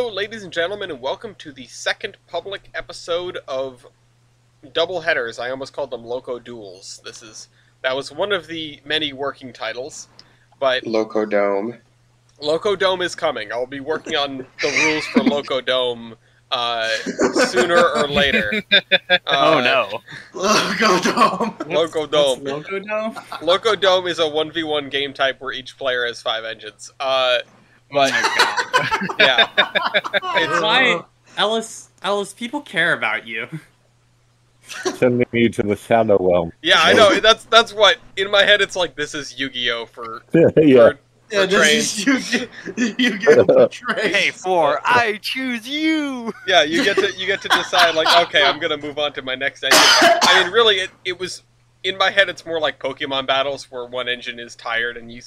Hello, ladies and gentlemen, and welcome to the second public episode of Double Headers. I almost called them Loco Duels. That was one of the many working titles, but Locodome. Locodome is coming. I'll be working on the rules for Locodome sooner or later. Oh no. Locodome. Locodome. Locodome? Locodome is a 1v1 game type where each player has 5 engines. But yeah, it's Why, Ellis, people care about you. Sending you to the Shadow Realm. Yeah, I know. That's what in my head. It's like this is Yu-Gi-Oh for Yeah. for This trains. is Yu-Gi-Oh! Trains. Hey, I choose you. Yeah, you get to decide like, okay, I'm gonna move on to my next engine. I mean, really, it was in my head. It's more like Pokemon battles where one engine is tired and you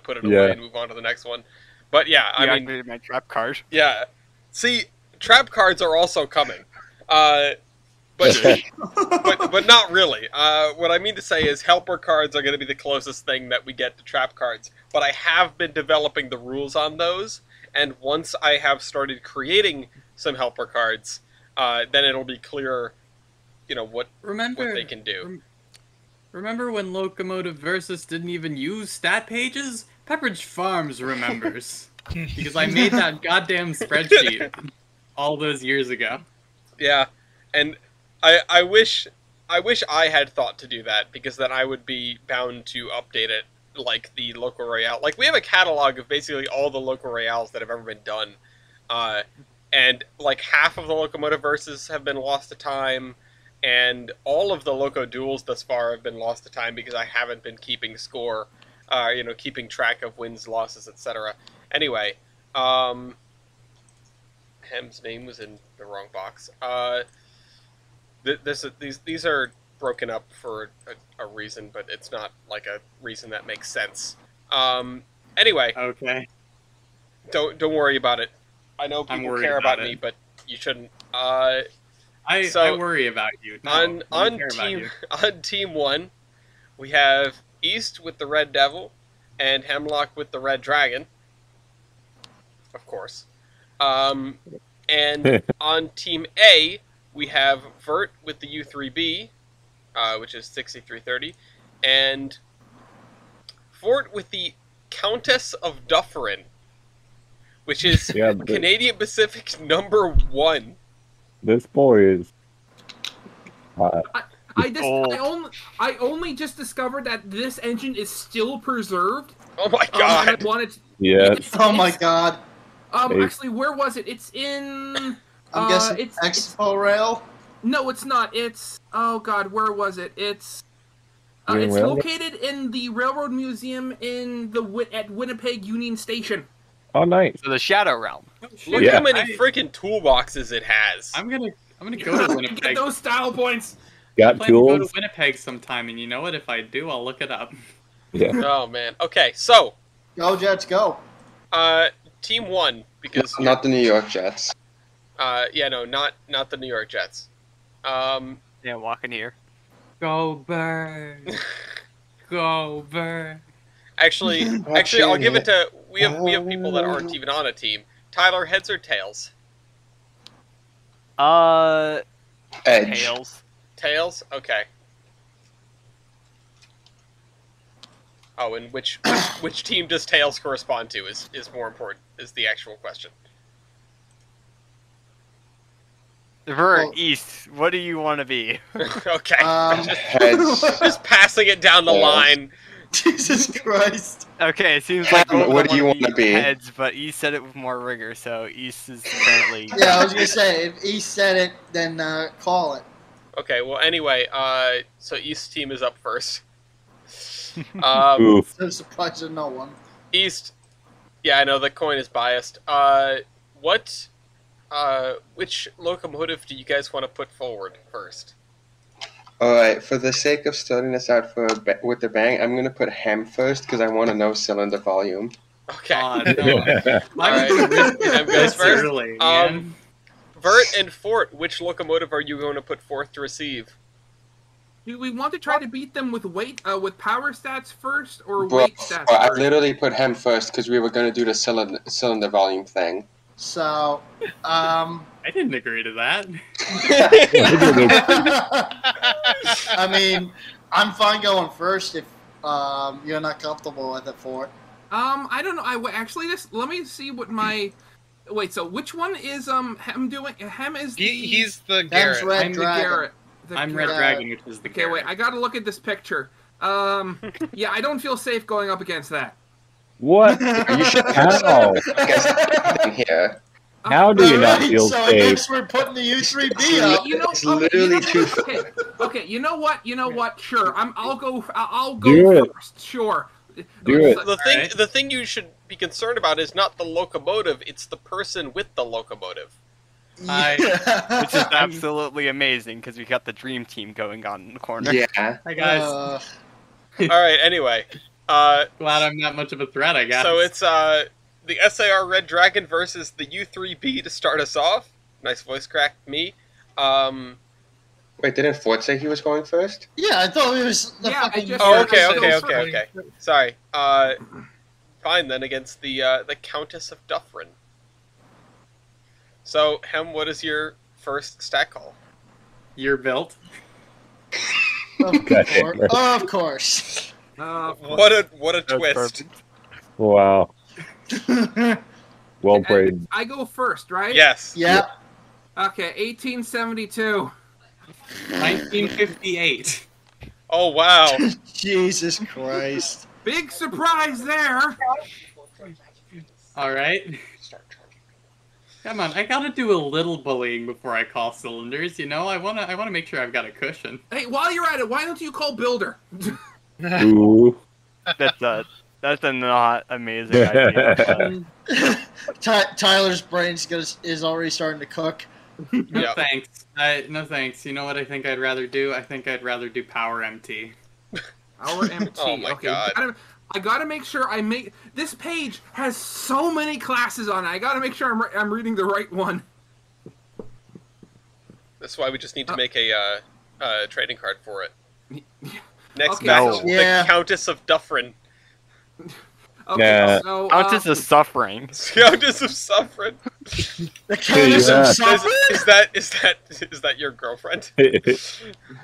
put it away and move on to the next one. But yeah, I mean, activated my trap card. yeah. See, trap cards are also coming. But not really. What I mean to say is helper cards are going to be the closest thing that we get to trap cards. But I have been developing the rules on those, and once I have started creating some helper cards, then it'll be clearer, what they can do. Remember when Locomotive Versus didn't even use stat pages? Pepperidge Farms remembers. Because I made that goddamn spreadsheet all those years ago. Yeah, and I wish I had thought to do that, because then I would be bound to update it like the local royale. Like, we have a catalog of basically all the local royales that have ever been done, and like half of the Locomotive Versus have been lost to time, and all of the Loco Duels thus far have been lost to time because I haven't been keeping score, keeping track of wins, losses, etc. Anyway, Hem's name was in the wrong box. These are broken up for a reason, but it's not like a reason that makes sense. Anyway, Okay. don't worry about it. I know people care about me, but you shouldn't. I worry about you. No, on team 1, we have East with the Red Devil and Hemlock with the Red Dragon, of course. And on team A, we have Vert with the U3B, which is 6330, and Fort with the Countess of Dufferin, which is Canadian Pacific #1. This boy is. I only just discovered that this engine is still preserved. Oh my god! And I wanted to, Yes. Oh my god. Actually, where was it? It's in. I'm guessing it's Expo Rail? No, it's not. It's god, where was it? It's Railroad? located in the Railroad Museum at Winnipeg Union Station. Oh, nice. So the Shadow Realm. Look how many freaking toolboxes it has. I'm gonna go to Winnipeg. Get those style points. I Got plan to go to tools? Winnipeg sometime, and you know what? If I do, I'll look it up. Yeah. Oh man. Okay, so Go Jets, go. team 1, because Not the New York Jets. not the New York Jets. Yeah, walking here. Go Bird. Go Bird. Actually, I'll give it to we have people that aren't even on a team. Tyler, heads or tails? Edge. Tails. Tails. Okay. Oh, and which team does tails correspond to is more important, is the actual question. Vert, Well- East, what do you want to be? Okay. Heads. Just passing it down the Tails. line. Jesus Christ. Okay, it seems like both What of do you them wanna be? Heads, but East said it with more rigor, so East is currently... Yeah, I was gonna say, if East said it, then call it. Okay. Well, anyway, so East team is up first. Oof. No surprise to no one. East. Yeah, I know the coin is biased. Which locomotive do you guys want to put forward first? Alright, for the sake of starting this out with the bang, I'm going to put Hem first because I want to know cylinder volume. Okay. No. Alright, Hem goes first. Early, man. Vert and Fort, which locomotive are you going to put forth to receive? Do we want to try to beat them with with power stats first, or Bro, weight stats I first? literally put Hem first because we were going to do the cylinder volume thing. So, I didn't agree to that. I mean, I'm fine going first if you're not comfortable with it for it. I don't know. Actually, let me see what my. Wait, so which one is Hem doing? Hem is the. He's the That's Garrett. Red I'm the Dragon. Garrett. I'm Red Garrett. Dragon, which is the Okay, wait. I gotta look at this picture. Yeah, I don't feel safe going up against that. What? You should How? here. How do you not Alright, feel so I safe? guess we're putting the U3B up. You know, It's okay, literally you know, too okay, okay. You know what? You know what? Sure. I'll go. I'll Do go it. first. Sure. Do it. The thing you should be concerned about is not the locomotive; it's the person with the locomotive. Which is absolutely amazing because we got the dream team going on in the corner. Yeah. Hi guys. All right. Anyway, Glad I'm not much of a threat, I guess. so it's the SAR Red Dragon versus the U3B to start us off. Nice voice crack, me. Wait, didn't Ford say he was going first? Yeah, I thought it was the Yeah, I fucking... just- Oh, okay, I okay, still okay, okay. Sorry. Fine then, against the Countess of Dufferin. So, Hem, what is your first stat call? You're built. Of God damn course. it. Of course. What a That's twist! perfect. Wow. Well played. I go first, right? Yes. Yeah. Okay, 1872. 1958. Oh wow. Jesus Christ. Big surprise there. All right. Come on, I gotta do a little bullying before I call cylinders. You know, I wanna make sure I've got a cushion. Hey, while you're at it, why don't you call Builder? Ooh. That's a not amazing idea. Tyler's brain's is already starting to cook. No Yep. thanks. No thanks. You know what I think I'd rather do? I think I'd rather do power MT. Our MT. Oh my okay, God. I gotta make sure I make. This page has so many classes on it. I gotta make sure I'm reading the right one. That's why we just need to make a trading card for it. Next Okay, match, so- Yeah. the Countess of Dufferin. Okay, Yeah. so Countess is suffering. Countess of Suffering. The Countess Yeah. of Is, Suffolk? is that your girlfriend?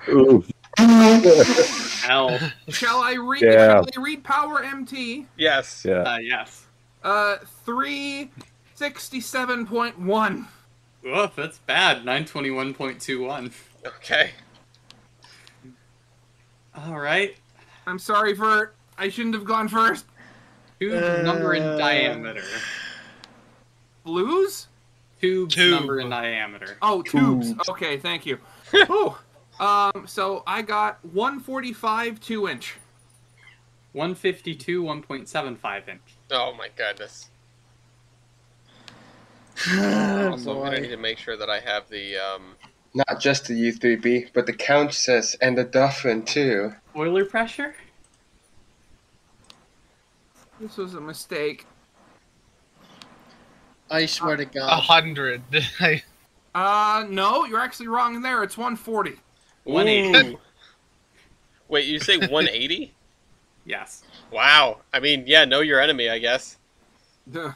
Ooh. Hell. shall I read? Yeah. Shall I read Power MT? Yes. Yeah. Yes. 367.1. Oof, that's bad. 921.21. Okay. All right. I'm sorry for. I shouldn't have gone first. Tube number in diameter. Blues? Tubes Tube. number in diameter. Oh, tubes. Okay, thank you. Whew. So I got 145 2-inch. 152, 1.75 inch. Oh my goodness. Oh, Also, I'm gonna need boy. to make sure that I have the Not just the U3B, but the Countess and the Dufferin too. Boiler pressure? This was a mistake. I swear to God. 100. No, you're actually wrong there. It's 140. 180. Ooh. Wait, you say 180? Yes. Wow. I mean, yeah, know your enemy, I guess. Duh.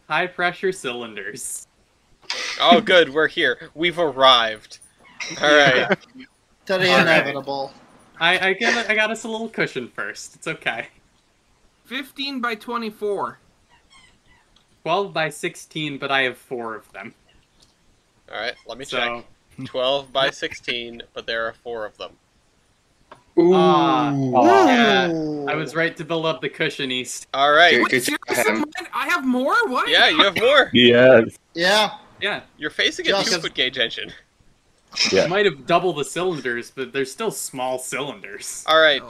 High pressure cylinders. Oh, good, we're here. We've arrived. All right. To the All right. inevitable. I got us a little cushion first. It's okay. 15 by 24. 12 by 16, but I have 4 of them. All right. Let me So, check. 12 by 16, but there are 4 of them. Ooh. yeah, Ooh. I was right to build up the cushion, East. All right. Good. Wait, seriously, Ham. I have more? What? Yeah, you have more. Yes. Yeah. Yeah, You're facing a Just- 2-foot gauge engine. Yeah. might have double the cylinders, but they're still small cylinders. All right.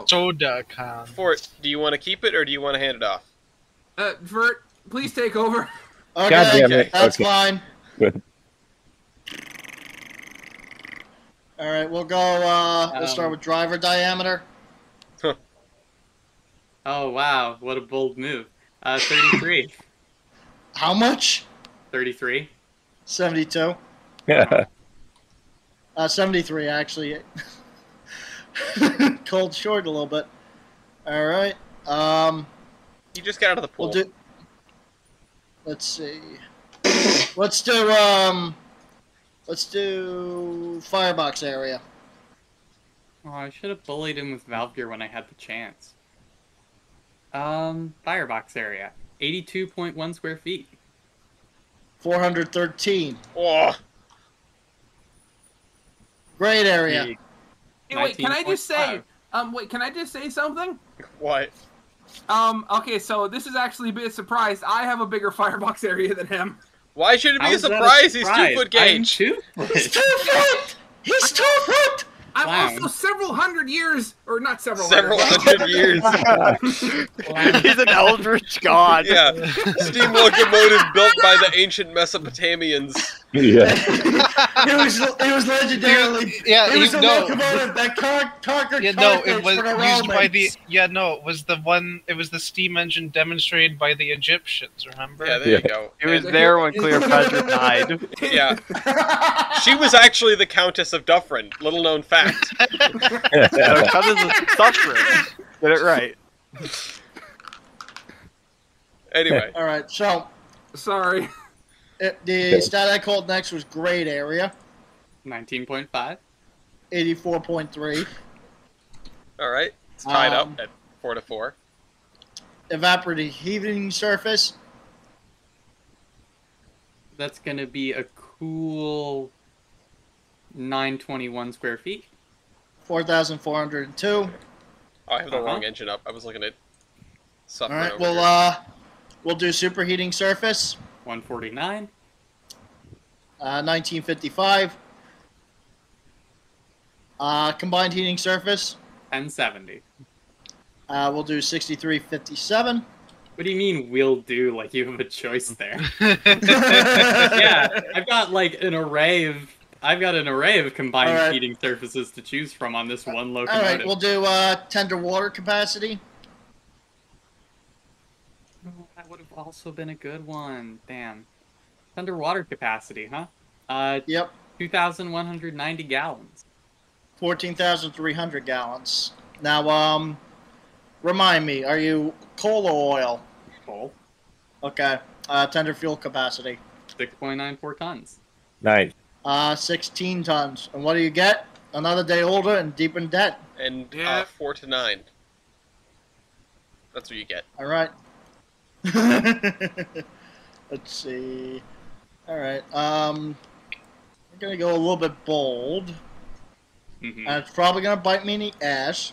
Soda can. Fort, do you want to keep it or do you want to hand it off? Vert, please take over. Okay, God damn it. that's Okay. fine. Good. All right, we'll go. We'll start with driver diameter. Oh wow, what a bold move. 33. How much? 33. 72. Yeah. 73 actually. Cold short a little bit. All right. You just get out of the pool. We'll do. Let's see. Let's do firebox area. Oh, I should have bullied him with Valve Gear when I had the chance. Firebox area. 82.1 square feet. 413. Oh, Great area. Big. Hey, wait, can I just say? 19.5. Wait, can I just say something? what? Okay, so this is actually a bit of a surprise. I have a bigger firebox area than him. Why should it be How a is that surprise? He's surprise? 2 foot I'm gauge. 2 foot. He's 2 foot. He's 2 foot. I'm Clown. also several hundred years, or not several Hundred years. He's an eldritch god. Yeah. Steam locomotive built by the ancient Mesopotamians. Yeah. It was legendarily. Yeah, It was you a know. locomotive that conquered Yeah, no, Carthage it was for the used by the. Romans. Yeah, no, it was the one. It was the steam engine demonstrated by the Egyptians. Remember? Yeah, there you go. He was there when Cleopatra died. Yeah. She was actually the Countess of Dufferin. Little known fact. Because of the suffering. Get it right. Anyway. All right, so Sorry. the stat I called next was great area, 19.5. 84.3. Alright. It's tied up Um, at 4-4. Evaporative heating surface, That's gonna be a cool 921 square feet. 4,402. Oh, I have the Uh-huh. wrong engine up. I was looking at All suffering right, over here. we'll do superheating surface, 149. 1955. Combined heating surface, 1070. we'll do 6357. What do you mean we'll do? Like you have a choice there? Yeah, I've got like an array of combined All right. heating surfaces to choose from on this one All locomotive. right, we'll do tender water capacity, Oh, that would have also been a good one. Damn. Underwater capacity, huh? Yep, 2,190 gallons. 14,300 gallons. Now, remind me, are you coal or oil? Coal. Okay. Tender fuel capacity, 6.94 tons. Nice. 16 tons. And what do you get? Another day older and deep in debt. And Yeah. 4 to 9. That's what you get. All right. Let's see. All right. We're gonna go a little bit bold, Mhm. and it's probably gonna bite me in the ass.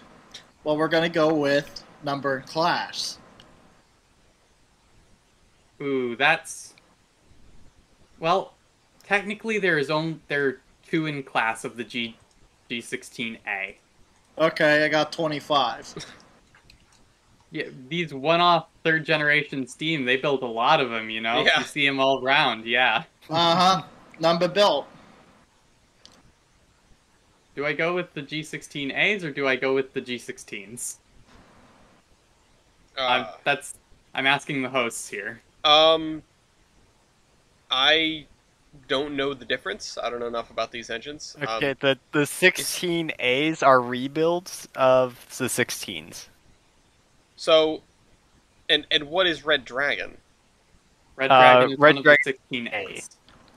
But we're gonna go with number and class. Ooh, that's... Well, technically there are 2 in class of the G16A. Okay, I got 25. Yeah, these one-off third-generation Steam, they built a lot of them, you know? Yeah. You see them all around, yeah. Uh huh. Number built. Do I go with the G16As or do I go with the G16s? I'm asking the hosts here. I don't know the difference. I don't know enough about these engines. Okay, the 16As are rebuilds of the 16s. So, and what is Red Dragon? Red Dragon is Red one of Dragon the 16As.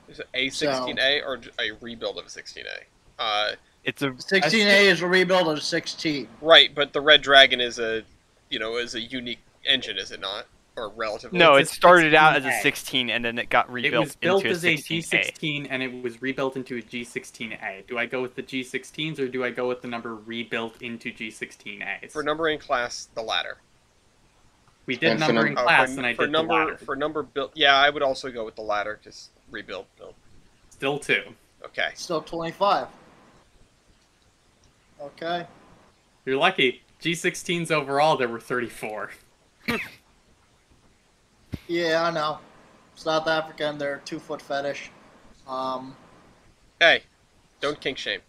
Is it a 16A or a rebuild of a 16A? It's a 16A is a rebuild of 16. Right, but the Red Dragon is a unique engine, is it not? Or relatively? no. It It's a started out as a 16A. 16, and then it got It rebuilt was built into as a 16A. G16 and it was rebuilt into a G16A. Do I go with the G16s or do I go with the number rebuilt into G16As? For number in class, the latter. We did And for number in num- class for, and I for did number the latter. for number built. Yeah, I would also go with the latter. Just rebuild. Build. Still 2. Okay. Still 25. Okay. You're lucky. G16s overall, there were 34. Yeah, I know. South Africa and their 2-foot fetish. Hey, don't kink shame.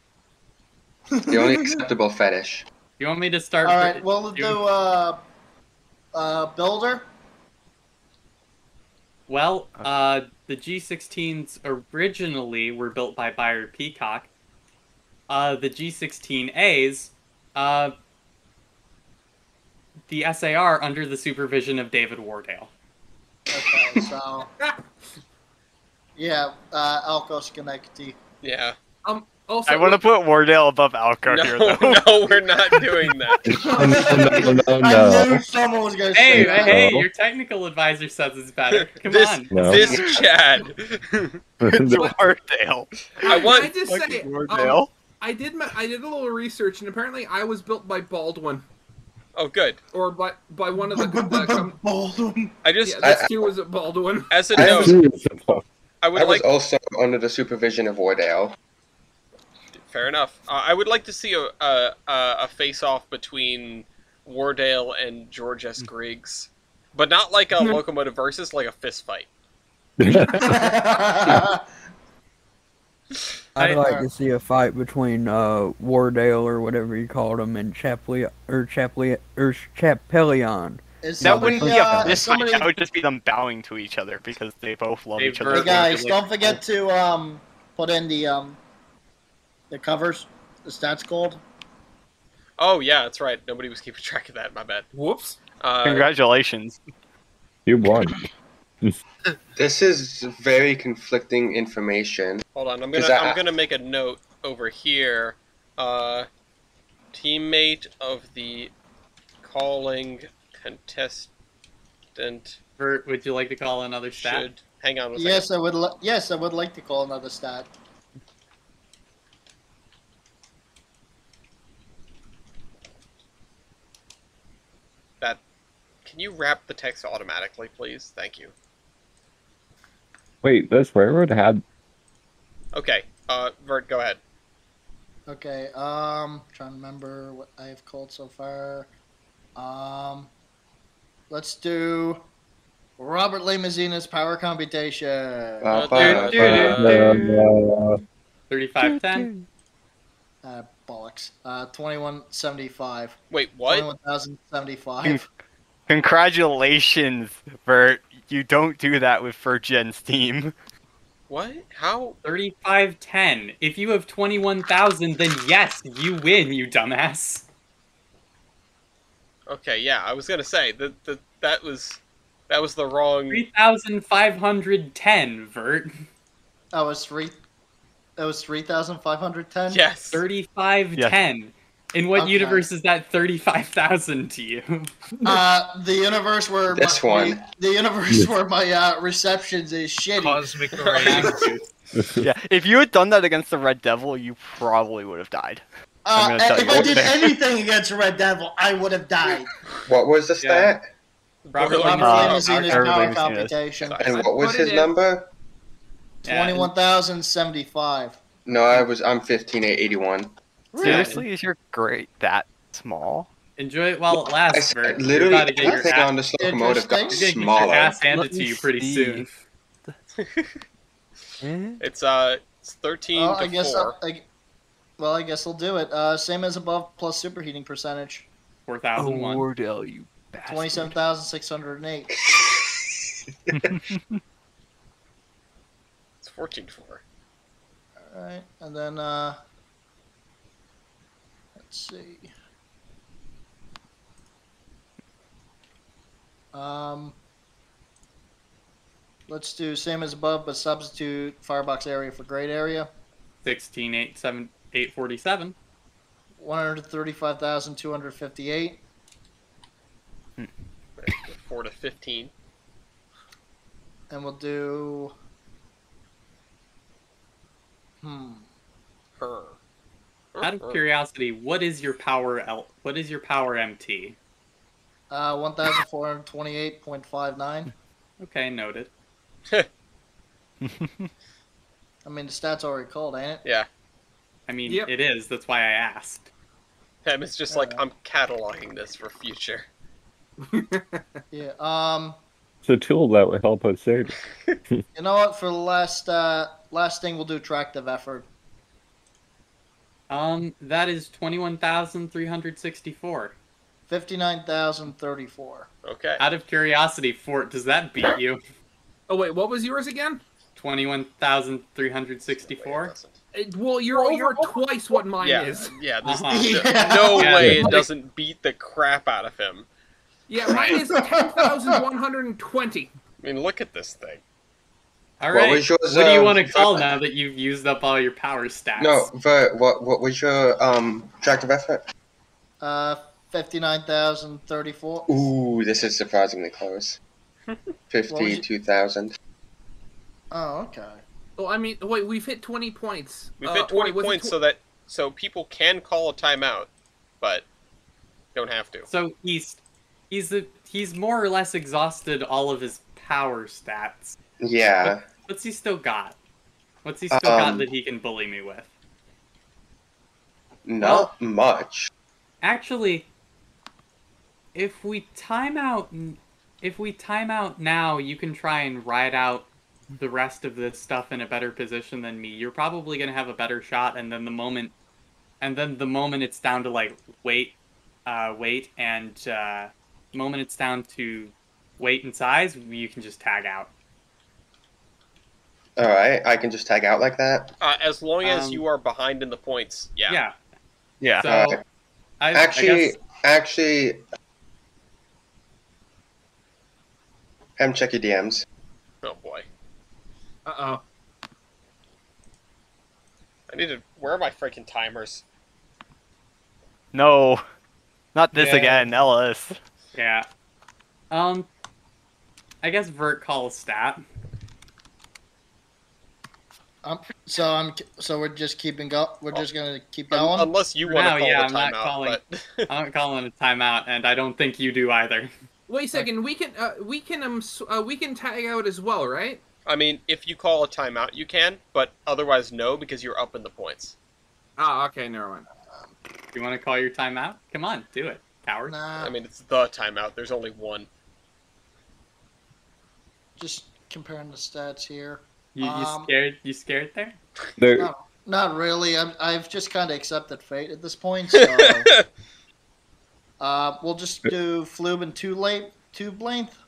The only acceptable fetish. You want me to start? All right, we'll you- do builder. Well, the G16s originally were built by Bayard Peacock. The G16As, the SAR under the supervision of David Wardale. Okay, so yeah, Alco Schenectady. Yeah. Also, I want to put Wardale above Alco here, No, though. no, we're not doing that. No. I knew someone was gonna say Hey, that. hey, No. your technical advisor says it's better. Come this, on. No. this Chad. It's Wardale. I want. I just say, Wardale. I did a little research, and apparently I was built by Baldwin, Oh, good. or by one of the. Baldwin. I just, Yeah, this too was at Baldwin. as a I note, Beautiful. I would I was like. also under the supervision of Wardale. Fair enough. I would like to see a face-off between Wardale and George S. Griggs, but not like a Locomotive versus, like a fist fight. I'd like to see a fight between Wardale or whatever you called him and Chapellion. Is That wouldn't be a is fist fight. somebody, That would just be them bowing to each other because they both love They each other. hey verbally guys, like- don't forget to put in the covers, the stats called. Oh yeah, that's right. Nobody was keeping track of that. My bad. Whoops. Congratulations. You won. This is very conflicting information. Hold on. I'm Is gonna that- I'm gonna make a note over here. Teammate of the calling contestant Bert, would you like to call another stat? should hang on a second. Yes, I would. Yes, I would like to call another stat. That. Can you wrap the text automatically, please? Thank you. Wait, this railroad had. Okay. Vert, go ahead. Okay. Trying to remember what I have called so far. Let's do Robert Limousine's power computation. Uh, 3510. Bollocks. 2175. Wait, what? 21,075. Congratulations, Bert. You don't do that with first gen Steam. What? How? 3510. If you have 21,000, then yes, you win, you dumbass. Okay, yeah. I was gonna say that was the wrong. 3,510, Vert. That was 3,510. Yes. 3510. In what Okay. universe is that 35,000 to you? The universe where This one. The universe where my receptions is shitty. Cosmic rays. Yeah, if you had done that against the Red Devil, you probably would have died. I'm gonna tell If you I right did there. anything against Red Devil, I would have died. What was the stat? Robert Robert Limousine. Limousine is Robert power Limousine is. computation. And what was put his it in. number? Yeah. 21,075. No, I'm 15,881. Seriously, is your grade that small? Enjoy it while it I lasts, said, Vert. You're literally about to get your everything ass, on this locomotive got Interesting. you're gonna get your smaller. ass handed Let to me you pretty see. soon. It's 13 Well, to I guess 4. I guess I'll do it. Same as above plus superheating percentage. 4,001. Wardell, you bastard. 27,608. It's 14 to 4. Alright, and then let's see. Let's do same as above, but substitute firebox area for grade area. 16,847. 135,258. 4 to 15. And we'll do. Her. Out of curiosity, what is your power MT? 1,428.59. Okay, noted. I mean, the stats already called, ain't it? Yeah. I mean, Yep. it is. That's why I asked. Him is just like, I'm cataloging this for future. Yeah. It's a tool that would help us save. You know what? For the last thing, we'll do tractive effort. That is 21,364. 59,034. Okay. Out of curiosity, Fort, does that beat you? Oh wait, what was yours again? 21,364. Well, you're over twice what mine Yeah, is. yeah. There's Uh-huh. no Yeah. way Yeah. it doesn't beat the crap out of him. Yeah, mine is 10,120. I mean, look at this thing. All What right. was yours, What do you want to call Vert? now that you've used up all your power stats? No, Vert, what was your objective effort? 59,034. Ooh, this is surprisingly close. What was it? 52,000. Oh, okay. Oh, I mean, wait, we've hit 20 points. We've hit 20 was it points so people can call a timeout, but don't have to. So he's more or less exhausted all of his power stats. Yeah. What's he still got? What's he still got that he can bully me with? Not much. Actually, if we time out now, you can try and ride out the rest of this stuff in a better position than me. You're probably gonna have a better shot, and then the moment it's down to like weight and moment it's down to weight and size, you can just tag out. All right, I can just tag out like that. As long as you are behind in the points, yeah. Yeah. So, Alright. I Actually, guess, Hem, check your DMs. Oh boy. Uh-oh. I need to. Where are my freaking timers? No. Not this Yeah. again, Ellis. yeah. I guess vert call stat. So we're just keeping go. We're just gonna keep going. Unless you For want to now, call yeah, a I'm not timeout, calling- but I'm not calling a timeout, and I don't think you do either. Wait a second, we can tag out as well, right? I mean, if you call a timeout, you can, but otherwise no, because you're up in the points. Ah, okay, never mind. You want to call your timeout? Come on, do it, coward. Nah, I mean, it's the timeout. There's only one. just comparing the stats here. You scared? You scared there? There, No, not really. I've just kind of accepted fate at this point. So we'll just do flube and tube length.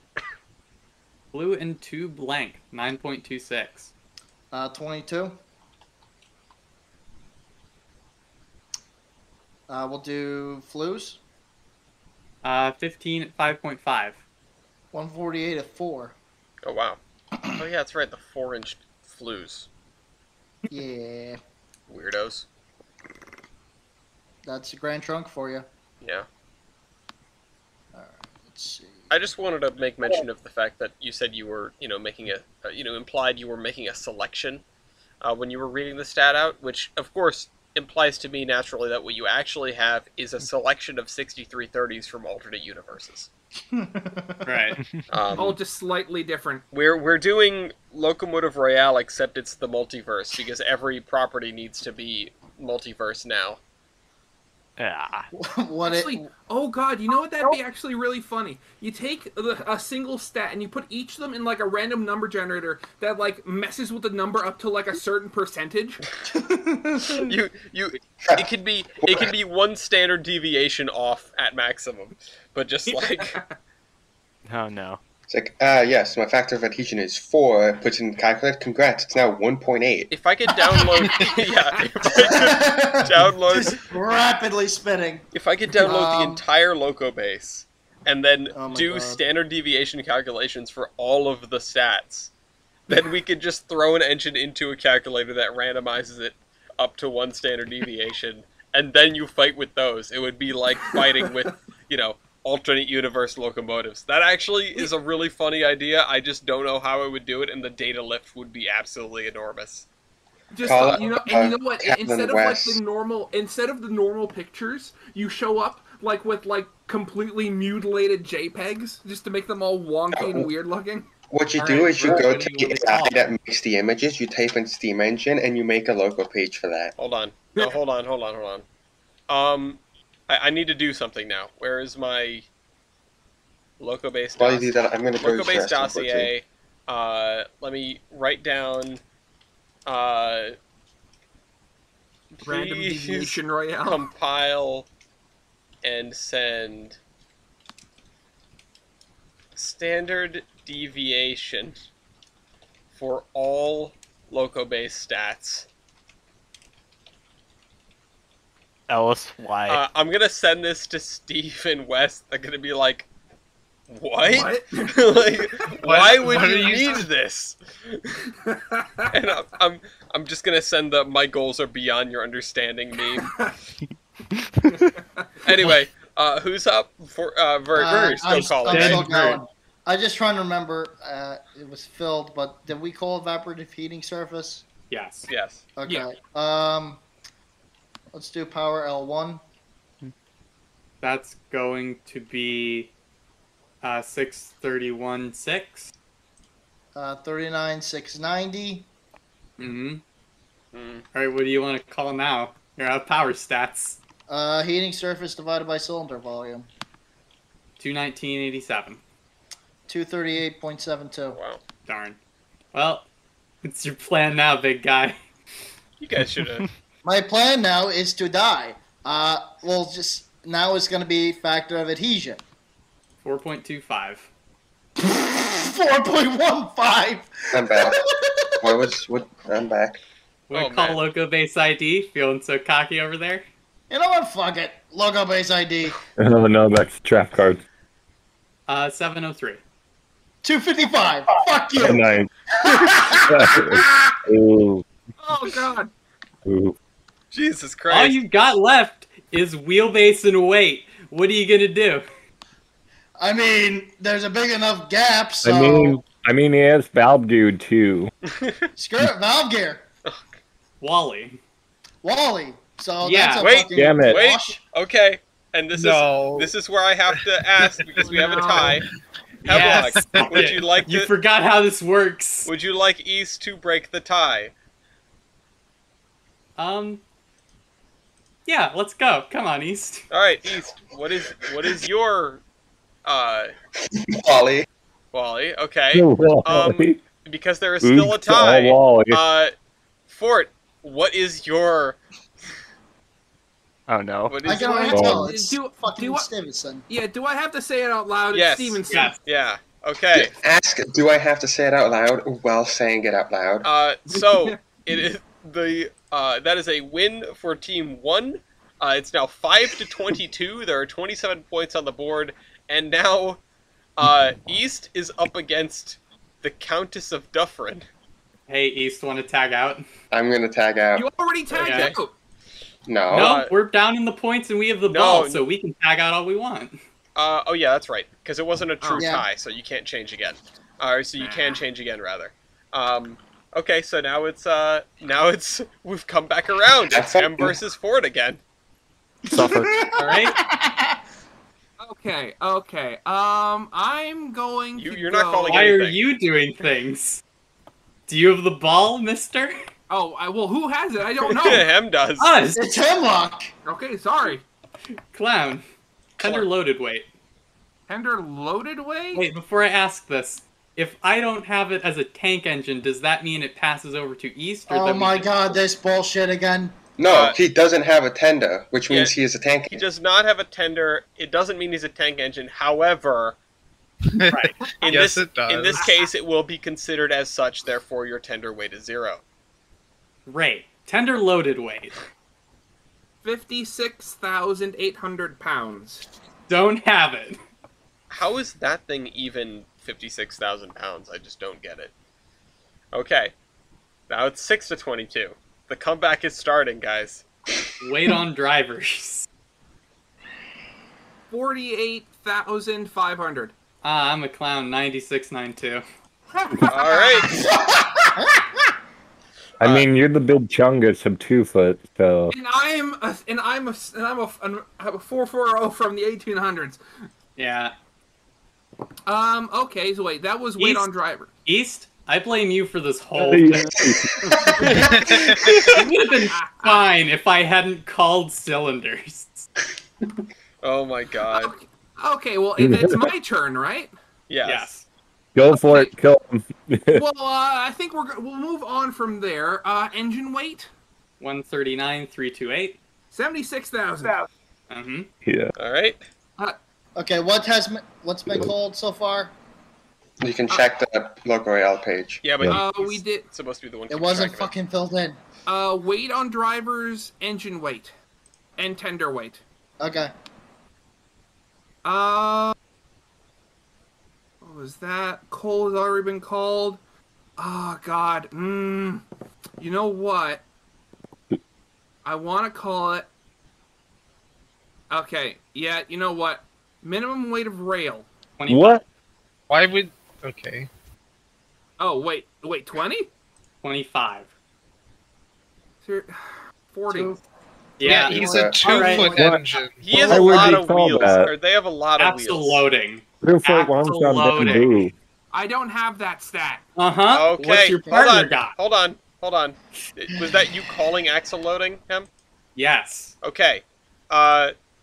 Blue and two blank, 9.26. 22. We'll do flues. 15 at 5.5. 148 at 4. Oh wow. Oh yeah, that's right. The 4-inch flues. Yeah, Weirdos. that's a grand trunk for you. Yeah. Let's see. I just wanted to make mention of the fact that you said you were, making implied you were making a selection when you were reading the stat out, which of course implies to me naturally that what you actually have is a selection of 6330s from alternate universes. Right. All just slightly different. We're doing Locomotive Royale, except it's the multiverse because every property needs to be multiverse now. Yeah. What Actually, oh god, you know what? That'd be actually really funny. You take a single stat and you put each of them in like a random number generator that like messes with the number up to like a certain percentage. It could be one standard deviation off at maximum, but just like Oh no. It's like, yes, my factor of adhesion is 4. Puts in the calculator. Congrats, it's now 1.8. if I could download, if I could download, Just rapidly spinning. if I could download the entire Loco base and then Oh my do God. standard deviation calculations for all of the stats, then we could just throw an engine into a calculator that randomizes it up to one standard deviation, and then you fight with those. It would be like fighting with, alternate universe locomotives. That actually is a really funny idea. I just don't know how I would do it, and the data lift would be absolutely enormous. Just Call and you know what? Captain Instead of West. the normal pictures, you show up like with like completely mutilated JPEGs just to make them all wonky and weird looking. What you All do right, is you Vert, go what to do you the want to AI call? that makes the images, you type in Steam Engine, and you make a logo page for that. Hold on. No, hold on. I need to do something now. Where is my Loco-based While you do that, I'm going to go to Loco-based Stress real quick, dossier? Let me write down. Random Please deviation royale. compile and send standard deviation for all Loco-based stats. Ellis, why? I'm gonna send this to Steve and Wes. They're gonna be like, What? Like, why would What you are you need this? And I'm just gonna send the "my goals are beyond your understanding" meme. Anyway, who's up for Verge? Still calling. I'm still Right? going. I just trying to remember. It was filled, but did we call evaporative heating surface? Yes. Yes. Okay. Yeah. Let's do power L1. That's going to be 631.6. 39,690. Mm-hmm. Mm. All right, what do you want to call now? Your power stats. Heating surface divided by cylinder volume. 219.87. 238.72. Wow. Darn. Well, it's your plan now, big guy. You guys should have. My plan now is to die. Well, just now it's going to be factor of adhesion. 4.25. 4.15. I'm back. I'm back. Want Oh, to call man. Loco Base ID? Feeling so cocky over there? You know what? Fuck it. Logo base ID. Oh no, that's trap cards. 703. 255. Fuck you. Nice. Ooh, Oh God. ooh. Jesus All Christ. you've got left is wheelbase and weight. What are you gonna do? I mean, there's a big enough gap, so I mean, he has valve dude too. screw it. Valve gear. Wally. Wally. So Yeah. that's a Wait. fucking Damn it. Wait. wash. Okay. And this No. is where I have to ask because we have a No. tie. Yes. Hemlock, would you like You to? forgot how this works. Would you like East to break the tie? Yeah, let's go. Come on, East. All right, East. What is your Wally. Wally? Okay. Wally. Because there is still a Oops, all tie. Wally. Fort, what is your? Oh no. What I is can your? already Oh. tell. It's Do- fucking do I- Stevenson. Yeah, do I have to say it out loud? Yes. It's Stevenson. Yes. Yeah. Okay. Ask, do I have to say it out loud while saying it out loud? So it is the that is a win for Team 1. It's now 5-22. There are 27 points on the board, and now East is up against the Countess of Dufferin. Hey, East, want to tag out? I'm gonna tag out. You already tagged Okay. out. No. No, we're down in the points and we have the No. ball, so we can tag out all we want. Oh yeah, that's right. Because it wasn't a true Yeah. tie, so you can't change again. So you can change again rather. Okay, so now it's we've come back around. It's M versus Ford again. Suffer. All right? Okay. I'm going to You're not go- calling Why are anything. you doing things? Do you have the ball, mister? Oh, well, who has it? I don't know. Hem does. Us! It's Hemlock. Okay, sorry. Clown. Tender loaded weight. Tender loaded way? Wait, before I ask this, if I don't have it as a tank engine, does that mean it passes over to East? Or Oh then we my can- god, this bullshit again. No, he doesn't have a tender, which means Yeah. he is a tank. He does not have a tender. It doesn't mean he's a tank engine. However, Right. in Yes, this it does. in this case, it will be considered as such. Therefore, your tender weight is 0. Right. Tender loaded weight. 56,800 pounds. Don't have it. How is that thing even 56,000 pounds? I just don't get it. Okay, now it's 6-22. The comeback is starting, guys. Weight on drivers. 48,500. Ah, I'm a clown. 96.92. All right. I mean, you're the big chungus of 2 foot, so And I'm a 440 from the 1800s. Yeah. Okay, so wait, that was weight East- on driver. East, I blame you for this whole thing. It would have been fine if I hadn't called cylinders. Oh my god. Okay, well, it's my turn, right? Yes. go for it, kill him. Well, I think we'll move on from there. Engine weight? 139,328. 76,000. Mm-hmm. Yeah. All right. Okay, what's been called so far? You can check the Loco Royale page. Yeah, but Yeah. he's We did supposed to be the one. It keeping wasn't track of fucking filled in. weight on drivers, engine weight, and tender weight. Okay. was that? Coal has already been called. Oh, God. You know what? I want to call it... Okay, yeah, you know what? Minimum weight of rail. 25. What? Why would? Okay. Oh, wait, 20? 25. 40. Yeah, he's a Alright. 2-foot engine. He has Why a would lot you of call wheels, that? or they have a lot of wheels. Axle-loading. 2-foot lumps on Axle-loading. bamboo. I don't have that stat. Uh-huh. Okay, What's your hold partner on, got? hold on. Was that you calling axle loading him? Yes. Okay.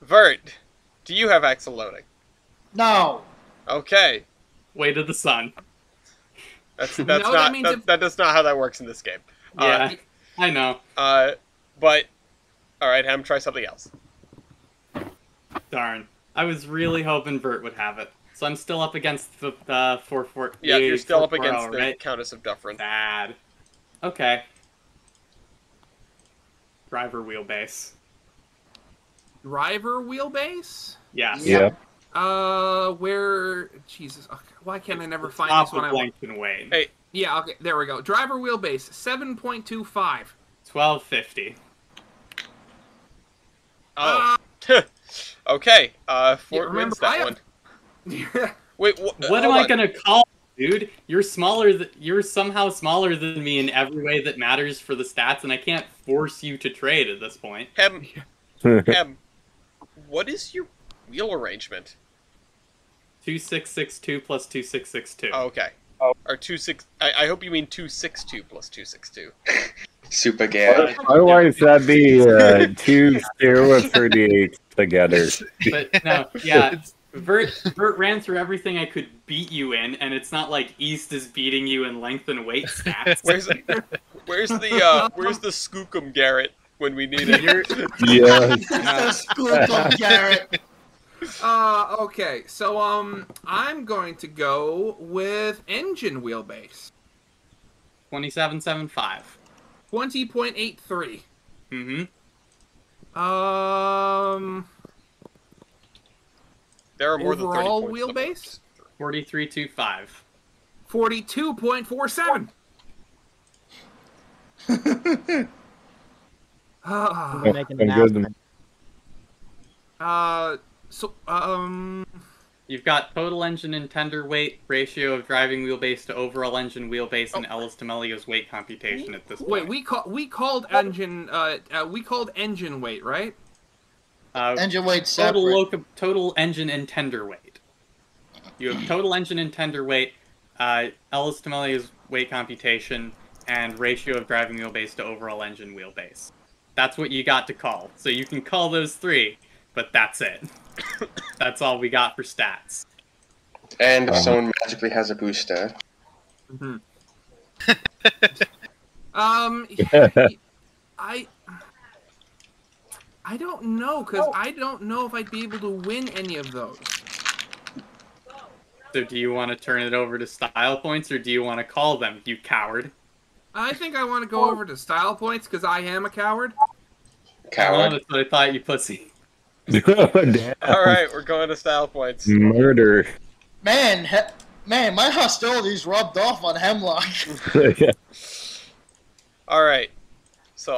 Vert, do you have axle loading? No. Okay. Way to the sun. That's No, not that means that does not how that works in this game. Yeah, I know. But all right, Hem, try something else. Darn. I was really hoping Vert would have it. So I'm still up against the 4-4. Yeah, you're still up 4-4-0, against the right? Countess of Dufferin. Bad. Okay. Driver wheelbase. Driver wheelbase? Yes. Yeah. Where... Jesus. Okay, why can't I never find Top this one? of length and weight. Hey. Yeah, okay, there we go. Driver wheelbase, 7.25. 1250. Oh. Okay. Fort remember, wins that I have- one. Wait, What am I gonna call, dude? You're smaller. You're somehow smaller than me in every way that matters for the stats, and I can't force you to trade at this point. Hem, what is your wheel arrangement? 2662 plus 2662. Oh, okay. Or 26. I hope you mean 262 plus 262. Super gear. Otherwise, that'd be 2 0 38 together. But no, yeah. Vert ran through everything I could beat you in, and it's not like East is beating you in length and weight stats. Where's the Skookum Garrett when we need it? Yeah. Skookum Garrett. Okay, so, I'm going to go with engine wheelbase. 2775. 20.83. Mm-hmm. There are more than 30 Overall points wheelbase? 4325. 42.47. Making an announcement. You've got total engine and tender weight, ratio of driving wheelbase to overall engine wheelbase, and Ellis D'Amelio's weight computation at this point. Wait, we called engine weight, right? Engine weight separate. Total engine and tender weight. You have total engine and tender weight, Ellis D'Amelio's weight computation, and ratio of driving wheelbase to overall engine wheelbase. That's what you got to call. So you can call those three, but that's it. That's all we got for stats. And if someone magically has a booster. Mm-hmm. I don't know, because I don't know if I'd be able to win any of those. So do you want to turn it over to style points, or do you want to call them, you coward? I think I want to go over to style points, because I am a coward. Coward. Oh, that's what I thought, you pussy. Alright, we're going to style points. Murder. Man, my hostility's rubbed off on Hemlock. Alright. So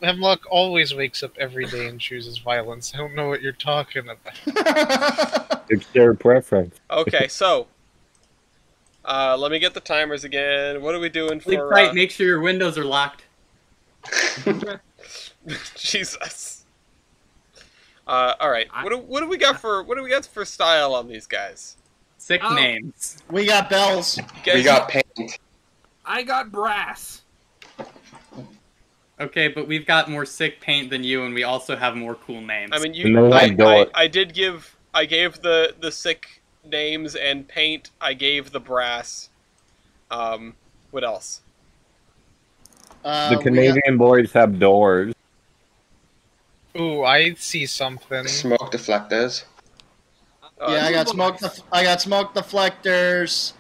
Hemlock always wakes up every day and chooses violence. I don't know what you're talking about. It's their preference. Okay, so let me get the timers again. What are we doing Sleep for tight, make sure your windows are locked. Jesus. Alright. What do we got for style on these guys? Sick names. We got bells. We got paint. I got brass. Okay, but we've got more sick paint than you, and we also have more cool names. I mean, I gave the sick names and paint. I gave the brass. What else? The Canadian boys have doors. Ooh, I see something. Smoke deflectors. Yeah, I got smoke deflectors.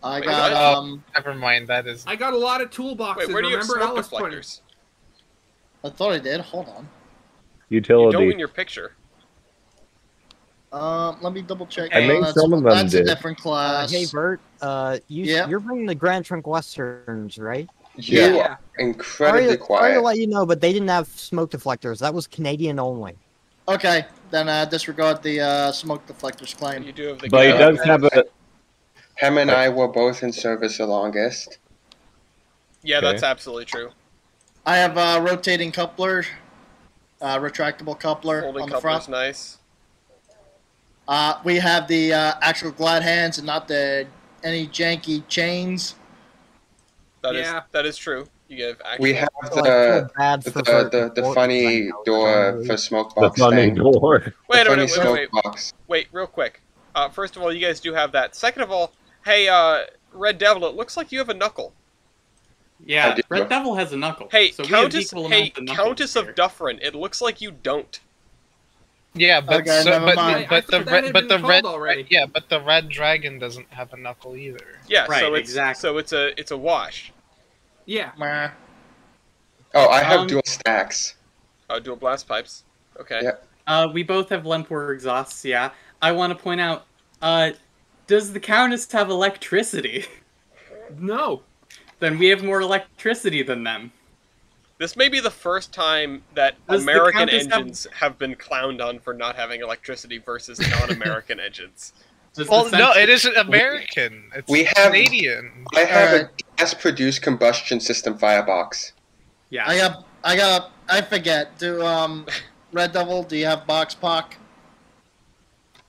I got Never mind, that is. I got a lot of toolboxes. Wait, where do you have Remember smoke Alice deflectors? I thought I did. Hold on. You Utility. don't in your picture. Let me double check. I think some of them that's did. a different class. Hey Bert, Yeah. you're bringing the Grand Trunk Westerns, right? You Yeah. are incredibly Sorry to quiet. let you know, but they didn't have smoke deflectors. That was Canadian only. Okay, then disregard the smoke deflectors claim. You do have the But he gamma. does have a. Hem and I were both in service the longest. Yeah, Okay. that's absolutely true. I have a rotating coupler, retractable coupler Folding on the coupler's front. nice. We have the actual glad hands and not any janky chains. That is true. You have actual. We have I feel bad for the funny door for smoke The box funny thing. door. Wait, The funny wait, smoke wait, box. wait, real quick. First of all, you guys do have that. Second of all, hey, Red Devil, it looks like you have a knuckle. Yeah, I do. Red Devil has a knuckle. Hey, so we have Countess, equal hey, amounts of knuckles Countess here. of Dufferin, it looks like you don't. Yeah, but Okay, never mind. but I thought that had been red called already. yeah, but the red dragon doesn't have a knuckle either. Yeah, Right, so it's exactly. it's a wash. Yeah. Meh. Oh, I have Um, dual stacks. Dual blast pipes. Okay. Yeah. We both have Lempor exhausts, yeah. I want to point out, does the Countess have electricity? No. Then we have more electricity than them. This may be the first time that Does the American Countess have- engines have been clowned on for not having electricity versus non-American engines. Does the Well, no, Sentry- it isn't American. It's We have- Canadian. I have Alright. a gas-produced combustion system firebox. Yeah. I forget. Red Devil, do you have box pock?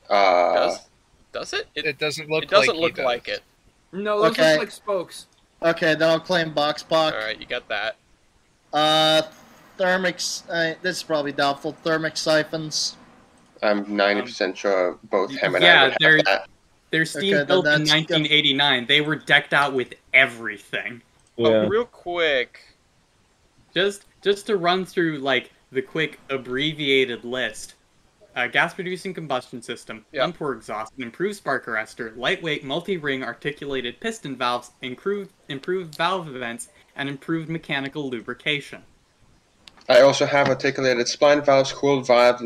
Does it? It doesn't look. It doesn't like look he like does. it. No, those Okay. look like spokes. Okay, then I'll claim box pock. All right, you got that. Thermics. This is probably doubtful. Thermic siphons. I'm 90% sure both Hem and yeah, I would they're- have that. They're steam Okay, then built in that's good. 1989. They were decked out with everything. Oh, Yeah. real quick. Just to run through like the quick abbreviated list. Gas producing combustion system, Yeah. Lempor exhaust, an improved spark arrestor, lightweight multi-ring articulated piston valves, improved valve vents, and improved mechanical lubrication. I also have articulated spline valves, cooled valve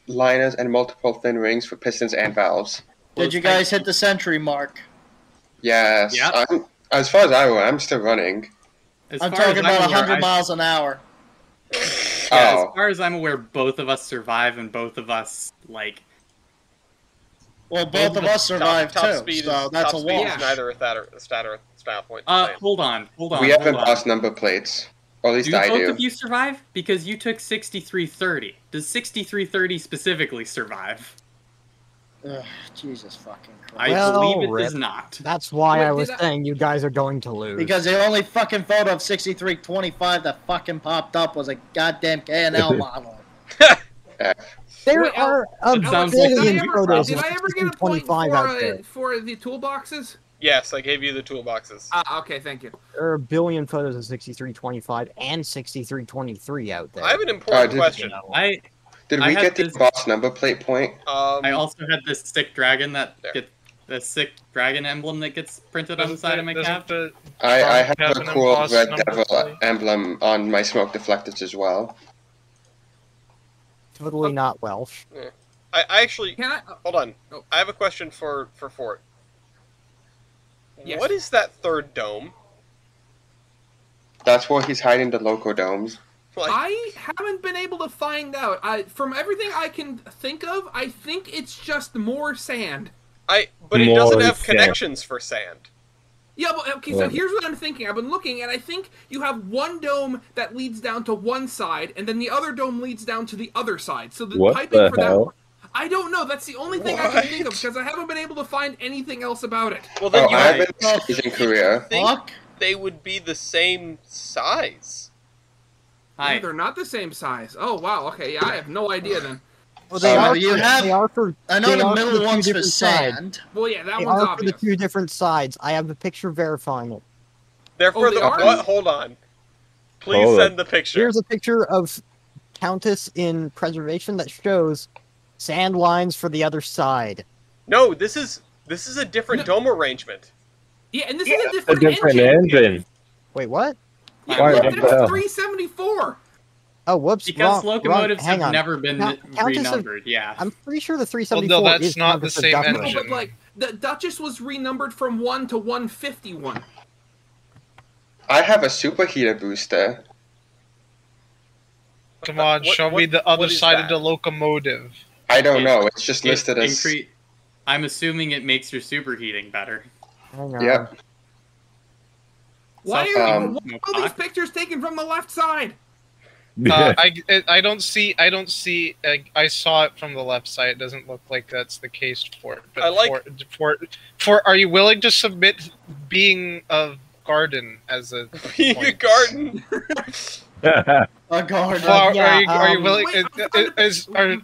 liners, and multiple thin rings for pistons and valves. Did you guys hit the century mark? Yes. Yeah. As far as I know, I'm still running. As I'm far as talking about aware, 100 miles an hour. Yeah, Oh. as far as I'm aware, both of us survive and both of us like. Well, both of us survived top too, speed so is, that's top a speed wash. is neither a stat point. the same. Hold on. We have hold on. embossed number plates. Or at least Do I both do. of you survive? Because you took 6330. Does 6330 specifically survive? Ugh, Jesus fucking I Christ. believe it rip. does not. That's why Wait, I was did I- saying you guys are going to lose. Because the only fucking photo of 6325 that fucking popped up was a goddamn K&L model. there Wait, are a it sounds like billion you- photos Did of I ever get a point 25 out there. for the toolboxes? Yes, I gave you the toolboxes. Okay, thank you. There are a billion photos of 6325 and 6323 out there. I have an important did- question. Did I we had get the this- embossed number plate point? I also had this sick dragon that There. gets the sick dragon emblem that gets printed on the side of my cab. I have have a an cool embossed red number devil plate? emblem on my smoke deflectors as well. Totally not Welsh. I actually Can I? hold on. Oh. I have a question for Fort. Yes. What is that third dome? That's where he's hiding the loco domes. Like, I haven't been able to find out. From everything I can think of, I think it's just more sand. but it doesn't More have sand. connections for sand. Yeah, but okay, so Yeah. here's what I'm thinking. I've been looking, and I think you have one dome that leads down to one side, and then the other dome leads down to the other side. So the What piping the for hell? that. I don't know. That's the only thing I can think of because I haven't been able to find anything else about it. Well, then Oh, you I have would an amazing career. think Fuck. they would be the same size. Hi. Yeah, they're not the same size. Oh wow. Okay, yeah, I have no idea then. Well, they are you have- they are for, I know they the are for middle two one's for different sides. sand. Well, yeah, that They one's are for obvious. the two different sides. I have a picture verifying it. Therefore, they the are? what? Hold on. Please Hold send on. the picture. Here's a picture of Countess in preservation that shows sand lines for the other side. No, this is a different dome arrangement. Yeah, and this is a A different, different engine. engine. Wait, what? Yeah, Why, look, what the that's hell? 374. Oh, whoops! Because wrong, locomotives hang have on. never been Countess of- renumbered. Yeah. I'm pretty sure the Well, 374 no, that's is not the Countess of same Duckworth. No, engine. but like the Duchess was renumbered from 1 to 151. I have a superheater booster. Come on, show me the other side of the locomotive. I don't know. It's just It listed as. I'm assuming it makes your superheating better. Hang on. Yep. Why are Um, why are all these pictures taken from the left side? I don't see. I saw it from the left side. It doesn't look like that's the case for it. But I like- for. Are you willing to submit being a garden as a Being a point? garden. A garden. Are you willing? Wait,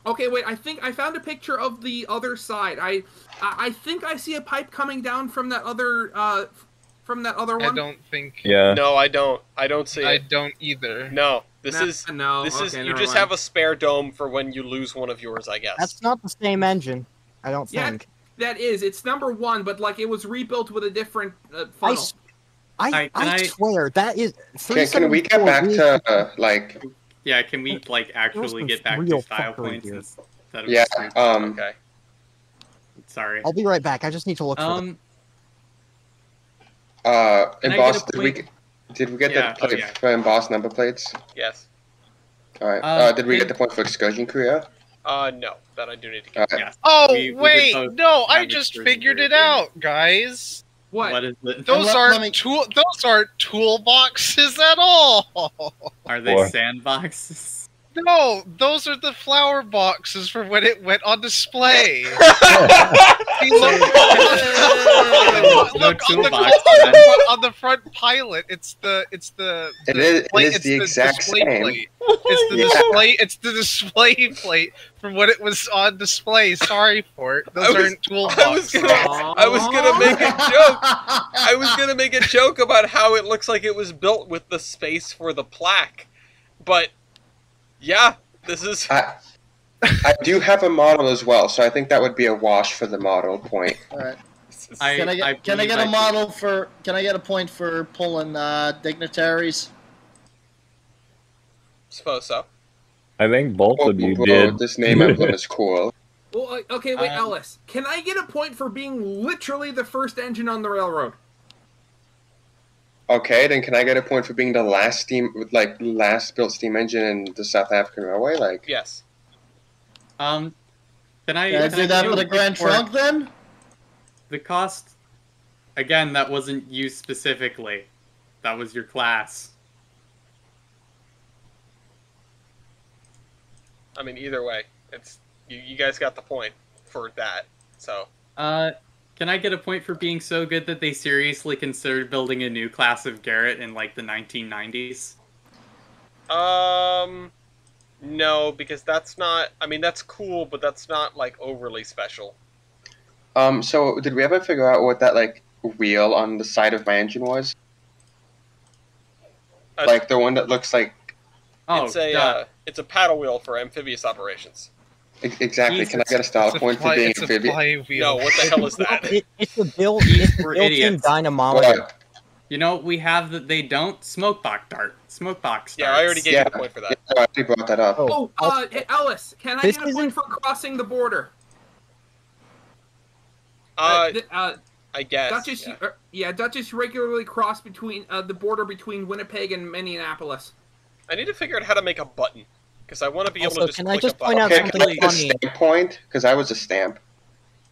Okay, wait. I think I found a picture of the other side. I think I see a pipe coming down from that other one. I don't think. Yeah. No, I don't. I don't see I it. don't either. No, this No, is no. this is okay, you never just mind. have a spare dome for when you lose one of yours, I guess. That's not the same engine. I don't Yeah, think. that is. It's number 1, but like it was rebuilt with a different I, funnel. s- I, Hi, can I I- swear that is. Can we get 374 back is- to like? Yeah, can we like actually some get back real to style fuckery points here. instead of Yeah. Okay. sorry. I'll be right back. I just need to look for them. Can I get Embossed. a Did we get Yeah, the plate yeah. for embossed number plates? Yes. All right. Did we can- get the point for excursion career? No, that I do need to get. Okay. Yeah. Oh We did wait, both no! I have just excursion figured career it out, guys. What is it? Those let aren't me- Those aren't toolboxes at all. Are they Or- sandboxes? No, those are the flower boxes for when it went on display. See, look, No look on, toolbox, on the front pilot. It's the It is it's the exact display same. plate. It's the Yeah. display. It's the display plate from when it was on display. Sorry for it. Those I was- aren't toolboxes. I was gonna make a joke. I was gonna make a joke about how it looks like it was built with the space for the plaque, but yeah, this is. I do have a model as well, so I think that would be a wash for the model point. All right. This is Can I get believe a can- model for? Can I get a point for pulling dignitaries? suppose so. I think both Oh, of you bro, did. this name emblem is cool. Well, okay, wait, Um, Ellis. Can I get a point for being literally the first engine on the railroad? Okay, then can I get a point for being the last last built steam engine in the South African Railway? Like, Yes. Can I Can I do that for the Grand Trunk then? The cost, again, that wasn't you specifically. That was your class. I mean, either way, it's you guys got the point for that. So Can I get a point for being so good that they seriously considered building a new class of Garrett in like the 1990s? no, because that's not. I mean, that's cool, but that's not like overly special. so did we ever figure out what that like wheel on the side of my engine was? Like the one that looks like Oh, it's a paddle wheel for amphibious operations. exactly. Can I get a style point for being amphibious? No, what the hell is that? It's a it's We're built-in idiots. dynamometer. What? You know, we have that they don't smokebox dart. Smokebox Yeah, I already darts. gave you the point for that. Yeah, I already brought that up. Oh, hey, Ellis, can I This get a point for crossing the border? I guess. Duchess, yeah. Duchess regularly cross between the border between Winnipeg and Minneapolis. I need to figure out how to make a button because I want to be able Also, to just can I click just a button. point out Okay, can I something get a funny? stamp point? Because I was a stamp.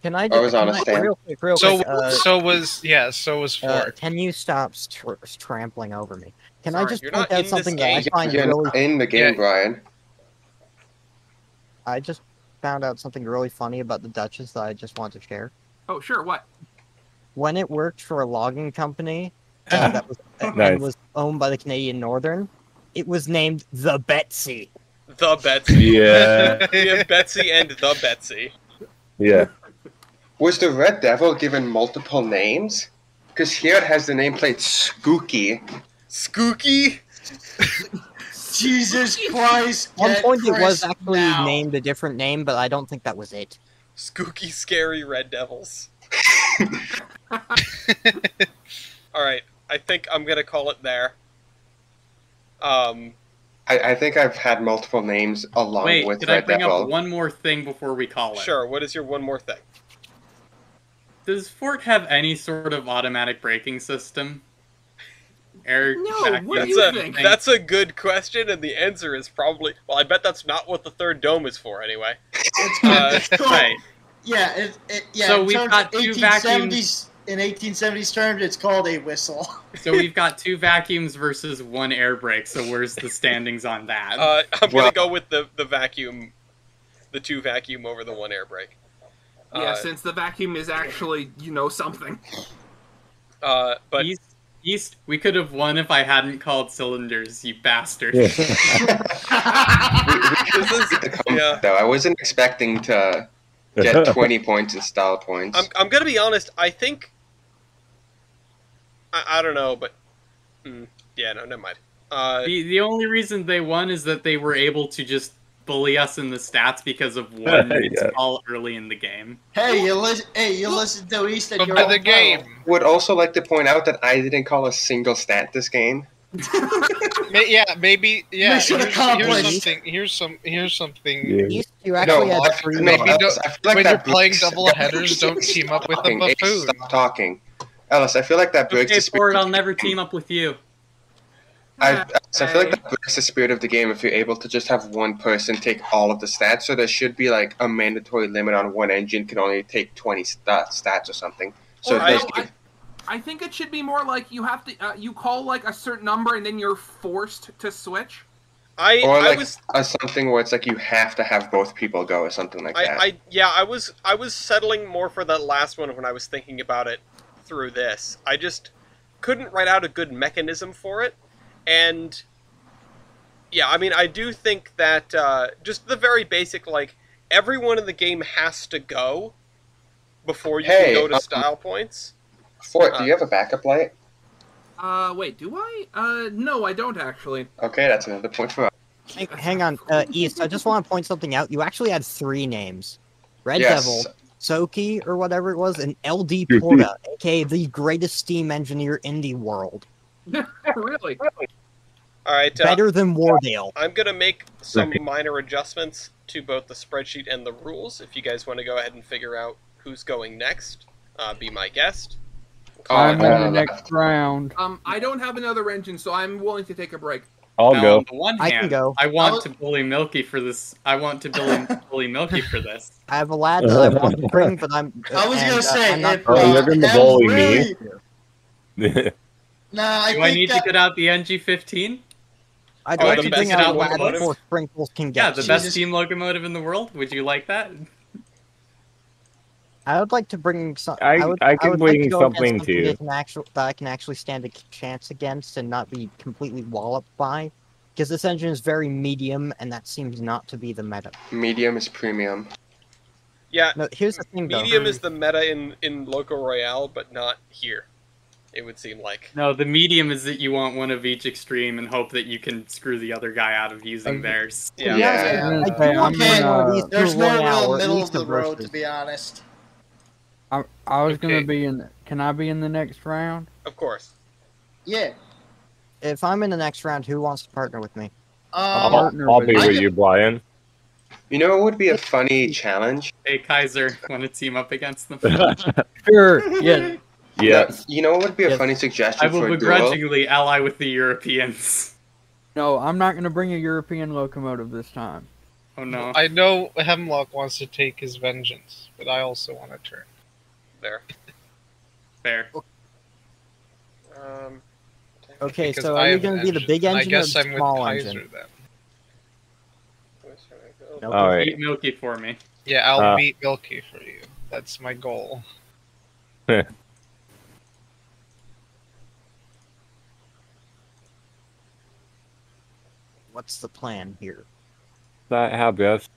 Can I I just was on a stand. real quick, So so was Ford. can you stop trampling over me? Can I Sorry, just you're point not out in this something that I game. find You're really not in the game, Yeah. Brian. I just found out something really funny about the Duchess that I just want to share. Oh, sure. What? When it worked for a logging company that was Nice. and was owned by the Canadian Northern, it was named the Betsy. The Betsy. Yeah. We have Betsy and the Betsy. Yeah. Was the Red Devil given multiple names? Because here it has the nameplate Skooky. Skooky. Jesus Christ! At one get point, it was Chris actually now. named a different name, but I don't think that was it. Skooky, scary Red Devils. All right, I think I'm gonna call it there. I think I've had multiple names along Wait, with could I Red bring Devil. up one more thing before we call it? Sure. What is your one more thing? Does Fort have any sort of automatic braking system? Air No, vacuum what do That's you a think? that's a good question, and the answer is probably. Well, I bet that's not what the third dome is for, anyway. It's called, Right. yeah, yeah. So in we've terms got of two 1870s. In 1870s terms, it's called a whistle. So we've got 2 vacuums versus 1 air brake. So where's the standings on that? I'm Well- gonna go with the vacuum, the 2 vacuum over the 1 air brake. Yeah, since the vacuum is actually, something. But East, we could have won if I hadn't called cylinders, you bastard. this is yeah. Though I wasn't expecting to get 20 points in style points. I'm gonna be honest. I think I don't know, but yeah, no, never mind. The only reason they won is that they were able to just bully us in the stats because of one Yeah. call early in the game. Hey, you listen to East and you're Of all the game. Would also like to point out that I didn't call a single stat this game. Maybe. Yeah. Mission accomplished. Here's something. Yeah. East, you actually had I- 3 no, Maybe Ellis, don't- I feel like when that you're playing breaks- double headers, don't team up with a Talking. Hey, buffoon. Stop talking. Ellis, I feel like that breaks Okay, the spirit. Ford, I'll never team up with you. I feel like that breaks the spirit of the game if you're able to just have one person take all of the stats. So there should be like a mandatory limit on one engine can only take 20 stats or something. So Or it does no, I think it should be more like you have to you call like a certain number and then you're forced to switch. or I like was something where it's like you have to have both people go or something like that. I was settling more for that last one when I was thinking about it through this. I just couldn't write out a good mechanism for it, and yeah, I mean, I do think that just the very basic, like, everyone in the game has to go before you can go to style points. Fort, do you have a backup light? Wait, do I? No, I don't actually. Okay, that's another point for us. Hang on, East, I just want to point something out. You actually had 3 names. Red Yes. Devil, Soki, or whatever it was, and LD Porta, aka the greatest steam engineer in the world. Really? All right, Better than Wardale. I'm gonna make some minor adjustments to both the spreadsheet and the rules. If you guys want to go ahead and figure out who's going next, be my guest. I'm in the next round. I don't have another engine, so I'm willing to take a break. I'll Now, go. on the one I hand, can go. I want to bully Milky for this. I want to bully Milky for this. I have a lad that I want to bring, but I'm. I was gonna say, I'm not if, Oh, you're gonna Em's bully me? really- Nah, Do I need to get out the NG-15? I'd Oh, like the to best bring out a team lad locomotive? before Sprinkles can Yeah, get the to. best steam locomotive in the world. Would you like that? I would like to bring some. I would can like bring to go something against too. that I can actually stand a chance against and not be completely walloped by. Because this engine is very medium, and that seems not to be the meta. Medium is premium. Yeah, No, here's the thing, though. medium is the meta in Loco Royale, but not here. It would seem like. No, the medium is that you want one of each extreme and hope that you can screw the other guy out of using theirs. Yeah. Yeah. I do want Okay, one of these There's two no Royale, real or at middle least of a the road, versus. to be honest. I was Okay. gonna be in. Can I be in the next round? Of course. Yeah. If I'm in the next round, who wants to partner with me? partner I'll with be you. with you, Brian. You know what would be a funny challenge? Hey, Kaiser, want to team up against them? Sure. Yeah. Yeah. You know what would be a Yes. funny suggestion I will for a duel? begrudgingly ally with the Europeans. No, I'm not gonna bring a European locomotive this time. Oh no. I know Hemlock wants to take his vengeance, but I also want to turn. There. Fair. Okay, Because so I are you have going an to be the engine. big engine I guess or I'm the with small Kaiser engine? then. Nope. All right. Beat Milky for me. Yeah, I'll beat Milky for you. That's my goal. What's the plan here? That have yes.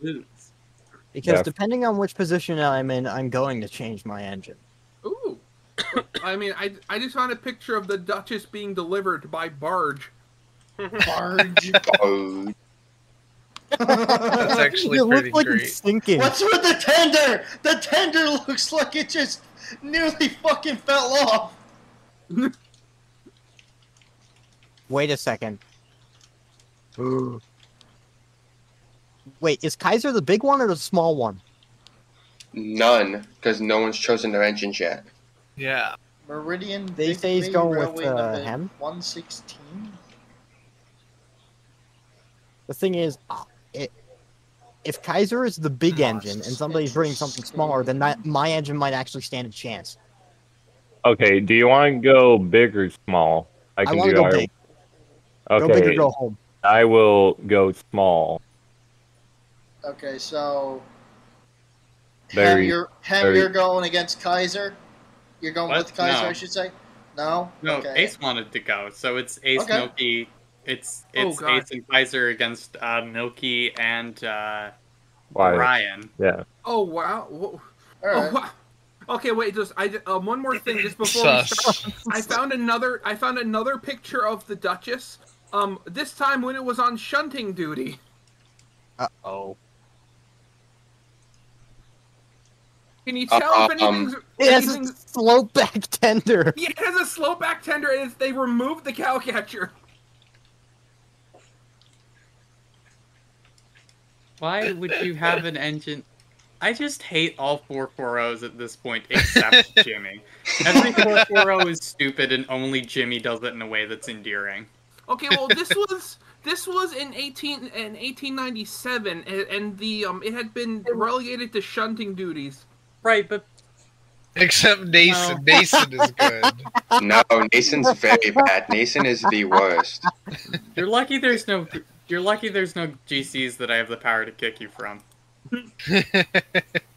Because Yeah. depending on which position I'm in, I'm going to change my engine. Ooh. I mean, I just found a picture of the Duchess being delivered by barge. Barge. Oh, That's actually it pretty looks like great. it's sinking. What's with the tender? The tender looks like it just nearly fucking fell off. Wait a second. Wait, is Kaiser the big one or the small one? None, because no one's chosen their engines yet. Yeah. Meridian They say he's Victory going with, Railway number Hem? 116. The thing is, if Kaiser is the big engine and somebody's bringing something smaller, then my engine might actually stand a chance. Okay, do you want to go big or small? I can want to do go either. big. Okay, Go big or go home. I will go small. Okay, so Very, you're going against Kaiser. You're going What? with Kaiser, No. I should say. No. No, Okay. Ace wanted to go, so it's Ace, Okay. Milky. It's God. Ace and Kaiser against Milky and Why? Brian. Yeah. Oh wow. All Oh, right. wow. Okay, wait. Just one more thing, just before we Sus. start. I found another picture of the Duchess. This time when it was on shunting duty. Uh-oh. Can you tell if anything's? It has a slope back tender. Yeah, it has a slow back tender, and they removed the cow catcher. Why would you have an engine? I just hate all 440s at this point, except Jimmy. Every 440 is stupid, and only Jimmy does it in a way that's endearing. Okay, well this was in 1897, and the it had been relegated to shunting duties. Right, but Except Nason. No. Nason is good. No, Nason's very bad. Nason is the worst. You're lucky there's no GCs that I have the power to kick you from.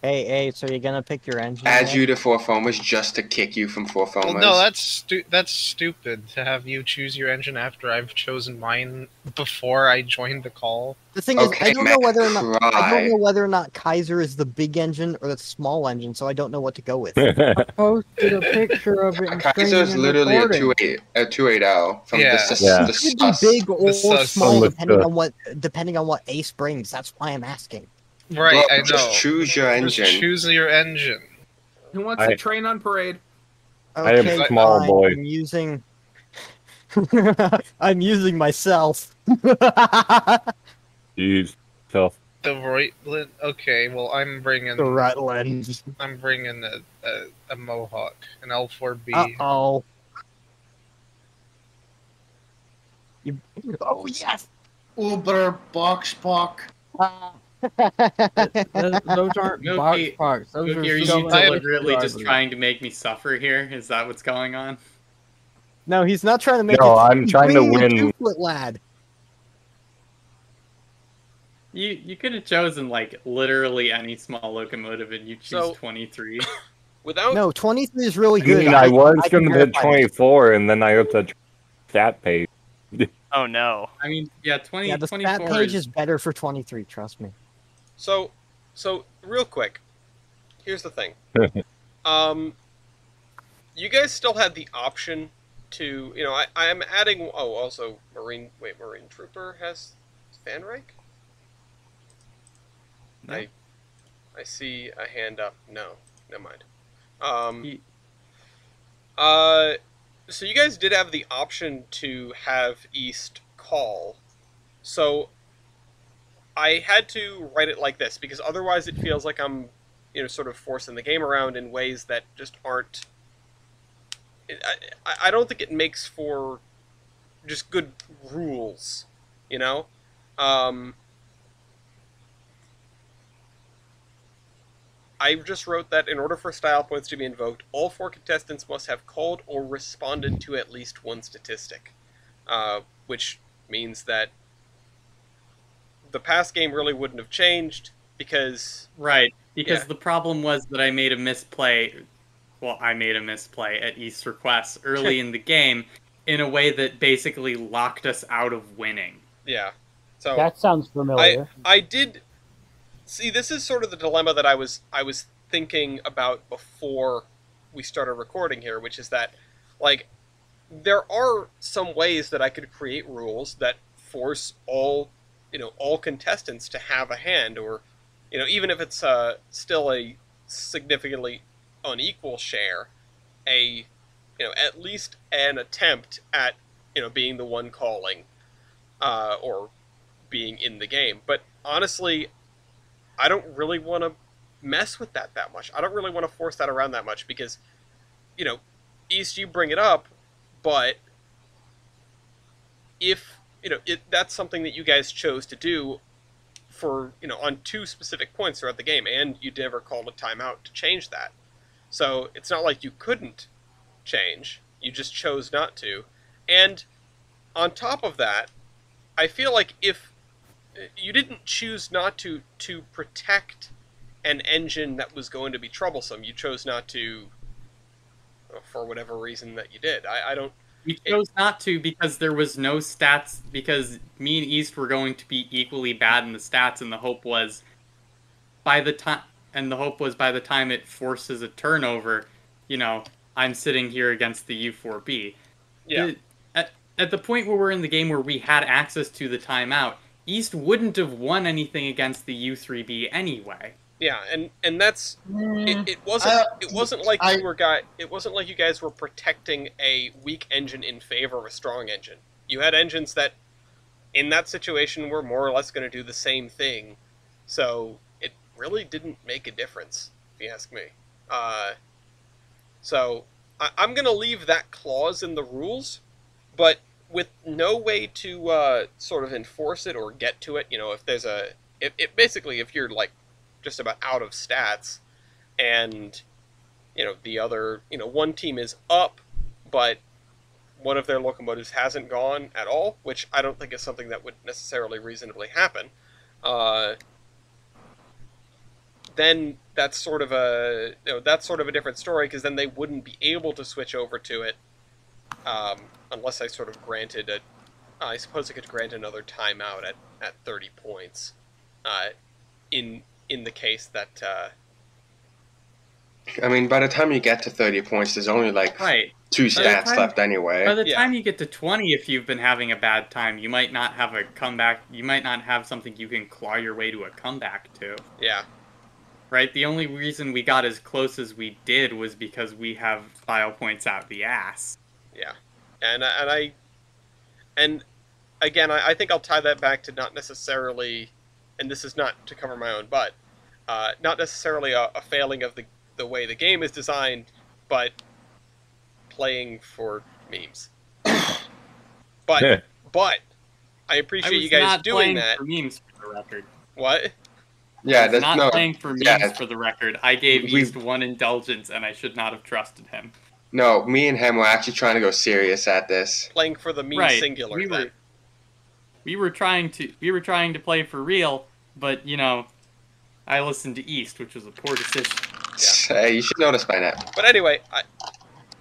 Hey, so you're gonna pick your engine? Add then? you to four foamers just to kick you from four Well, foamers. no, that's stupid to have you choose your engine after I've chosen mine before I joined the call. The thing is, Okay, I don't know Matt, whether or not cry. Kaiser is the big engine or the small engine, so I don't know what to go with. Posted a picture of it. And Kaiser's streaming and literally a recording. 280 from Yeah. the Yeah. It could sus. be big or The sus. small From the- depending on what Ace brings. That's why I'm asking. Right, Bro, I know. just choose your Just engine. choose your engine. Who wants I- to train on parade? I am Okay, small, fine, boy. I'm using. I'm using myself. Jeez. So, The Reutland. Okay, well I'm bringing The Rutland. I'm bringing a Mohawk, an L4B. Uh-oh. Oh, yes! Uber box puck. Those aren't box Milky, parks. Those Milky, are are you selling deliberately just drivers. trying to make me suffer here? Is that what's going on? No, he's not trying to make No, it. I'm He's trying to bringing win. a 2-foot lad. You could have chosen like literally any small locomotive and you choose So- 23. Without No, 23 is really I good. mean, I was can going to hit verify 24, and then I hooked a stat page. Oh no. I mean, yeah, 20, Yeah, the 24 stat page is is better for 23, trust me. so real quick, here's the thing. You guys still had the option to, I'm adding. Oh, also Marine Trooper has fan rank. No. I see a hand up. No, never mind. So you guys did have the option to have East call. So I had to write it like this because otherwise it feels like I'm, sort of forcing the game around in ways that just aren't. I don't think it makes for just good rules, I just wrote that in order for style points to be invoked, all 4 contestants must have called or responded to at least one statistic, which means that the past game really wouldn't have changed because right because Yeah. the problem was that I made a misplay. Well, I made a misplay at East's request early in the game in a way that basically locked us out of winning. yeah. So That sounds familiar. I did see. This is sort of the dilemma that I was thinking about before we started recording here, which is that, like, there are some ways that I could create rules that force all contestants to have a hand, or, even if it's still a significantly unequal share, at least an attempt at, being the one calling, or being in the game. But honestly, I don't really want to mess with that much. I don't really want to force that around that much because, East, you bring it up, but if, that's something that you guys chose to do for, on 2 specific points throughout the game, and you never called a timeout to change that. So it's not like you couldn't change, you just chose not to. And on top of that, I feel like if you didn't choose not to protect an engine that was going to be troublesome, you chose not to for whatever reason that you did. I don't... We chose not to because there was no stats, because me and East were going to be equally bad in the stats, and the hope was by the time it forces a turnover, I'm sitting here against the U4B. Yeah. At the point where we're in the game where we had access to the timeout, East wouldn't have won anything against the U3B anyway. Yeah, and that's it wasn't like you guys were protecting a weak engine in favor of a strong engine. You had engines that in that situation were more or less going to do the same thing. So it really didn't make a difference, if you ask me. So I'm going to leave that clause in the rules, but with no way to sort of enforce it or get to it. If there's basically if you're like just about out of stats, and the other one team is up, but one of their locomotives hasn't gone at all, which I don't think is something that would necessarily reasonably happen. Then that's sort of a different story, because then they wouldn't be able to switch over to it unless I sort of granted I suppose I could grant another timeout at 30 points. In the case that I mean, by the time you get to 30 points, there's only like 2 stats left anyway. By the time you get to 20, if you've been having a bad time, you might not have a comeback. You might not have something you can claw your way to a comeback to. Yeah. Right? The only reason we got as close as we did was because we have file points out the ass. Yeah. And again, I think I'll tie that back to not necessarily, and this is not to cover my own butt, not necessarily a failing of the way the game is designed, but playing for memes. But I appreciate you guys doing that. For memes, for the record. What? Yeah, that's not playing for memes, for the record. I gave East one indulgence, and I should not have trusted him. No, me and him were actually trying to go serious at this. Playing for the meme singular. We were trying to play for real, but I listened to East, which was a poor decision. Yeah. Hey, you should know this by now. But anyway,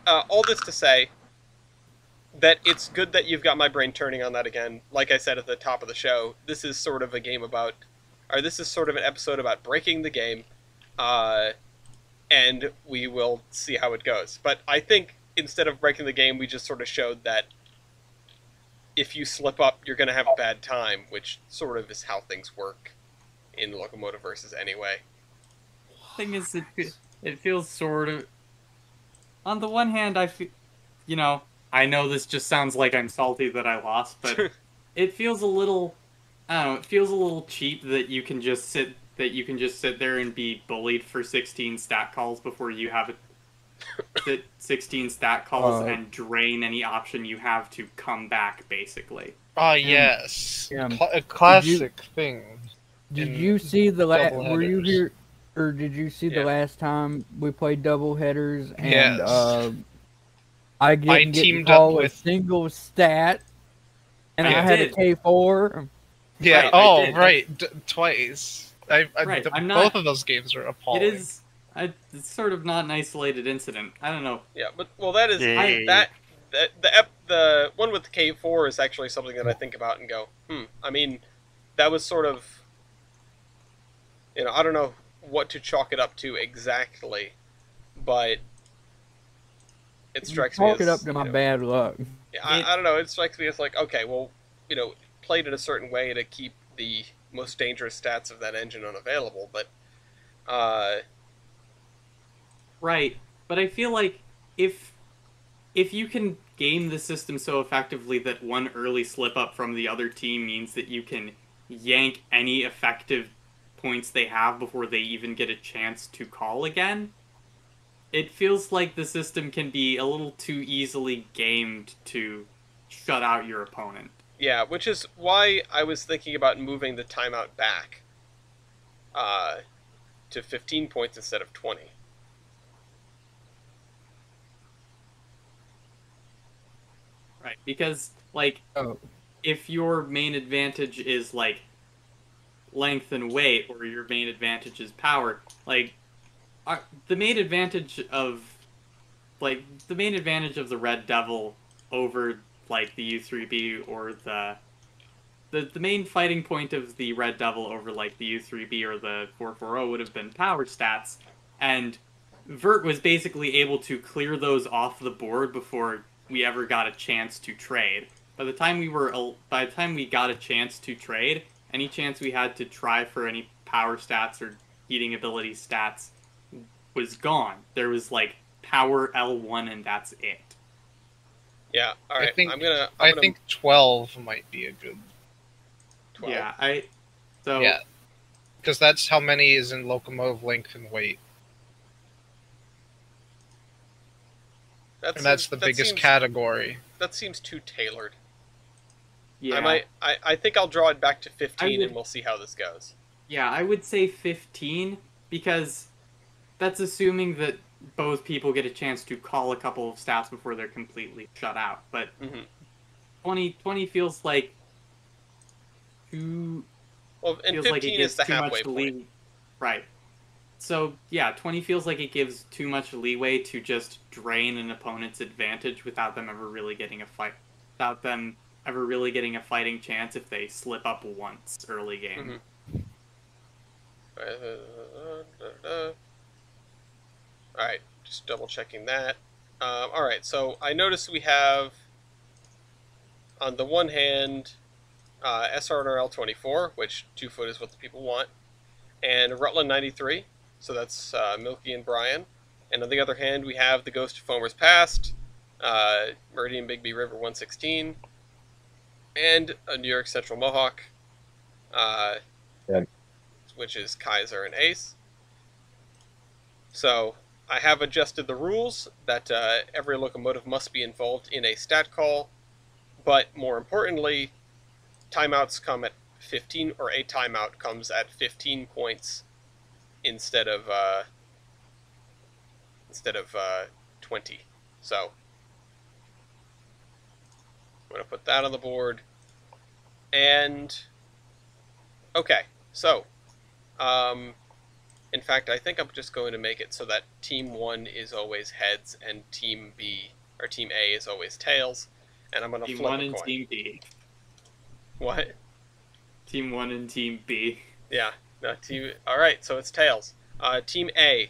all this to say that it's good that you've got my brain turning on that again. Like I said at the top of the show, this is sort of this is sort of an episode about breaking the game, and we will see how it goes. But I think instead of breaking the game, we just sort of showed that if you slip up, you're going to have a bad time, which sort of is how things work in Locomotive versus anyway. Thing is, it feels sort of... On the one hand, I feel... I know this just sounds like I'm salty that I lost, but it feels a little... I don't know, it feels a little cheap that you can just sit there and be bullied for 16 stat calls before you have 16 stat calls and drain any option you have to come back, basically. Yes. A classic thing. Did you see the last... Were you here... Or did you see the last time we played double headers and I didn't get to call a single stat and I had a K4? Yeah, twice. Both of those games are appalling. It is. It's sort of not an isolated incident. I don't know. Yeah, but that is the one with the K4 is actually something that I think about and go, I mean, that was sort of, I don't know what to chalk it up to exactly, but it strikes me as... Chalk it up to my bad luck. Yeah, I don't know, it strikes me as like, okay, well, played in a certain way to keep the most dangerous stats of that engine unavailable, but... Right, but I feel like if you can game the system so effectively that one early slip-up from the other team means that you can yank any effective points they have before they even get a chance to call again, it feels like the system can be a little too easily gamed to shut out your opponent. Yeah, which is why I was thinking about moving the timeout back to 15 points instead of 20. Right, because, like, if your main advantage is, like, length and weight, or your main advantage is power, like, the main advantage of the Red Devil over, like, the U3B or the main fighting point of the Red Devil over, like, the U3B or the 440 would have been power stats, and Vert was basically able to clear those off the board before we ever got a chance to trade. By the time we got a chance to trade, any chance we had to try for any power stats or heating ability stats was gone. There was, like, power L1 and that's it. Yeah, alright. I think 12 might be a good 12. Yeah, yeah. Because that's how many is in Locomotive length and weight. That's the biggest category. That seems too tailored. Yeah. I think I'll draw it back to 15 and we'll see how this goes. Yeah, I would say 15 because that's assuming that both people get a chance to call a couple of stats before they're completely shut out. But 20 feels like too. Well, and feels 15 like it is gives the too halfway much point. Right. So yeah, 20 feels like it gives too much leeway to just drain an opponent's advantage without them ever really getting a fighting chance if they slip up once early game. Alright, just double checking that. Alright, so I noticed we have, on the one hand, SRNRL 24, which 2 foot is what the people want, and Rutland 93, so that's Milky and Brian. And on the other hand, we have the Ghost of Foamer's Past, Meridian Bigby River 116, and a New York Central Mohawk, which is Kaiser and Ace. So I have adjusted the rules that every locomotive must be involved in a stat call, but more importantly, timeouts come at 15, or a timeout comes at 15 points instead of 20. So I'm going to put that on the board. And okay, so in fact, I think I'm just going to make it so that Team 1 is always heads and Team B, or Team A, is always tails. And I'm going to flip a coin. Team 1 and Team B. What? Team 1 and Team B. Yeah. No, Alright, so it's tails. Team A,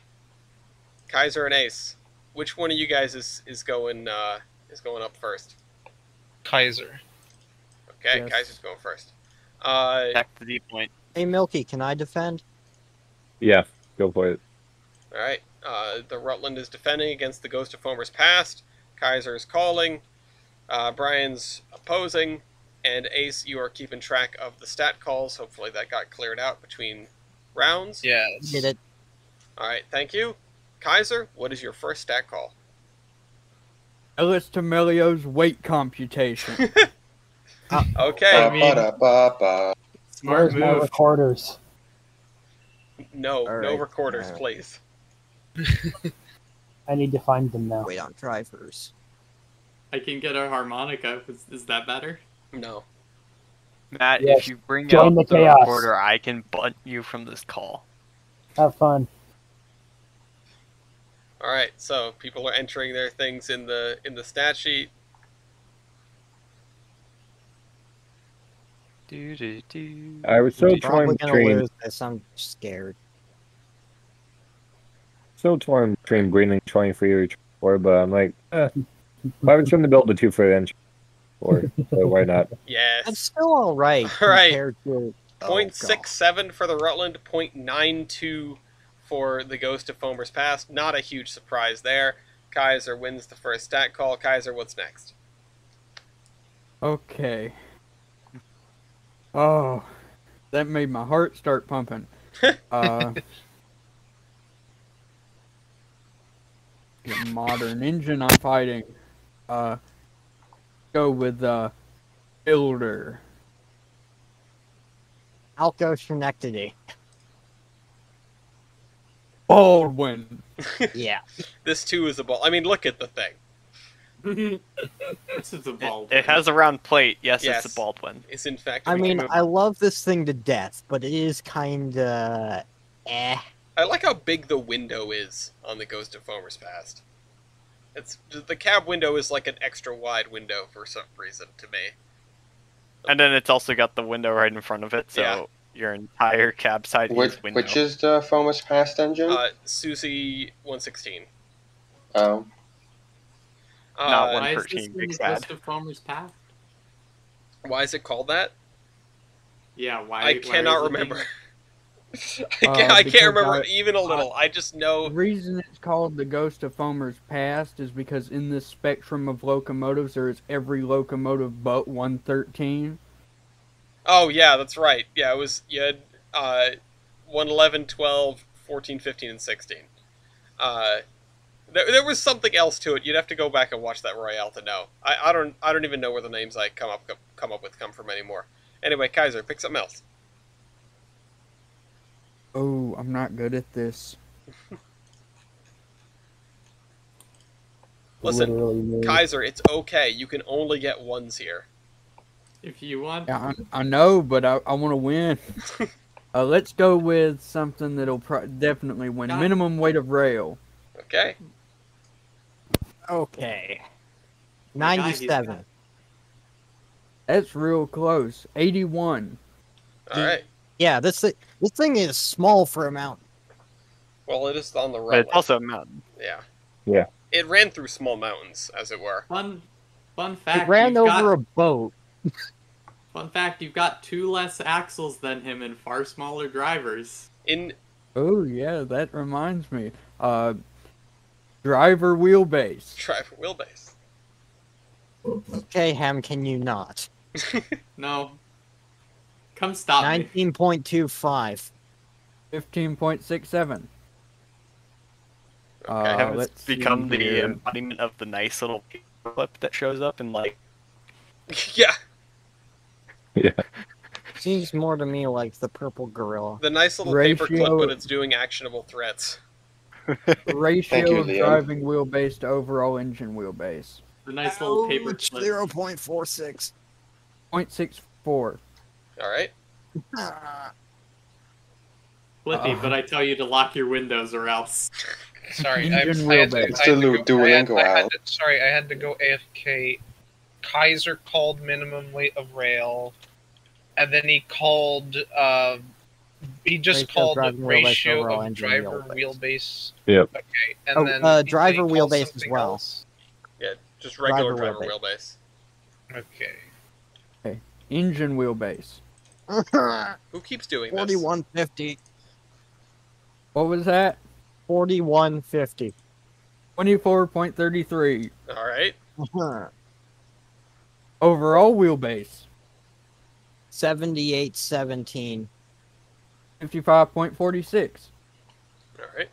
Kaiser and Ace. Which one of you guys is going up first? Kaiser. Okay, Yes. Kaiser's going first. Back to the point. Hey, Milky, can I defend? Yeah, go for it. Alright, the Rutland is defending against the Ghost of Foamer's Past. Kaiser is calling. Brian's opposing. And Ace, you are keeping track of the stat calls. Hopefully that got cleared out between rounds. Yeah. Did it? Alright, thank you. Kaiser, what is your first stat call? Ellis Tamelio's weight computation. Okay. Smart Where's my move. recorders? No Alright. recorders, please. I need to find them now. Wait on drivers. I can get a harmonica. Is that better? No. Matt, Yes, if you bring join up the the chaos. recorder, I can butt you from this call. Have fun. Alright, so people are entering their things in the stat sheet. I was so torn Probably gonna between lose this. I'm scared. between Greenling 23 or 24, but I'm like, if I was trying to build a 2 foot engine, or so why not? Yes. That's still all right Alright. compared to. 0.67 for the Rutland, 0.92 for the Ghost of Foamer's Past. Not a huge surprise there. Kaiser wins the first stat call. Kaiser, what's next? Okay. Oh. That made my heart start pumping. The modern engine I'm fighting. Go with Builder. I'll go Schenectady. Baldwin. Yeah. This too is a ball. I mean, look at the thing. This is a Baldwin. It has a round plate. Yes, Yes. it's a Baldwin. It's in fact. I mean, I love this thing to death, but it is kinda eh. I like how big the window is on the Ghost of Foamer's Past. It's the cab window is like an extra wide window for some reason to me. And then it's also got the window right in front of it, so Yeah. your entire cab side is window. Which is the Foamer's Past engine? Susie 116. Oh. Not Why is 113, this in big the sad. Ghost of Foamer's Path? Why is it called that? Yeah, why? I why cannot is it remember. being- I can't remember because even a little. I just know. The reason it's called the Ghost of Foamer's Past is because in this spectrum of locomotives, there is every locomotive but 113. Oh yeah, that's right. Yeah, it was. You had 111, 12, 14, 15, and 16. There was something else to it. You'd have to go back and watch that Royale to know. I don't even know where the names I come up with come from anymore. Anyway, Kaiser, pick something else. Oh, I'm not good at this. Listen, Literally me. Kaiser, it's okay. You can only get ones here. If you want, Yeah, I know, but I want to win. Let's go with something that'll definitely win. Got it. Minimum weight of rail. Okay. Okay. My guy, 97. That's real close. 81. All right. Yeah, this thing is small for a mountain. Well, it is on the But railway. it's also a mountain. Yeah. Yeah. It ran through small mountains, as it were. fun fact. It ran you've over got, a boat. Fun fact: you've got 2 less axles than him and far smaller drivers. In Oh, yeah, that reminds me. Driver wheelbase. driver wheelbase. Okay, Ham, can you not? No. Come stop me. 19.25. 15.67. Okay. Let's become see the here. embodiment of the nice little clip that shows up in like. Yeah. Yeah. Seems more to me like the purple gorilla. The nice little Ratio- paperclip, but it's doing actionable threats. Ratio you, of Liam. driving wheelbase to overall engine wheelbase. The nice little paper Ouch, clip. 0.46. 0.64. All right. Flippy, but I tell you to lock your windows or else. Sorry, Engine I had to, wheelbase. It's the Duolingo out. sorry, I had to go AFK. Kaiser called minimum weight of rail, and then he called. He just Ratio called driving wheelbase ratio overall of engine driver wheelbase. wheelbase. Yep. Okay, and Oh, then driver he called wheelbase as something well. else. Yeah, just regular Driver driver wheelbase. Okay. Engine wheelbase. Who keeps doing this? 4150. What was that? 4150. 24.33. All right. Overall wheelbase. 7817. 55.46. All right.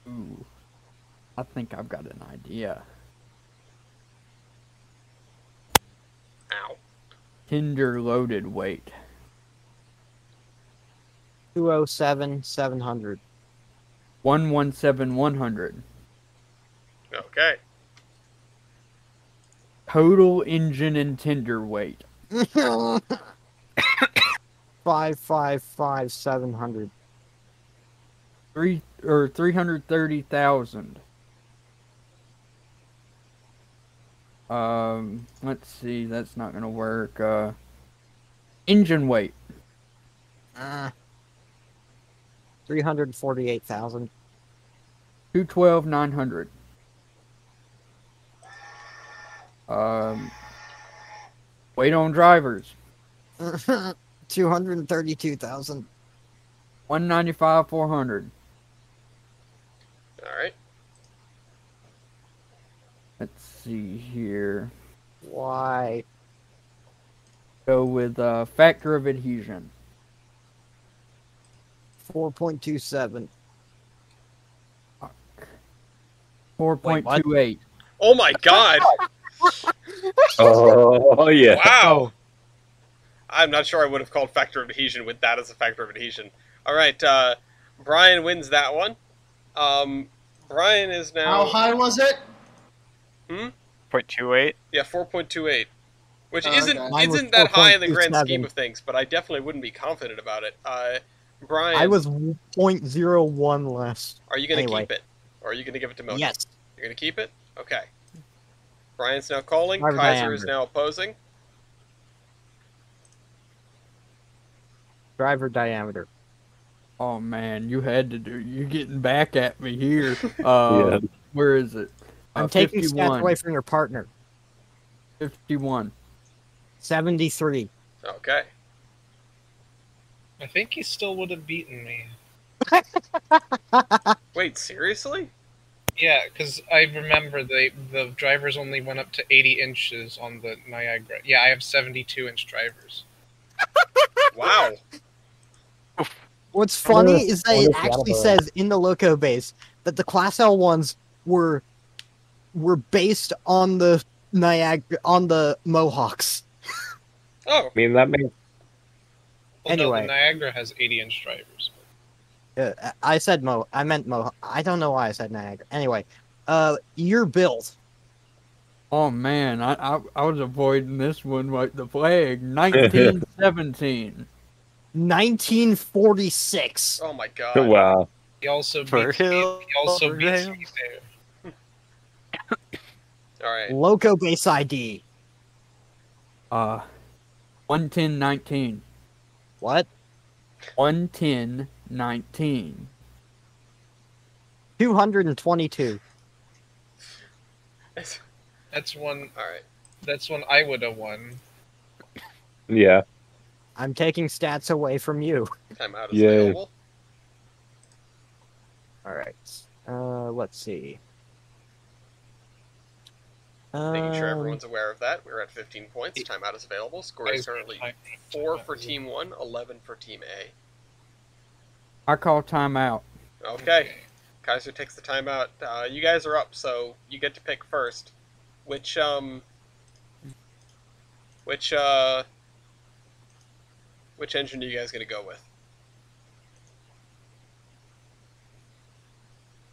Ooh. I think I've got an idea. Ow. Tinder loaded weight. 207 700. 117 100. Okay. Total engine and tender weight. 555 700. 330,000. Let's see, that's not gonna work. Engine weight. 348,000. 212 900. Weight on drivers. 232,000. 195 400. All right. Let's see here. Why? Go with factor of adhesion. 4.27. 4.28. Oh my god! Oh yeah. Wow! I'm not sure I would have called factor of adhesion with that as a factor of adhesion. Alright, Brian wins that one. Brian is now... How high was it? 0.28. Yeah, 4.28. Which Oh, isn't okay. isn't that high in the grand 4.27. scheme of things, but I definitely wouldn't be confident about it. Brian... I was 0.01 less. Are you going to Anyway. keep it? Or are you going to give it to Milky? Yes. You're going to keep it? Okay. Brian's now calling. Driver Kaiser is diameter. now opposing. Driver diameter. Oh man, you had to do. You're getting back at me here. Yeah. Where is it? I'm taking 51. stats away from your partner. 51. 73. Okay. I think he still would have beaten me. Wait, seriously? Yeah, because I remember the drivers only went up to 80 inches on the Niagara. Yeah, I have 72-inch drivers. Wow. What's funny is that it what is actually Whataburger? says in the Loco base that the Class L ones were based on the Mohawks. Oh. I mean, that makes... Well, no, Anyway. the Niagara has 80-inch drivers. I said I meant Mohawk. I don't know why I said Niagara. Anyway, your build. Oh man, I was avoiding this one like the plague. 1917. 1946. Oh my god. Wow. He also For beats me. hill, He also for beats rail. me there. Alright. Loco base ID. 11019. What? 11019. 222. That's one. Alright. That's one I would have won. Yeah. I'm taking stats away from you. Timeout is Yay. available. All right. Let's see. Making sure everyone's aware of that. We're at 15 points. Timeout is available. Score is currently 4 for Team 1, 11 for Team A. I call timeout. Okay. Kaiser takes the timeout. You guys are up, so you get to pick first. Which engine are you guys going to go with?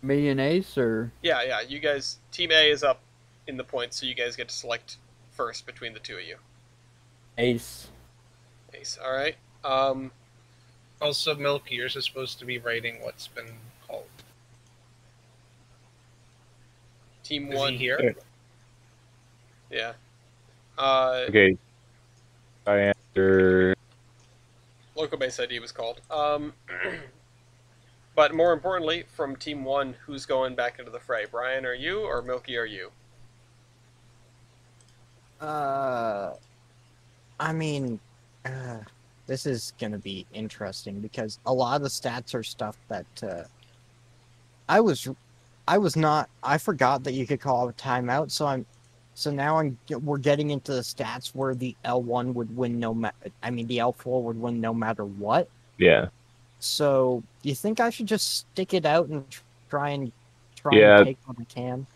Me and Ace, or Yeah. You guys, Team A is up in the points, so you guys get to select first between the two of you. Ace? Ace, alright. Also, Milky, you're supposed to be writing what's been called. Team Is 1 he here? Yeah. Okay. I answer. Local base ID was called. But more importantly, from Team 1, who's going back into the fray? Brian, are you, or Milky, are you? I mean, this is gonna be interesting because a lot of the stats are stuff that I forgot that you could call a timeout. We're getting into the stats where the L1 would win the L4 would win no matter what. Yeah. So, do you think I should just stick it out and try and take what I can?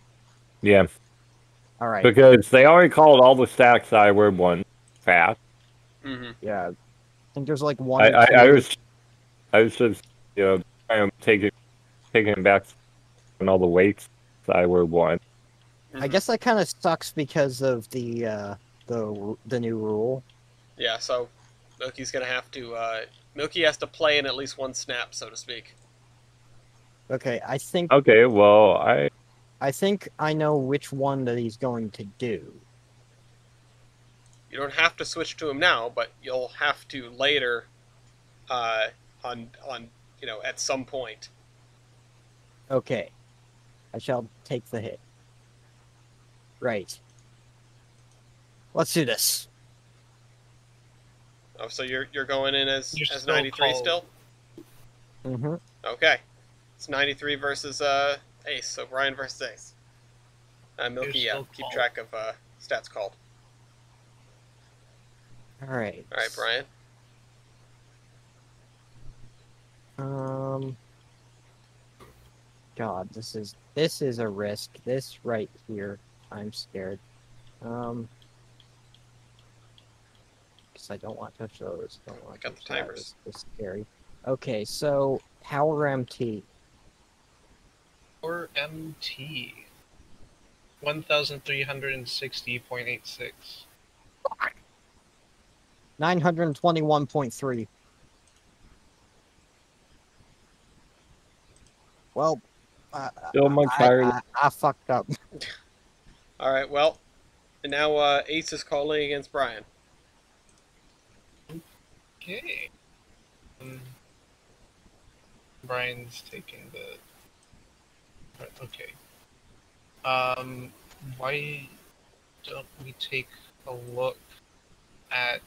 Yeah. All right. Because they already called all the stacks I were one fast. Mm-hmm. Yeah. I think there's like one. I was just taking back on all the weights I were one. I guess that kind of sucks because of the new rule. Yeah, so Milky's gonna have to Milky has to play in at least one snap, so to speak. Okay, I think. Okay, well, I think I know which one that he's going to do. You don't have to switch to him now, but you'll have to later, at some point. Okay, I shall take the hit. Right. Let's do this. Oh, so you're going in as You're still 93 called. still? Mm-hmm. Okay. It's 93 versus Ace, so Brian versus Ace. Milky, You're still keep called. track of stats called. All right. All right, Brian. God, this is a risk. This right here, I'm scared. Because I don't want to touch those. Don't want to Got the touch that. timers. It's scary. Okay, so Power MT. Or MT. 1360.86. 921.3. Well, Still much higher. I fucked up. All right, well, and now Ace is calling against Brian. Okay. Brian's taking the. Okay. Why don't we take a look at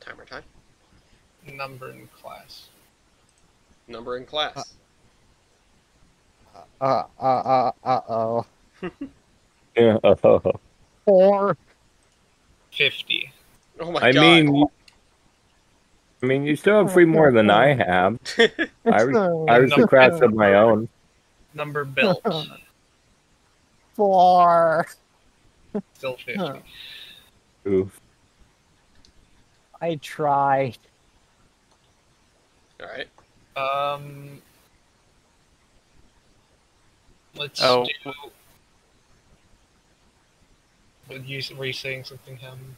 Timer time. number in class? Number in class. Uh-oh. Yeah. 4. 50. Oh my I god. mean, you still have 3 more than I have. I was the crash of my own. Number built. 4. Still 50. Oof. I tried. All right. Let's Oh. do. Were you saying something, Ham?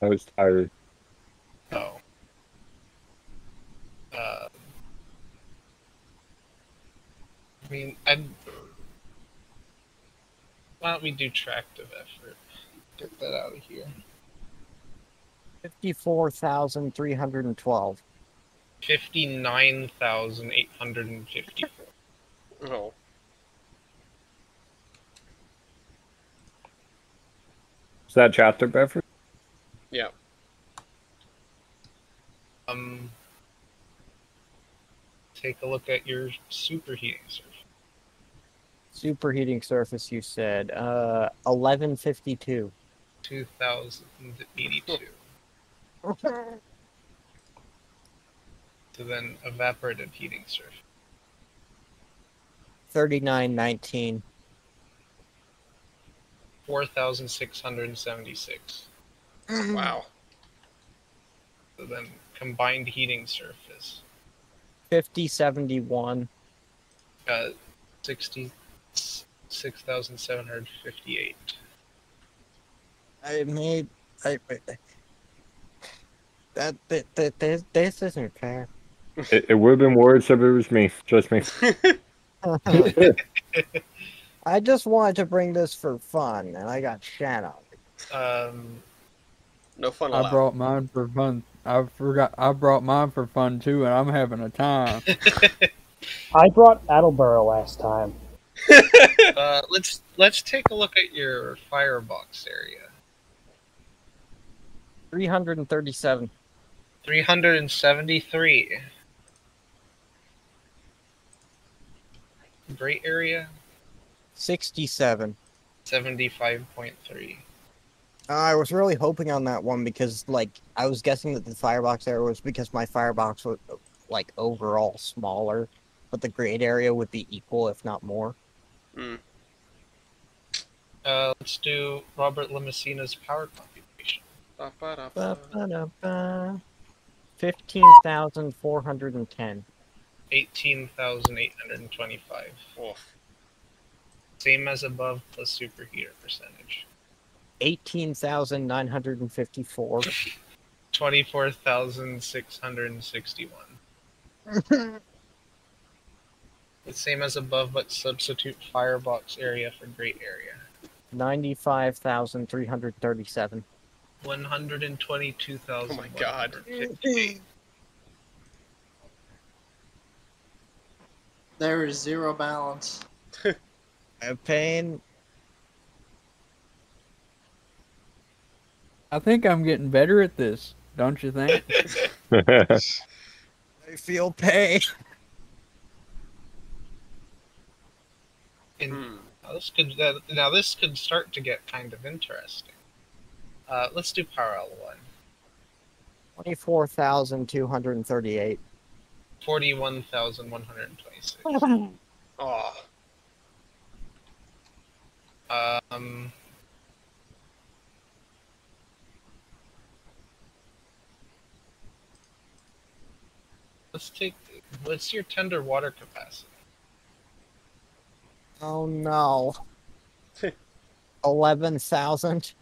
I was tired. Oh. I mean, why don't we do tractive effort? Get that out of here. 54,312. 59,854. Oh. Is that chapter Bedford? Yeah. Take a look at your superheating surface. Superheating surface, you said. 1152. 2,082. So then evaporative heating surface. 3919. 4,676. Wow. So then combined heating surface. 5071. 66,758. This isn't fair. It would have been worse if it was me. Trust me. I just wanted to bring this for fun, and I got shat on. No fun I allowed. brought mine for fun. I brought mine for fun too, and I'm having a time. I brought Attleboro last time. Let's take a look at your firebox area. 337. 373. Great area. 67. 75.3. I was really hoping on that one because, like, I was guessing that the firebox area was because my firebox was, like, overall smaller, but the grade area would be equal, if not more. Mm. Let's do Robert Lemessina's power computation. 15,410. 18,825. Oof. Same as above plus superheater percentage. 18,954. 24,661. The same as above, but substitute firebox area for great area. 95,337. 122,000. Oh my god. There is zero balance. Pain. I think I'm getting better at this, don't you think? I feel pain. Now this could start to get kind of interesting. Let's do parallel one. 24,238. 41,126. Oh. What's your tender water capacity? Oh no. 11,000.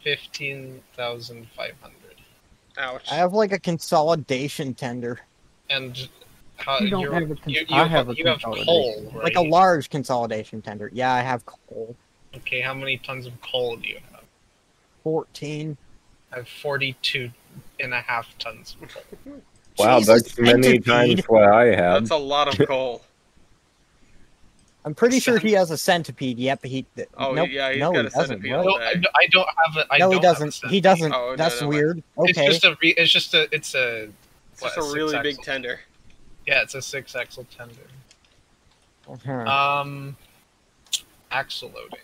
15,500. Ouch. I have like a consolidation tender. And how You don't you have a you have coal, right? Like a large consolidation tender. Yeah, I have coal. Okay, how many tons of coal do you have? 14. I have 42.5 tons of coal. Wow, Jesus, that's many centipede. times what I have. That's a lot of coal. I'm pretty sure he has a centipede. Yep, he. Oh, nope, yeah, he's no, got he a doesn't. centipede What? all day. I don't have it. No, he doesn't. He doesn't. Oh, no, That's never mind. weird. Okay. It's just a. It's a just a really big tender. Yeah, it's a 6-axle tender. Uh-huh. Axle loading.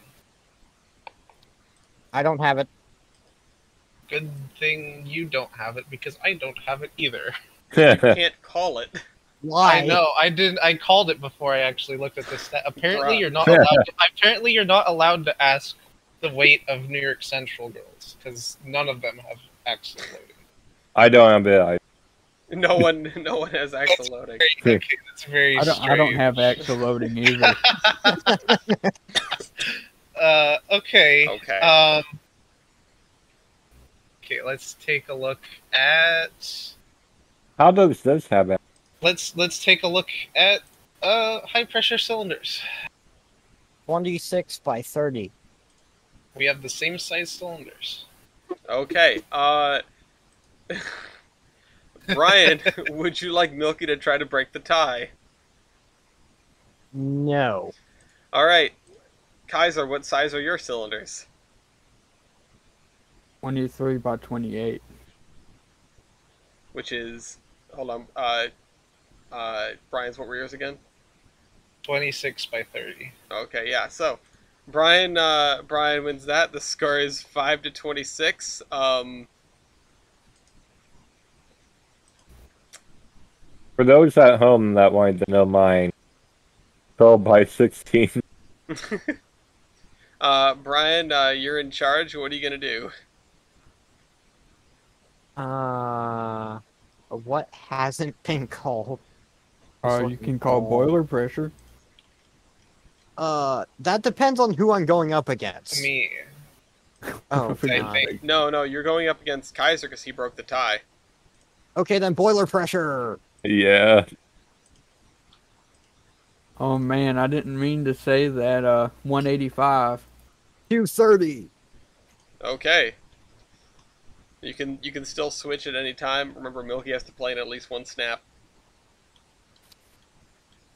I don't have it. Good thing you don't have it because I don't have it either. You can't call it. Why? I know. I didn't. I called it before I actually looked at the stat. Apparently, Bruh. you're not allowed. Apparently, you're not allowed to ask the weight of New York Central girls because none of them have axle loading. I don't have it. No one has axle loading. That's very I don't have axle loading either. Okay. Okay. Okay, let's take a look at. How does this have it? Let's take a look at high pressure cylinders. 26 by 30. We have the same size cylinders. Okay. Brian, would you like Milky to try to break the tie? No. All right. Kaiser, what size are your cylinders? 23 by 28. Which is, hold on. Brian's, what were yours again? 26 by 30. Okay, yeah. So, Brian wins that. The score is 5-26. For those at home that wanted to know mine, 12 by 16. Brian, you're in charge. What are you gonna do? What hasn't been called? You can call boiler pressure. That depends on who I'm going up against. Me. Oh, No, you're going up against Kaiser because he broke the tie. Okay, then boiler pressure. Yeah. Oh man, I didn't mean to say that. 185. 230. Okay. You can still switch at any time. Remember, Milky has to play in at least one snap.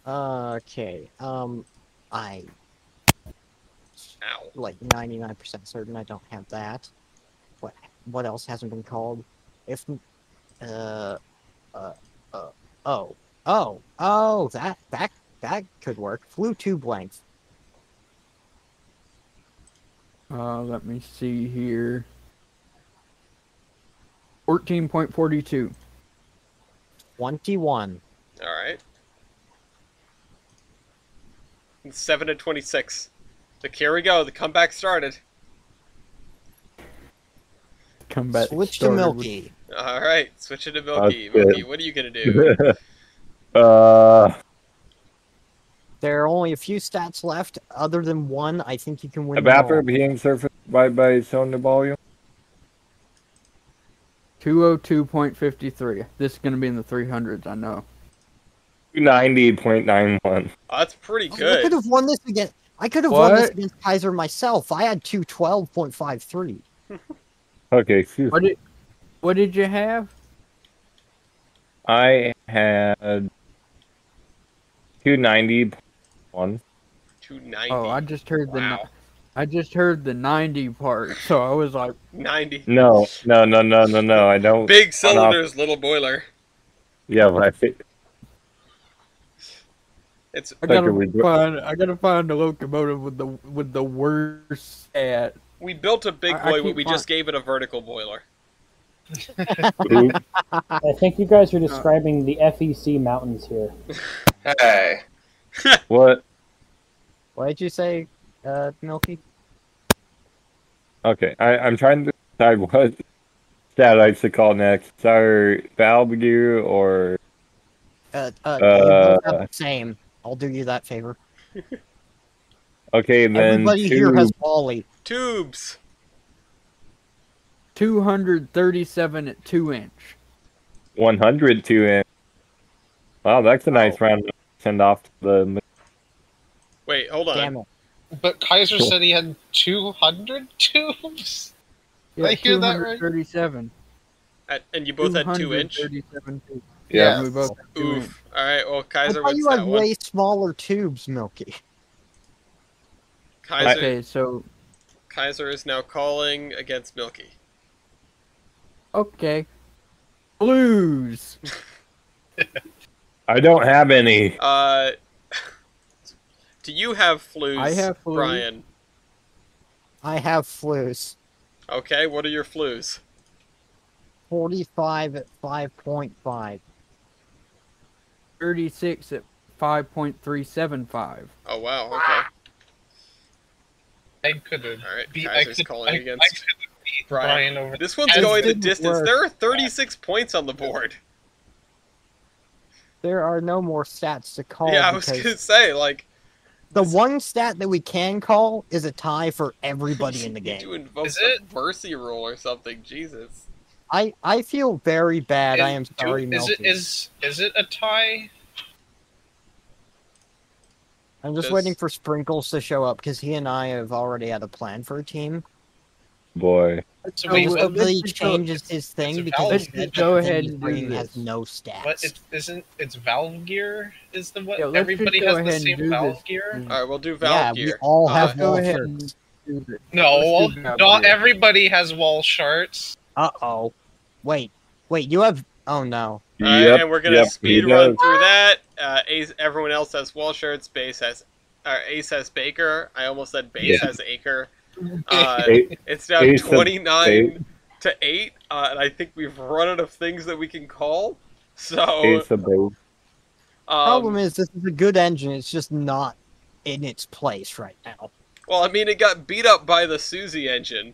Okay. I like 99% certain I don't have that. What else hasn't been called? If that could work. Flue tube length. Let me see here. 14.42. 21. All right. 7-26. So here we go. The comeback started. Comeback. Switch to Milky. All right, switch it to Milky. Okay. Milky, what are you gonna do? There are only a few stats left. Other than one, I think you can win them all. Evaporate being surface by cylinder volume. 202.53. This is going to be in the 300s, I know. 290.91. Oh, that's pretty I good. could have won this against. I could have won this against Kaiser myself. I had 212.53. Okay, phew. What did you have? I had 290.1. 290. Oh, I just heard the 90 part, so I was like 90. No. I don't. Big cylinders, little boiler. Yeah, but I think. It's. I gotta find a locomotive with the worst stat. We built a big boy, but we just gave it a vertical boiler. I think you guys are describing the FEC mountains here. Hey. What? What did you say, Milky? Okay, I'm trying to decide what stat I should call next. Either valve gear or You both have the same. I'll do you that favor. okay, then Everybody here has Wally. Tubes. 237 at 2-inch. 102 inch. Wow, that's a nice round to send off to the. Wait, hold on. Damn it. But Kaiser said he had 200 tubes? Yeah, Did I hear that right? 237. And you both had 2-inch? 237 tubes. Yeah. We both had 2-inch. Oof. Alright, well, Kaiser I thought wins you that had one. way smaller tubes, Milky. Kaiser, Okay, so... Kaiser is now calling against Milky. Okay. Blues. I don't have any. Do you have flues, I have flues. Brian? I have flues. Okay, what are your flues? 45 at 5.5. 36 at 5.375. Oh, wow, okay. I could have Alright, beat Kaiser's calling I against could have beat Brian over. This one's It going the didn't distance. work. There are 36 points on the board. There are no more stats to call. Yeah, I was because gonna say, like... the one stat that we can call is a tie for everybody in the You game. need to invoke Is the it? mercy rule or something, Jesus. I feel very bad. I am sorry, is Milky. it a tie? I'm just waiting for Sprinkles to show up because he and I have already had a plan for a team. Boy. So So wait, he let's changes his thing because Let's he just said go that the ahead thing and he's do bringing has this. no stats. but it's Valve Gear is the what Yeah, let's everybody just go has the ahead and same do Valve this. Gear. Alright, we'll do yeah, Valve we Gear. all have Go wall ahead shirts. No, Let's do Valve not Gear. everybody has wall sharts. Uh-oh. Wait, you have... Oh, no. Alright, and we're gonna speed he run does. through that. Everyone else has wall shirts. Ace has Baker. I almost said Base has Acre. It's now Ace of 29 to 8, and I think we've run out of things that we can call. So, Ace of base. Problem is, this is a good engine. It's just not in its place right now. well, I mean, it got beat up by the Suzy engine.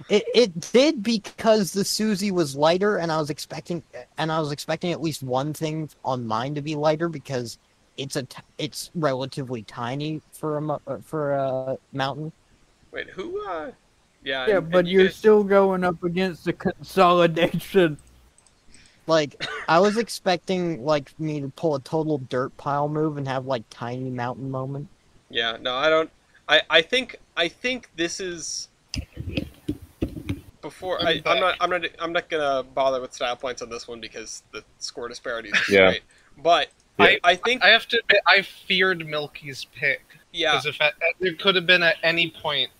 It did because the Suzy was lighter, and I was expecting at least one thing on mine to be lighter because it's relatively tiny for a mountain. Wait, who? Yeah. Yeah, and but you you're guys- still going up against the consolidation. Like, I was expecting like me to pull a total dirt pile move and have like tiny mountain moment. Yeah, no, I don't. I think this is before. I'm not gonna bother with style points on this one because the score disparity is Yeah. great. But I think I have to admit, I feared Milky's pick. yeah. Because if it could have been at any point,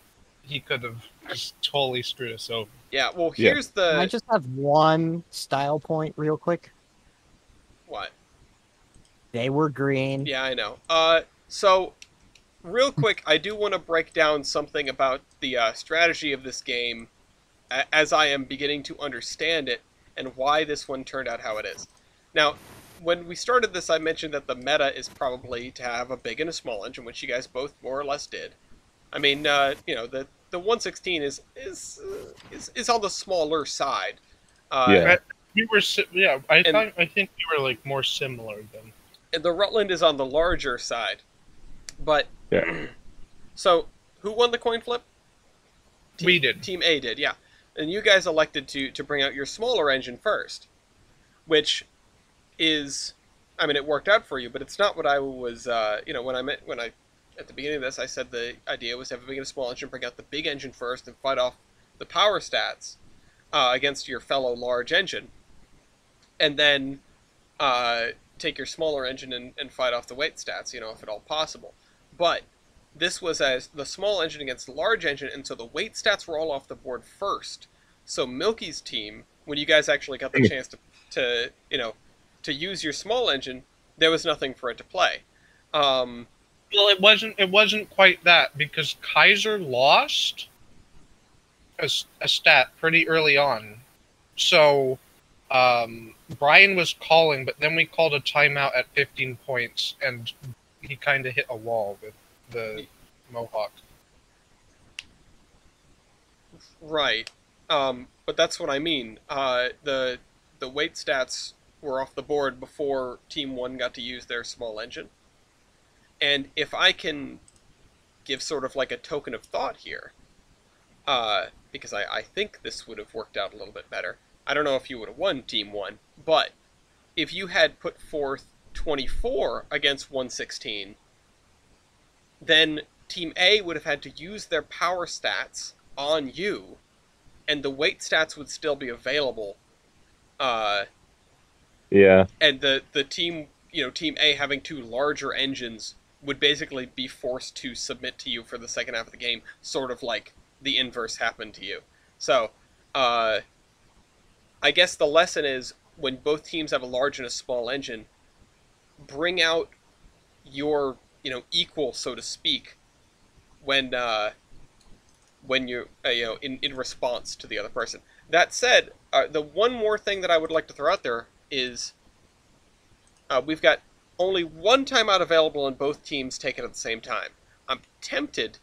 he could have just totally screwed us over. Yeah. Well, Yeah. here's Can I the just have one style point real quick? what. They were green. Yeah, I know. So real quick, I do want to break down something about the strategy of this game, as I am beginning to understand it, and why this one turned out how it is. Now, when we started this, I mentioned that the meta is probably to have a big and a small engine, which you guys both more or less did. I mean, the 116 is on the smaller side. Yeah. We were, I think we were like more similar than. And the Rutland is on the larger side. But Yeah. so who won the coin flip? We did. Team A did, yeah. And you guys elected to bring out your smaller engine first, which is, I mean, it worked out for you, but it's not what I was, when I at the beginning of this, I said the idea was to have a big and a small engine, bring out the big engine first and fight off the power stats against your fellow large engine, and then take your smaller engine and fight off the weight stats, if at all possible. But this was as the small engine against the large engine, and so the weight stats were all off the board first. So Milky's team, when you guys actually got the chance to use your small engine, there was nothing for it to play. Well, it wasn't quite that, because Kaiser lost a stat pretty early on. So Brian was calling, but then we called a timeout at 15 points, and he kind of hit a wall with the Mohawk. Right. But that's what I mean. The weight stats were off the board before Team 1 got to use their small engine. And if I can give sort of like a token of thought here, because I think this would have worked out a little bit better. I don't know if you would have won Team 1, but if you had put forth 24 against 116, then Team A would have had to use their power stats on you, and the weight stats would still be available. Yeah. And the team, Team A having two larger engines would basically be forced to submit to you for the second half of the game, sort of like the inverse happened to you. So, I guess the lesson is, when both teams have a large and a small engine, bring out your, equal, so to speak, when you're, in response to the other person. That said, the one more thing that I would like to throw out there is, we've got only one timeout available and both teams take it at the same time. I'm tempted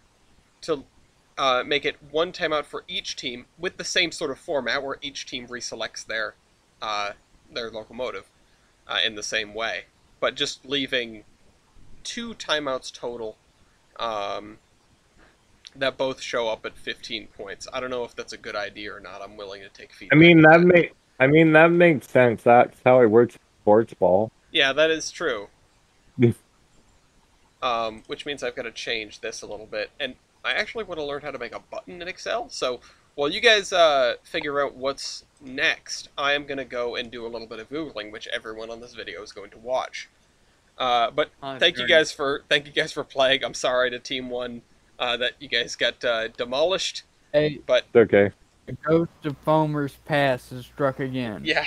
to make it one timeout for each team with the same sort of format where each team reselects their locomotive in the same way, but just leaving 2 timeouts total that both show up at 15 points. I don't know if that's a good idea or not. I'm willing to take feedback. That makes sense. That's how it works in sports ball. Yeah, that is true. Which means I've got to change this a little bit. And I actually want to learn how to make a button in Excel. So while you guys figure out what's next, I am going to go and do a little bit of Googling, which everyone on this video is going to watch. But thank you guys for playing. I'm sorry to Team 1 that you guys got demolished. Hey, but it's okay. The ghost of Foamer's Pass has struck again. Yeah,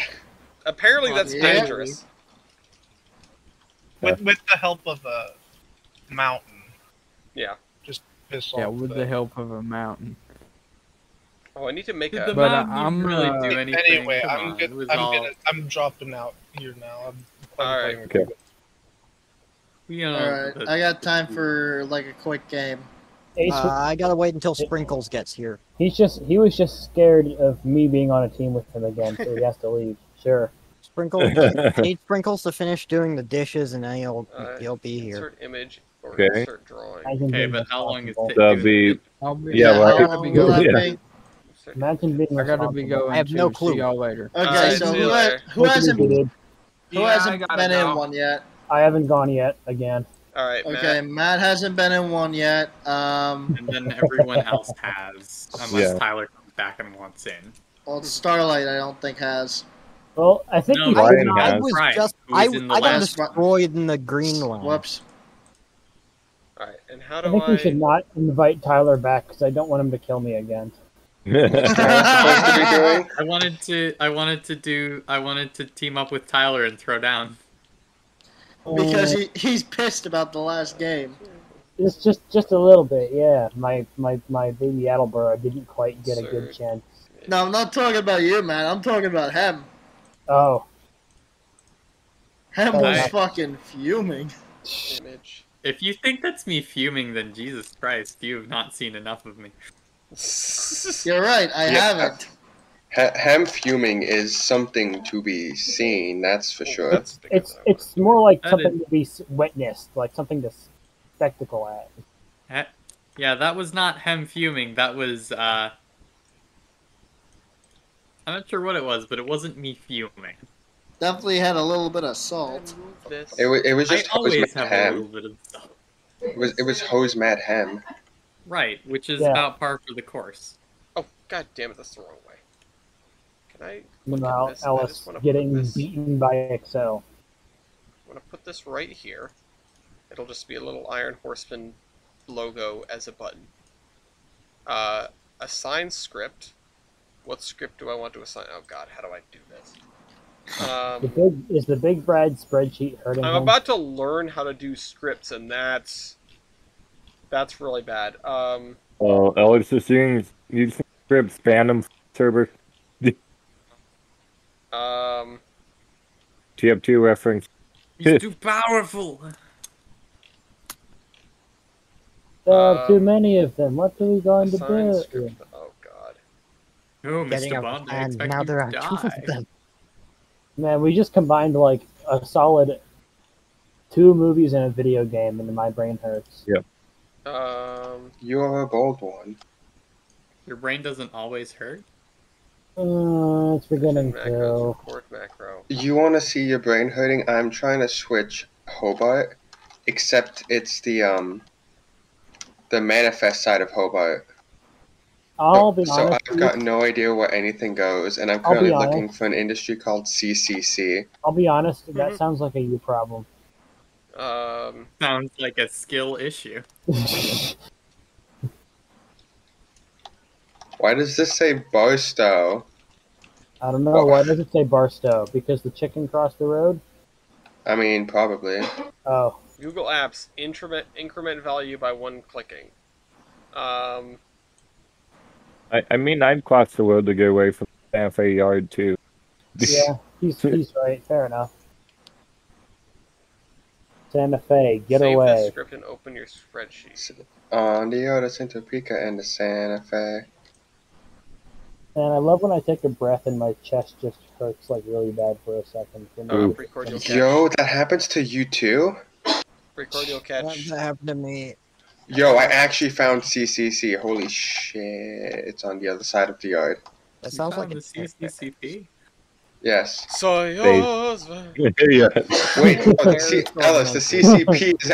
apparently that's dangerous. With the help of a mountain. Yeah. Just piss off. Yeah, with the help of a mountain. Oh, I need to make Did a. the mountain really do anything? Anyway, Come on, I'm dropping out here now. All right. Okay. Alright, I got time for like a quick game. I gotta wait until Sprinkles gets here. He was just scared of me being on a team with him again, so he has to leave. Sure. Sprinkles, need Sprinkles to finish doing the dishes, and then he'll be here. Insert image or Okay. insert drawing. Okay, but how long is it? That'll be. Imagine being I gotta be going. I have no clue. See y'all later. Okay, so who hasn't been in one yet? I haven't gone yet again. All right. Okay, Matt hasn't been in one yet. And then everyone else has, unless Tyler comes back and wants in. Well, Starlight, I don't think has. Well, I think No, Ryan I has. was Brian, just who was in the I got last destroyed in the green line. Whoops. All right, and how I do think we should not invite Tyler back because I don't want him to kill me again. I wanted to team up with Tyler and throw down. Because he's pissed about the last game. It's just a little bit, yeah. My baby Attleboro didn't quite get a good chance. No, I'm not talking about you, man. I'm talking about Hem. Oh. Hem was fucking fuming. Image. If you think that's me fuming, then Jesus Christ, you have not seen enough of me. You're right, I haven't. Ham fuming is something to be seen, that's for sure. It's more like something to be witnessed, like something to spectacle at. Yeah, that was not Hem fuming. That was I'm not sure what it was, but it wasn't me fuming. Definitely had a little bit of salt. It was just I always have ham. a little bit of salt. It was hose mad ham. Right, which is about par for the course. Oh, god damn it, that's the wrong way. Can I... Meanwhile, Alice getting beaten by Excel. I'm going to put this right here. It'll just be a little Iron Horseman logo as a button. Assign script. What script do I want to assign? Oh god, how do I do this? Is the Big Brad spreadsheet hurting I'm him? about to learn how to do scripts, and that's That's really bad. Well, Alex is using scripts fandom server. TF2 reference. He's too powerful. Too many of them. What are we going to do? Script. Oh God. Oh, Getting Mr. out Bond, the I fan. expect Now you there to are two of die. them. Man, we just combined like a solid 2 movies and a video game, and my brain hurts. Yep. You're a bold one. Your brain doesn't always hurt? It's beginning to. Record macro. You want to see your brain hurting? I'm trying to switch Hobart, except it's the manifest side of Hobart. I'll be So honest. I've got no idea where anything goes, and I'm I'll be currently looking honest. for an industry called CCC. I'll be honest. That sounds like a you problem. Sounds like a skill issue. Why does this say Barstow? I don't know. Why does it say Barstow? Because the chicken crossed the road? I mean, probably. Oh. Google Apps increment value by 1 clicking. I mean, I'd cross the road to get away from Santa Fe Yard too. Yeah, he's right. Fair enough. Santa Fe, get Save away. this script and open your spreadsheet. On the Oda Santa Pica and the Santa Fe. And I love when I take a breath and my chest just hurts like really bad for a second. Yo, that happens to you too? Record your catch. That happened to me. Yo, I actually found CCC. Holy shit. It's on the other side of the yard. That sounds like the CCCP. Yes. So yours. Yeah. Wait, Ellis, the CCP is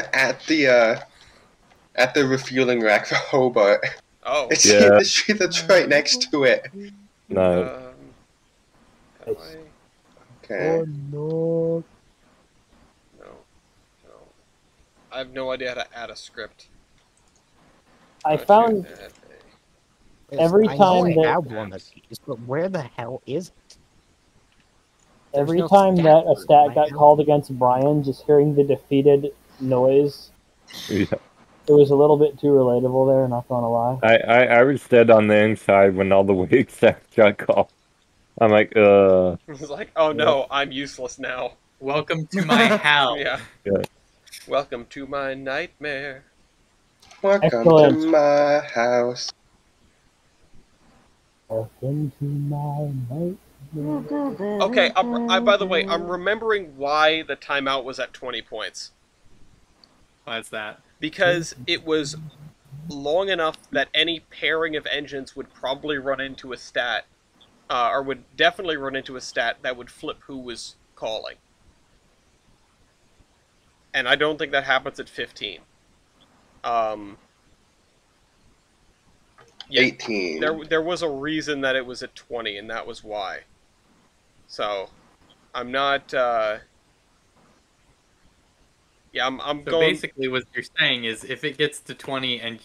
at the refueling rack for Hobart. Oh. It's the industry that's right next to it. No. Okay. Oh no. No. I have no idea how to add a script. I found every I time know I that have one of these, but where the hell is it? every no time stat that a for it, stat right got now. called against Brian, just hearing the defeated noise, Yeah. it was a little bit too relatable there. Not gonna lie. I was dead on the inside when all the weak sacks got called. I'm like, It's like, oh no, I'm useless now. Welcome to my hell. Yeah. Yeah. Welcome to my nightmare. Welcome Excellent. to my house. Welcome to my nightmare. Okay, by the way, I'm remembering why the timeout was at 20 points. Why is that? Because it was long enough that any pairing of engines would probably run into a stat, or would definitely run into a stat that would flip who was calling. And I don't think that happens at 15. Yeah, 18. There was a reason that it was at 20, and that was why. So, I'm not. Yeah, I'm So going. basically, what you're saying is, if it gets to 20 and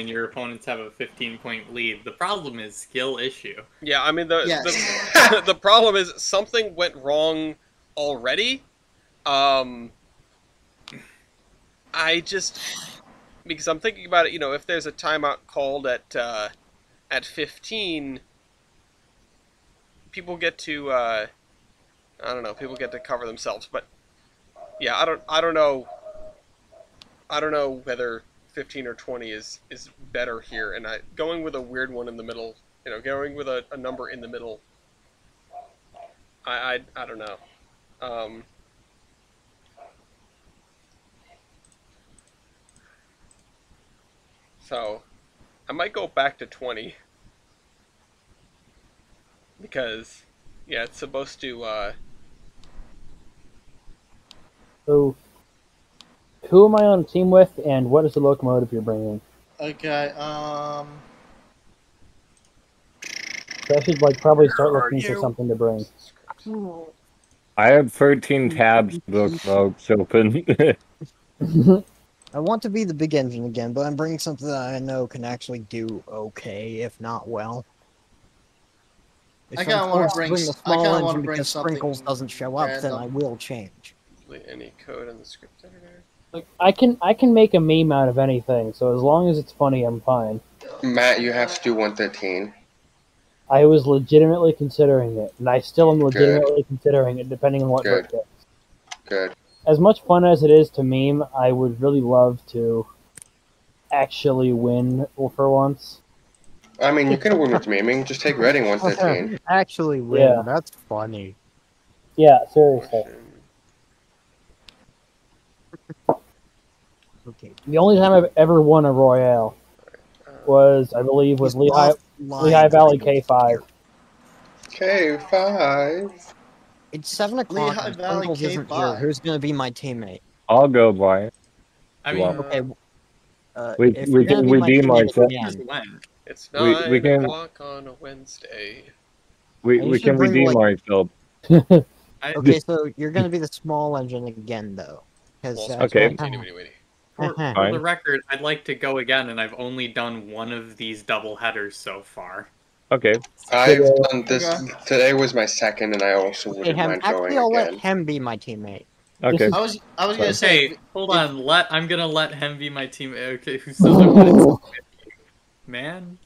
your opponents have a 15-point lead, the problem is skill issue. Yeah, I mean the Yes. the problem is something went wrong already. I just because I'm thinking about it, if there's a timeout called at 15, people get to I don't know, people get to cover themselves, but yeah, I don't know whether 15 or 20 is better here, and going with a weird one in the middle, going with a number in the middle, I don't know. So, I might go back to 20. Because, yeah, it's supposed to, So, who am I on a team with, and what is the locomotive you're bringing? Okay, So I should probably start looking for something to bring. I have 13 tabs bookmarks open. I want to be the big engine again, but I'm bringing something that I know can actually do okay, if not well. I kinda wanna bring the small engine wanna bring because something Sprinkles doesn't show up, then random. I will change. any code in the script editor. Like, I can make a meme out of anything, so as long as it's funny, I'm fine. Matt, you have to do 113. I was legitimately considering it, and I still am Good. legitimately considering it, depending on what Good. Bert gets. Good. As much fun as it is to meme, I would really love to actually win for once. I mean, you can win with memeing. Just take Reading 113. Actually win. Yeah. That's funny. Yeah, seriously. Okay. The only time I've ever won a Royale was, I believe, with Lehigh Valley K5. K5. It's 7 o'clock. Lehigh and Valley Sprinkles isn't here. K5. Who's going to be my teammate? I'll go, Brian. I mean, Okay. We if we you're gonna can be my redeem teammate ourselves. again, when? It's We 9 can o'clock on a Wednesday. we can bring, redeem like- ourselves. Okay, so you're going to be the small engine again, though. Because Well, that's okay. For Fine. the record, I'd like to go again, and I've only done one of these double headers so far. Okay. I've done this. Today was my second, and I also Okay, wouldn't mind actually, going I'll let again. him be my teammate. Okay. I was gonna say. Hey, hold on. I'm gonna let him be my team. Okay, who says I want to man?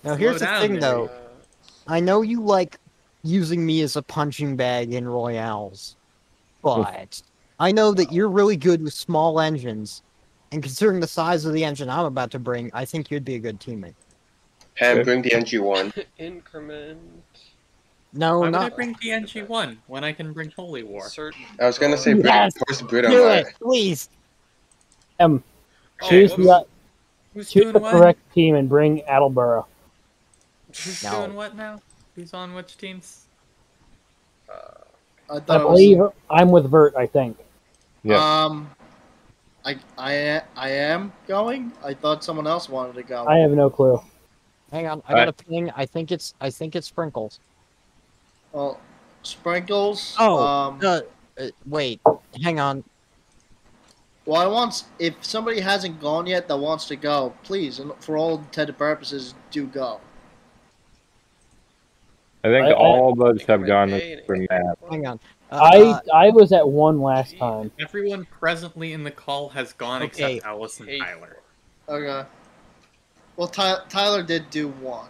Now, here's Slow the down thing, there. though. I know you like using me as a punching bag in Royales, but I know that you're really good with small engines, and considering the size of the engine I'm about to bring, I think you'd be a good teammate. Ham, bring the NG1. Increment. No, Why would I not. bring the NG1 when I can bring Holy War? I was gonna say, Yes! post Brit on Do my. it, please! Choose Who's choose doing the what? correct team and bring Attleboro. Who's No. doing what now? Who's on which teams? I I thought it believe I'm with Vert, I think. Yeah. I am going. I thought someone else wanted to go. I have no clue. Hang on, I got a ping. I think it's Sprinkles. Well, Sprinkles. Oh, wait, hang on. Well, if somebody hasn't gone yet that wants to go, please, and for all intended purposes, do go. I think all of us have gone for Matt. Hang on. I was at 1 last time. Everyone presently in the call has gone Okay. except Alice and Tyler. Okay. Well, Tyler did do one.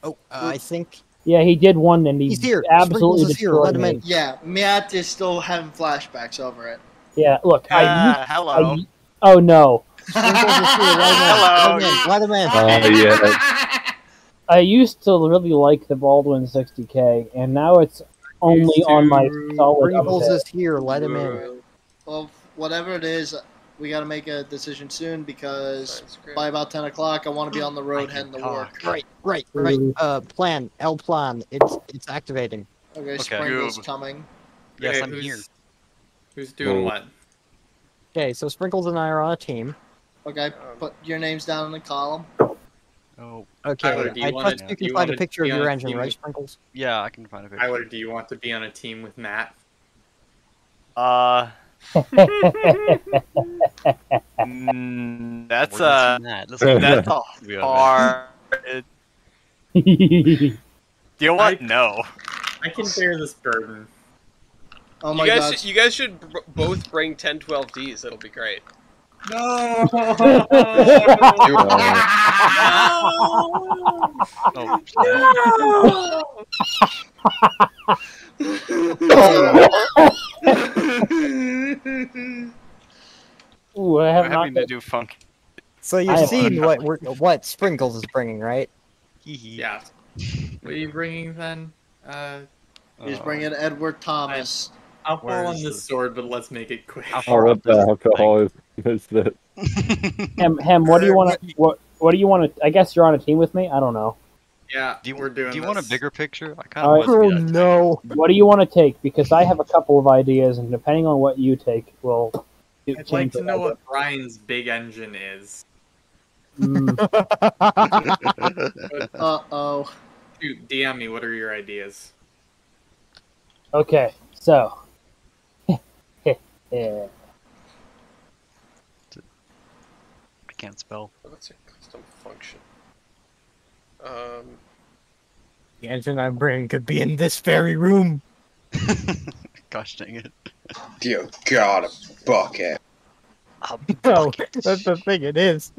Oh, I think. Yeah, he did one, and He's here. absolutely Sprinkles is here. destroyed Let him me. in. Yeah, Matt is still having flashbacks over it. Yeah, look, hello. Oh no. Sprinkles is here. Hello. Let him in. Yeah. I used to really like the Baldwin 60K, and now it's only on my solid Sprinkles update. is here. Let him in. Well, whatever it is, we got to make a decision soon because by about 10 o'clock, I want to be on the road heading to work. Right. Plan. L plan. It's activating. Okay, Sprinkles coming. Yes, Okay, I'm here. Who's doing what? Okay, so Sprinkles and I are on a team. Okay, put your names down in the column. Oh. Okay, Tyler, do you I wanna- trust you do you can find a wanna picture of be on your a engine, team right, with- Sprinkles? Yeah, I can find a picture. Tyler, do you want to be on a team with Matt? That's We're not that's seeing a that. hard. You know what? No. I can bear this burden. Oh my you god. guys should both bring 1012Ds. It'll be great. No. Ooh, I We're have not. having to do funk. So you've seen what Sprinkles is bringing, right? Yeah. What are you bringing then? He's bringing Edward Thomas. I'll fall on this sword, but let's make it quick. Oh, what the alcohol is this? Hem, what do you want to? What do you want to? I guess you're on a team with me. I don't know. Yeah, we're doing. Do you this. want a bigger picture? I kind All of. right. Oh no! What do you want to take? Because I have a couple of ideas, and depending on what you take, will. I'd like to know what Brian's big engine is. Uh-oh. Shoot, DM me. What are your ideas? Okay, so. Yeah. I can't spell. What's a custom function? The engine I'm bringing could be in this very room. Gosh dang it. Dear God, a bucket. No, that's the thing. It is.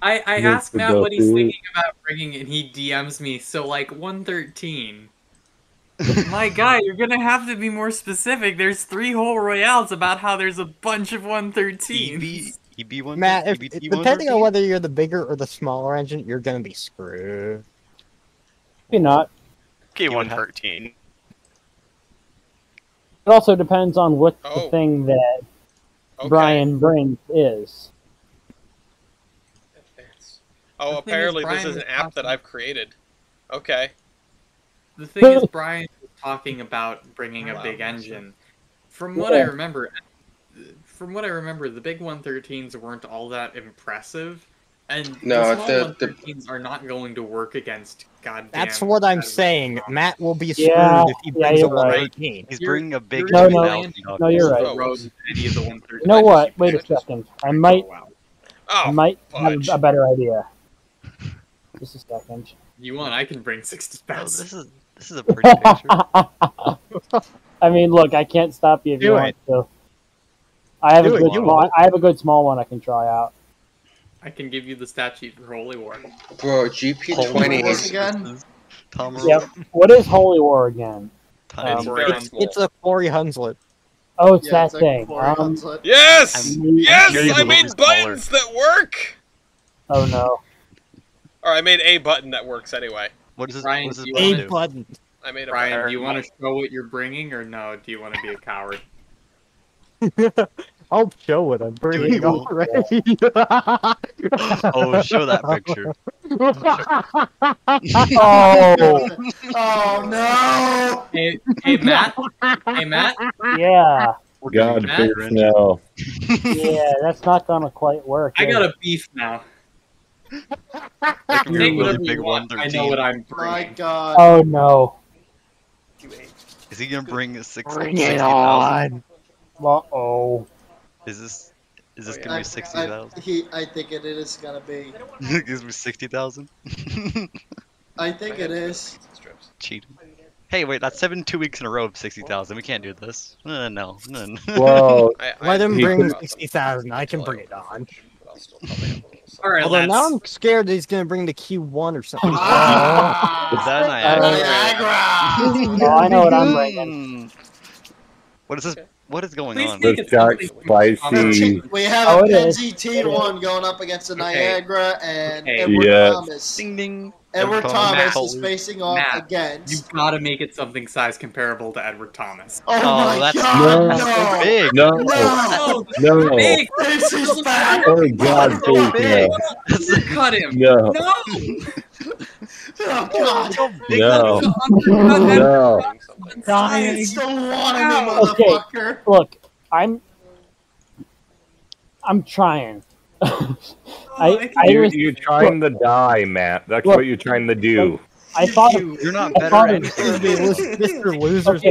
I asked Matt what he's thinking about bringing, and he DMs me. So like 113. My guy, you're gonna have to be more specific. There's 3 whole royales about how there's a bunch of 113s. EB1. Matt, depending on whether you're the bigger or the smaller engine, you're gonna be screwed. Maybe not. K113. It also depends on what the thing that Brian brings is. Oh, apparently this is an app that I've created. Okay. The thing is, Brian was talking about bringing a big engine. From what I remember, the big 113s weren't all that impressive, and the small 113s are not going to work against goddamn. That's what I'm saying. Matt will be screwed if he brings a 113. He's bringing a big. No, you're right. You know what? Wait a second. I might have a better idea. Just a second. You want? I can bring 60,000. This is a pretty picture. I mean, look, I can't stop you if you want to. I have a good small one I can try out. I can give you the stat sheet for Holy War. Bro, GP20 again. Yep. What is Holy War again? It's a Quarry Hunslet. Oh, it's that thing. Yes! Yes! I made buttons that work! Oh no. Or I made a button that works anyway. What is this? Brian, what is this A button. I made a Brian, button. do you want to show what you're bringing, or no? Do you want to be a coward? I'll show what I'm bringing already. Oh, show that picture. Oh no! Hey Matt. Hey Matt. Yeah. God, big snow. Yeah, that's not gonna quite work. I got a beef now. Take whatever you want. I know what I'm bringing. My God. Oh no. Is he gonna bring 60? Bring it on. Uh-oh. Is this gonna be 60,000? I think it is gonna be. It gives me 60,000. I think it is. Cheating. Hey, wait, that's 2 weeks in a row of 60,000. We can't do this. No. Whoa. Let him bring 60,000. I can bring it on. All right, although now I'm scared that he's gonna bring the Q1 or something. Is that Niagara? Oh, I know what I'm bringing. What is this? What is going on? The shark spicy. We have a Penzi T1 going up against the Niagara and Edward Thomas. Ding ding. Edward Thomas is facing off against. You've got to make it something size comparable to Edward Thomas. Oh my that's God! so big. No. Big. This is bad. Oh God, so big. Cut him. No. Oh God. No. I still want him, motherfucker. Look, I'm trying. You're trying to die, Matt. That's what you're trying to do. I thought you're not better at Mr. Loser's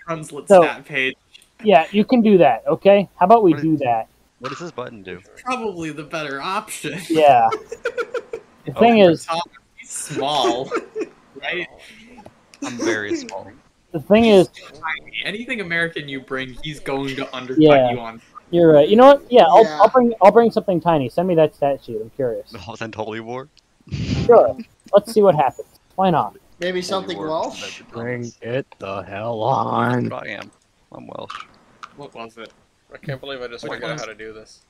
Translate stat page. Yeah, you can do that. Okay, how about we do that? What does this button do? Probably the better option. Yeah. The thing is, he's small, right? I'm very small. The thing is, anything American you bring, he's going to undercut you on. You're right. You know what? Yeah, I'll bring something tiny. Send me that stat sheet. I'm curious. Send Holy War? Sure. Let's see what happens. Why not? Maybe something Welsh? Bring it the hell on. I am. I'm Welsh. What was it? I can't believe I just figured out how to do this.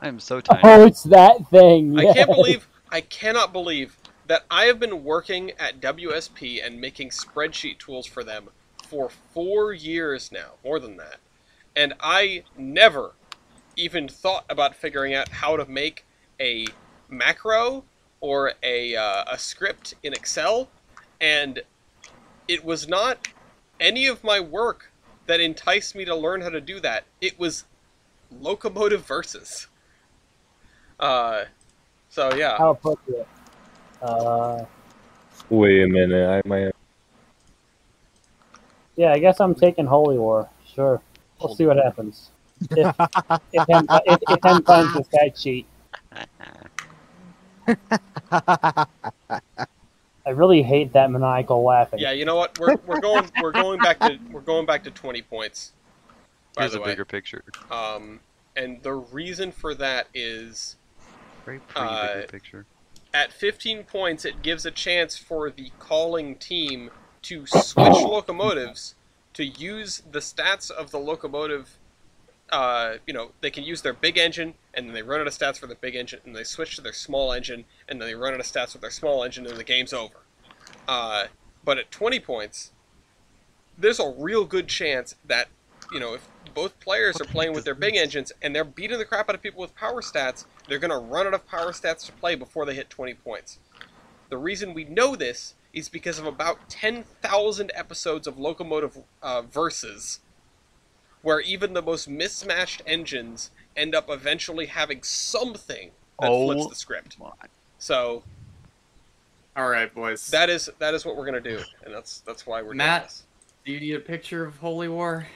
I am so tiny. Oh, it's that thing. Yes. I cannot believe that I have been working at WSP and making spreadsheet tools for them for 4 years now, more than that. And I never even thought about figuring out how to make a macro or a script in Excel, and it was not any of my work that enticed me to learn how to do that. It was Locomotive Versus. So yeah. How appropriate. Wait a minute, I might. Yeah, I guess I'm taking Holy War. Sure. We'll see what happens. If M finds the stat sheet. I really hate that maniacal laughing. Yeah, you know what? We're going back to 20 points. by Here's the a way. bigger picture. And the reason for that is Very pretty bigger picture. at 15 points, it gives a chance for the calling team to switch locomotives to use the stats of the locomotive. They can use their big engine, and then they run out of stats for the big engine, and they switch to their small engine, and then they run out of stats with their small engine, and the game's over. But at 20 points, there's a real good chance that, if both players are playing with their big engines and they're beating the crap out of people with power stats, they're going to run out of power stats to play before they hit 20 points. The reason we know this is because of about 10,000 episodes of Locomotive Versus, where even the most mismatched engines end up eventually having something that flips the script. So, all right, boys. That is what we're gonna do, and that's why we're Matt, doing this. do you need a picture of Holy War?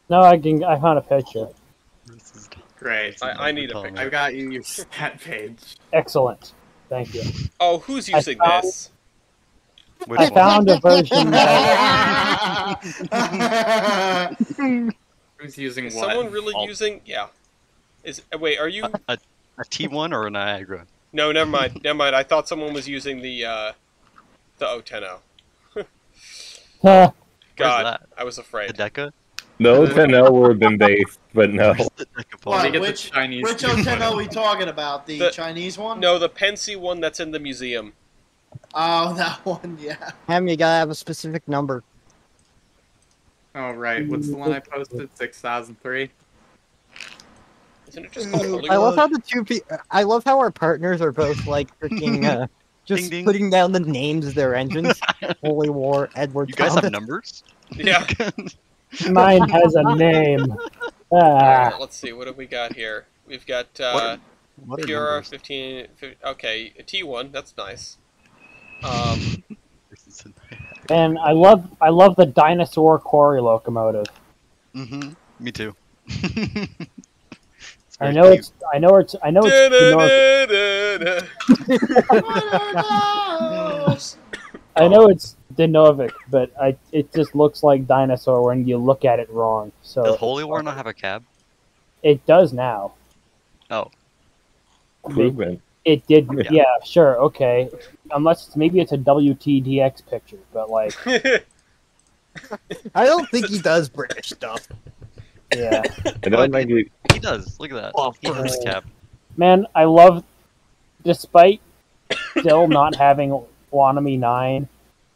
No, I found a picture. Great. I need a picture. I got you your stat page. Excellent. Thank you. Oh, who's using this? I found a version Who's using is what? Someone really using? Yeah. Wait, are you a T1 or a Niagara? No, never mind. Never mind. I thought someone was using the 010. God, I was afraid. The Deca? No, 010 would have been based, but no. What, which 010 are we talking about? The Chinese one? No, the Pensy one that's in the museum. Oh, that one, yeah. You gotta have a specific number. Oh, right. What's the one I posted? 6003? Isn't it just called Holy I War? love how I love how our partners are both like freaking just ding, ding. Putting down the names of their engines. Holy War, Edward. You guys have numbers? Yeah. Mine has a name. Right, let's see. What have we got here? We've got what Pura 15. Okay, a T1. That's nice. And I love the dinosaur quarry locomotive. Me too. I know it's I know it's Dinovic, but it just looks like dinosaur when you look at it wrong. So does Holy War not have a cab? It does now. Oh. It did. Yeah, sure, okay. Unless maybe it's a WTDX picture, but like I don't think he does British stuff. Yeah. He does. Look at that. He has a cab. Man, I love, despite still not having Wanami 9,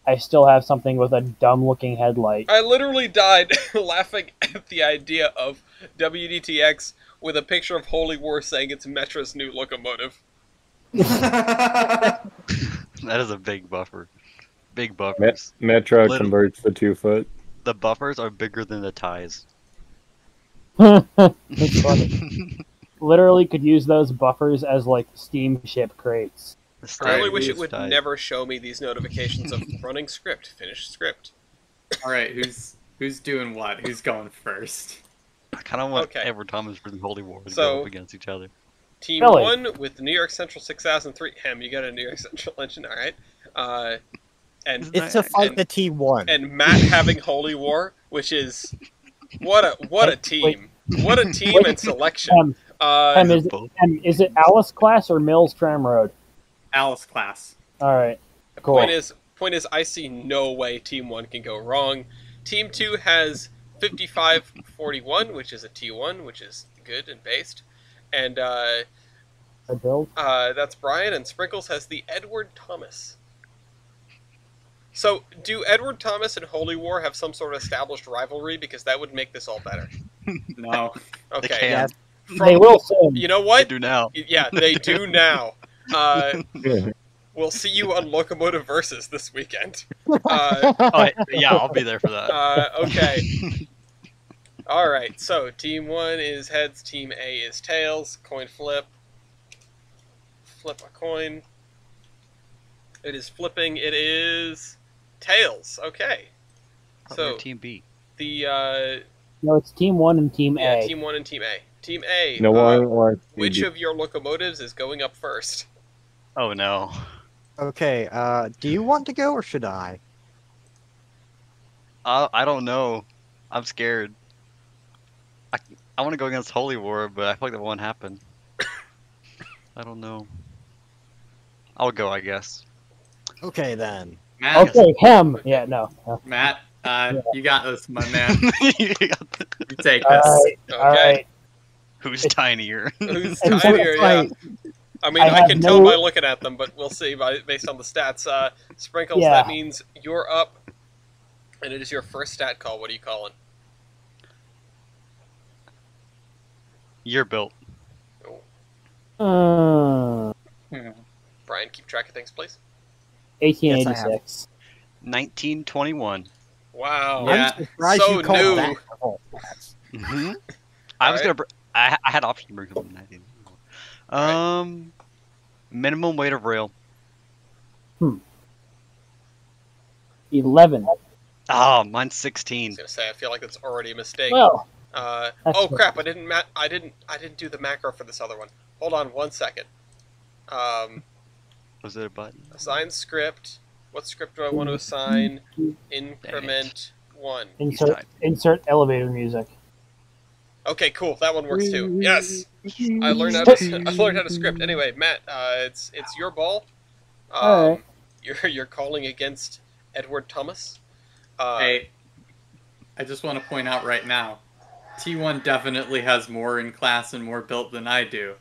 I still have something with a dumb-looking headlight. I literally died laughing at the idea of WDTX with a picture of Holy War saying it's Metra's new locomotive. That is a big buffer. Big buffers. Metra converts the 2-foot. The buffers are bigger than the ties. It's funny. Literally could use those buffers as like steamship crates. I really wish it would never show me these notifications of running script, finished script. All right, who's doing what? Who's going first? I kind of want Edward Thomas for the Holy War to go up against each other. Team 1 with the New York Central 6003. You got a New York Central engine, all right. And it's a fight the T1. And Matt having Holy War, which is what a team. What a team and selection. Is it Alice class or Mills Tramroad? Alice class. All right. Cool. Point is, I see no way Team 1 can go wrong. Team 2 has 5541, which is a T1, which is good and based. And that's Brian, and Sprinkles has the Edward Thomas. So, do Edward Thomas and Holy War have some sort of established rivalry? Because that would make this all better. No. Okay. They will soon. You know what? They do now. Yeah, they do now. We'll see you on Locomotive Versus this weekend. Yeah, I'll be there for that. Okay. All right. So Team 1 is heads. Team A is tails. Coin flip. Flip a coin. It is flipping. It is tails. Okay. So Team B. No, it's Team 1 and Team A. Yeah, Team 1 and Team A. Team A. Which of your locomotives is going up first? Oh no. Okay, do you want to go or should I? I don't know. I'm scared. I want to go against Holy War, but I feel like that won't happen. I don't know. I'll go, I guess. Okay, then. Matt, Okay, him. Yeah, no. Matt, you got this, my man. You take All this. right. Okay. All right. Who's tinier? Who's It's tinier? Yeah. like- I mean, I can tell by looking at them, but we'll see based on the stats. Sprinkles, Yeah. that means you're up, and it is your first stat call. What are you calling? Year built. Brian, keep track of things, please. 1886. 1921. Wow. I'm surprised so you called new. that. I was gonna. I had options to bring something 19. Minimum weight of rail. 11. Oh, mine's 16. I was gonna say, I feel like that's already a mistake. Well, oh crap! I didn't do the macro for this other one. Hold on 1 second. Was it a button? Assign script. What script do I want to assign? Increment 1. Insert elevator music. Okay, cool. That one works too. Yes, I learned how to script. Anyway, Matt, it's your ball. All right. You're calling against Edward Thomas. Hey, I just want to point out right now, T1 definitely has more in class and more built than I do,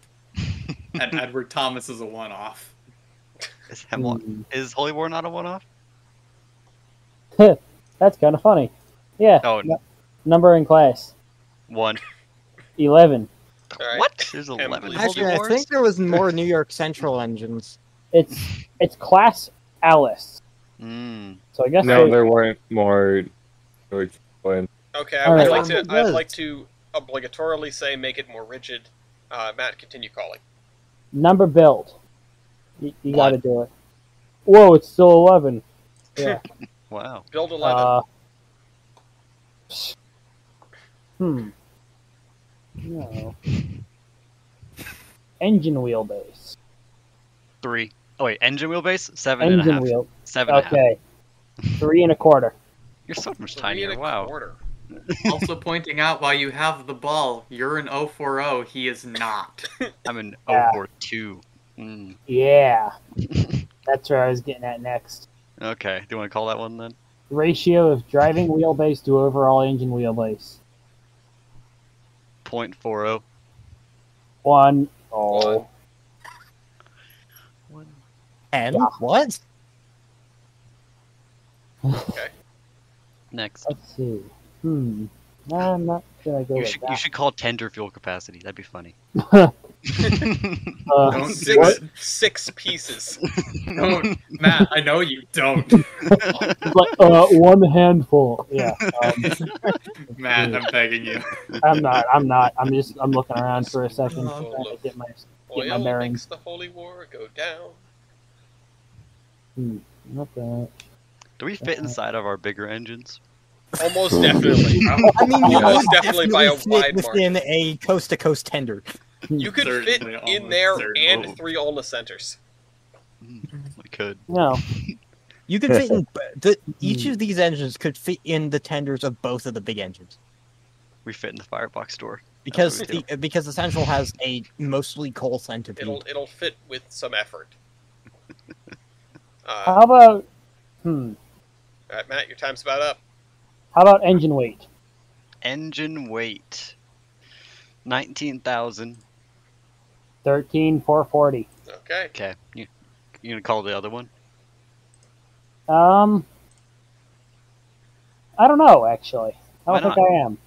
and Edward Thomas is a one-off. Is Holy War not a one-off? That's kind of funny. Yeah. Oh. Number in class. 1. 11. Right. What? There's 11. Actually, I think there was more New York Central engines. It's class Alice. So I guess no, there weren't more. Okay, I'd like to obligatorily say make it more rigid. Matt, continue calling. Number built. You got to do it. Whoa, it's still 11. Yeah. Wow. Build 11. No. Engine wheelbase. 3. Oh wait, engine wheelbase? 7 Engine and a half. wheel. 7 and a half. Okay. 3 1/4. You're so much tinier. Wow. Also pointing out, while you have the ball, you're an 040, he is not. I'm an Yeah. 042. Yeah. That's where I was getting at next. Okay, do you want to call that one then? Ratio of driving wheelbase to overall engine wheelbase. 0.40. 1. Oh. And what? Okay. Next. Let's see. I'm not gonna go with that. You should call tender fuel capacity. That'd be funny. Don't do it. 6 pieces. Don't, Matt. I know you don't. Like, 1 handful. Yeah. Matt, I'm begging you. I'm not. I'm looking around for a second, trying to get my Oil bearings. makes the Holy War go down. Not that. Do we fit inside of our bigger engines? Almost definitely. I mean, almost definitely by a fit wide within margin. a coast-to-coast tender. You could fit in there and 3 Ulna centers. We could. No. You could fit in each of these engines could fit in the tenders of both of the big engines. We fit in the firebox door. Because the Central has a mostly coal centipede. It'll fit with some effort. How about? All right, Matt, your time's about up. How about engine weight? Engine weight. 19,000. 13,440. Okay. Okay. You gonna call the other one? I don't know, actually. I don't think I am.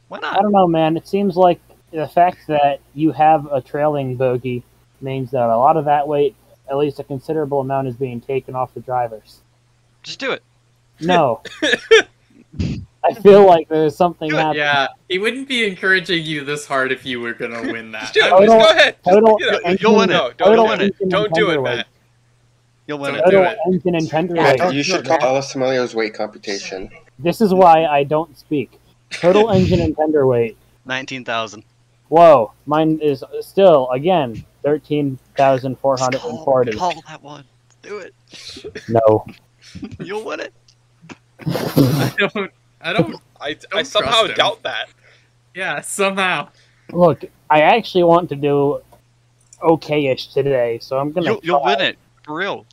Why not? I don't know, man. It seems like the fact that you have a trailing bogey means that a lot of that weight, at least a considerable amount, is being taken off the drivers. Just do it. No. I feel like there's something happening. Yeah, he wouldn't be encouraging you this hard if you were gonna win that. Just go ahead. You'll win it. Don't win it. Don't do it, Matt. You'll win Don't do it. it. Engine and tender weight. You should call Alice Familio's weight computation. This is why I don't speak. Total engine and tender weight. 19,000. Whoa, mine is still, again, 13,440. Call that one. Do it. No. You'll win it. I somehow trust him. doubt that. Yeah, somehow. Look, I actually want to do okay-ish today, so I'm gonna. You'll win it for real.